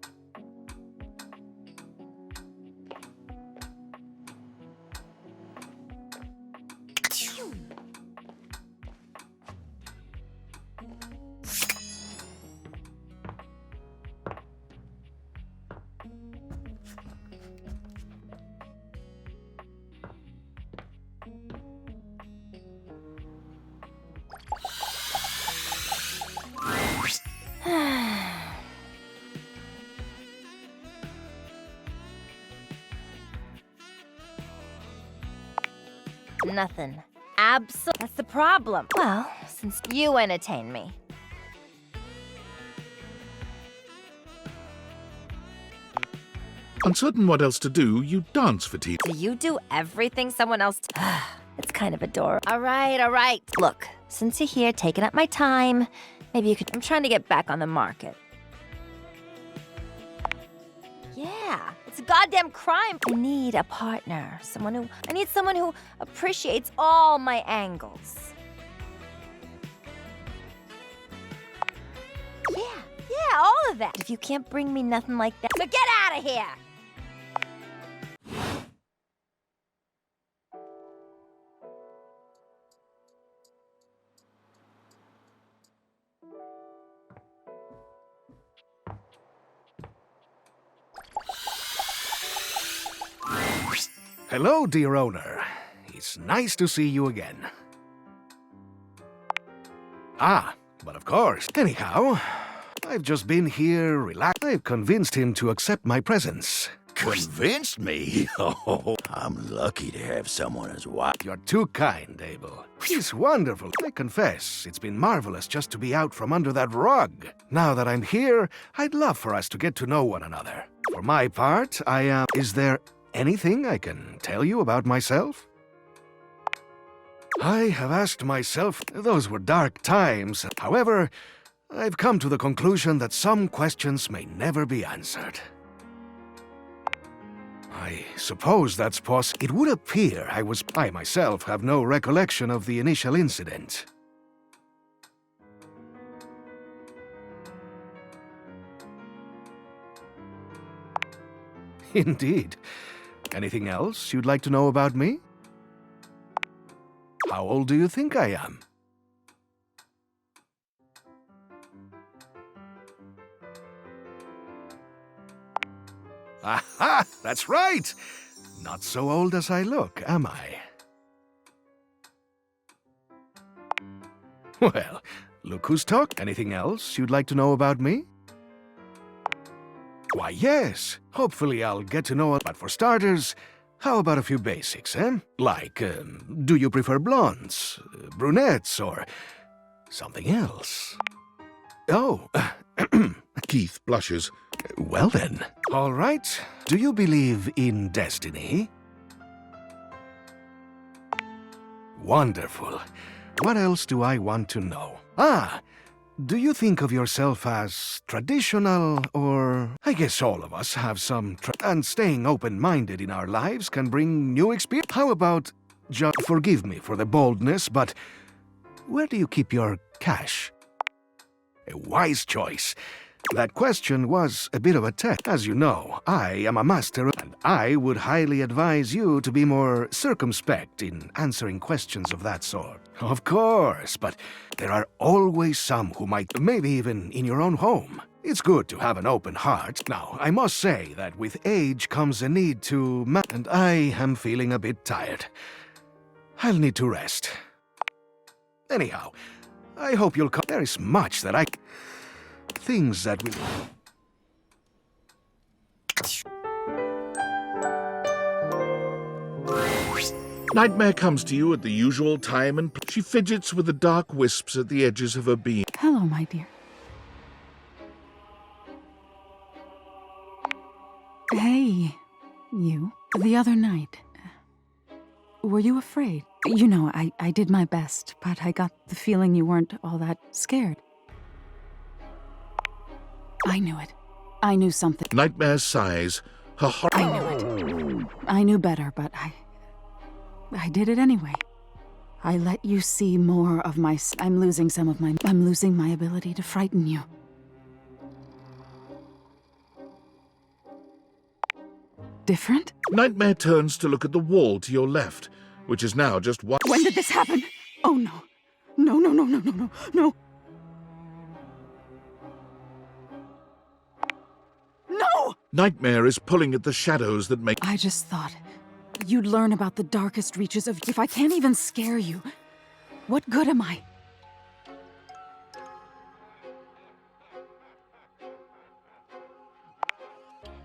Nothing. That's the problem. Well, since you entertain me. Uncertain what else to do, you dance for tea. Do you do everything someone else... It's kind of adorable. All right. Look, since you're here taking up my time, maybe you could... I'm trying to get back on the market. Yeah, it's a goddamn crime. I need a partner. I need someone who appreciates all my angles. Yeah, all of that. If you can't bring me nothing like that, so get out of here! Hello, dear owner. It's nice to see you again. But of course. Anyhow, I've just been here relaxed. I've convinced him to accept my presence. Convinced me? Oh, I'm lucky to have someone as wise. You're too kind, Abel. He's wonderful. I confess, it's been marvelous just to be out from under that rug. Now that I'm here, I'd love for us to get to know one another. For my part, Is there anything I can tell you about myself? I have asked myself, those were dark times. However, I've come to the conclusion that some questions may never be answered. I suppose that's possible. It would appear I myself have no recollection of the initial incident. Indeed. Anything else you'd like to know about me? How old do you think I am? Aha! That's right! Not so old as I look, am I? Well, look who's talking. Anything else you'd like to know about me? Why, yes. Hopefully I'll get to know it. But for starters, how about a few basics, eh? Like, do you prefer blondes, brunettes, or something else? Oh, Keith blushes. Well then. All right. Do you believe in destiny? Wonderful. What else do I want to know? Do you think of yourself as traditional, or... I guess all of us have some and staying open-minded in our lives can bring new experience. How about... forgive me for the boldness, but... where do you keep your cash? A wise choice. That question was a bit of a test. As you know, I am a master, and I would highly advise you to be more circumspect in answering questions of that sort. Of course, but there are always some who might, maybe even in your own home. It's good to have an open heart. Now, I must say that with age comes a need to and I am feeling a bit tired. I'll need to rest. Anyhow, I hope you'll come. There is much that I... things that will... Nightmare comes to you at the usual time and she fidgets with the dark wisps at the edges of her being. Hello, my dear. Hey, you. The other night, were you afraid? You know, I did my best, but I got the feeling you weren't all that scared. I knew it. I knew something. Nightmare sighs. Her horror. I knew it. I knew better, but I did it anyway. I let you see more of my... I'm losing my ability to frighten you. Different? Nightmare turns to look at the wall to your left, which is now just one... When did this happen? Oh, no. No, no, no, no, no, no, no. No! Nightmare is pulling at the shadows that make... I just thought you'd learn about the darkest reaches of... If I can't even scare you, what good am I?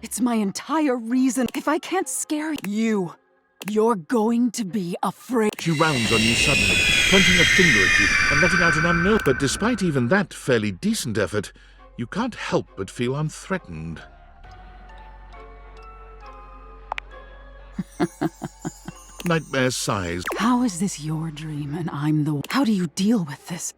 It's my entire reason. If I can't scare you, you're going to be afraid. She rounds on you suddenly, pointing a finger at you and letting out an unknown... But despite even that fairly decent effort, you can't help but feel unthreatened. Nightmare sighs. How is this your dream and I'm the... How do you deal with this?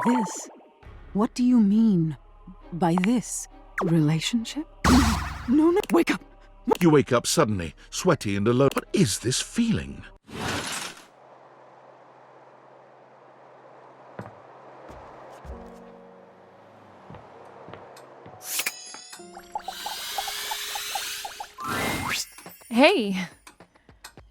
This? What do you mean by this? Relationship? No, no, wake up! You wake up suddenly, sweaty and alone. What is this feeling? Hey,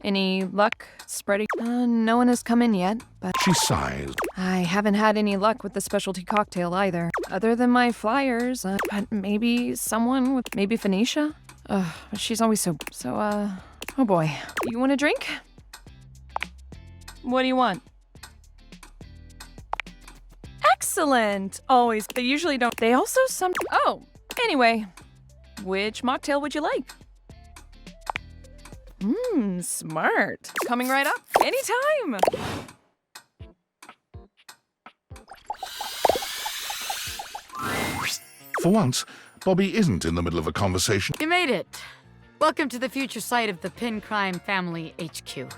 any luck spreading? No one has come in yet, but... She sighs. I haven't had any luck with the specialty cocktail either. Other than my flyers, but maybe someone with... Maybe Phoenicia? She's always so... Oh boy. You want a drink? What do you want? Excellent! Always. They usually don't... They also some... Oh, anyway. Which mocktail would you like? Smart. Coming right up. Anytime! For once, Bobby isn't in the middle of a conversation. You made it. Welcome to the future site of the Pin Crime Family HQ.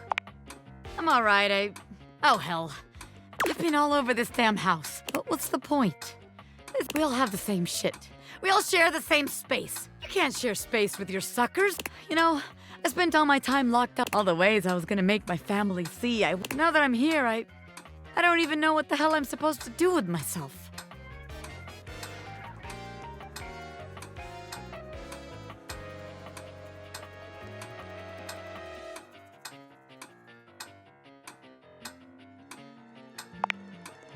I'm all right. Oh, hell. I've been all over this damn house. But what's the point? We all have the same shit. We all share the same space. You can't share space with your suckers. You know, I spent all my time locked up. All the ways I was gonna make my family see. Now that I'm here, I don't even know what the hell I'm supposed to do with myself.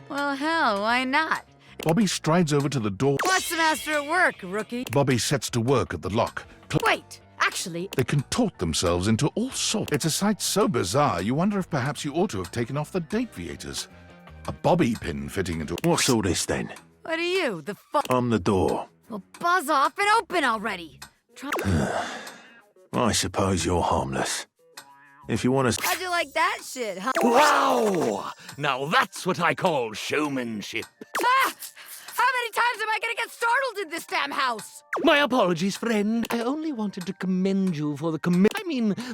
Well, hell, why not? Bobby strides over to the door. What's the master at work, rookie? Bobby sets to work at the lock. Wait, actually... They contort themselves into all sorts. It's a sight so bizarre, you wonder if perhaps you ought to have taken off the deviators. A bobby pin fitting into... What's all this then? What are you, the fuck? I'm the door. Well, buzz off and open already. I suppose you're harmless. If you want to... How'd you like that shit, huh? Wow! Now that's what I call showmanship. Ah! How many times am I gonna get startled in this damn house? My apologies, friend. I only wanted to commend you for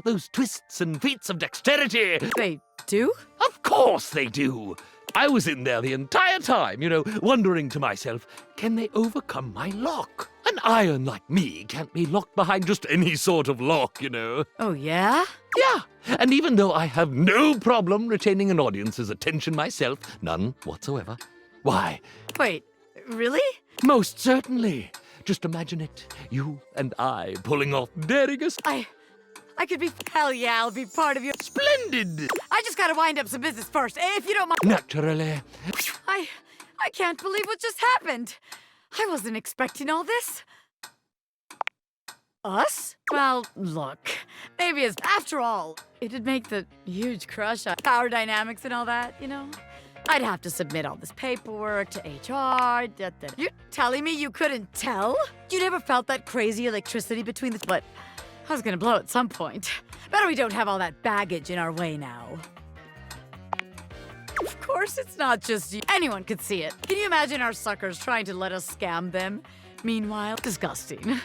those twists and feats of dexterity. They do? Of course they do. I was in there the entire time, wondering to myself, can they overcome my lock? An iron like me can't be locked behind just any sort of lock, Oh, yeah? Yeah, and even though I have no problem retaining an audience's attention myself, none whatsoever, why? Wait, really? Most certainly. Just imagine it, you and I pulling off daringest... I could be... Hell yeah, I'll be part of your... Splendid! I just gotta wind up some business first, if you don't mind. Naturally. I can't believe what just happened. I wasn't expecting all this. Us? Well, look, maybe it's... After all, it'd make the huge crush on power dynamics and all that, I'd have to submit all this paperwork to HR. You're telling me you couldn't tell? You never felt that crazy electricity between the... But I was gonna blow at some point. Better we don't have all that baggage in our way now. Of course it's not just you. Anyone could see it. Can you imagine our suckers trying to let us scam them? Meanwhile, disgusting.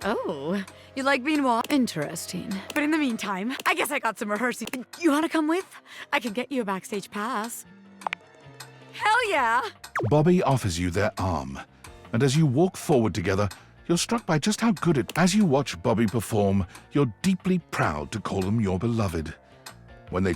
Oh, you like being interesting. But in the meantime, I guess I got some rehearsing. You wanna come with? I can get you a backstage pass. Hell yeah! Bobby offers you their arm, and as you walk forward together, you're struck by just how good it... As you watch Bobby perform, you're deeply proud to call him your beloved. When they...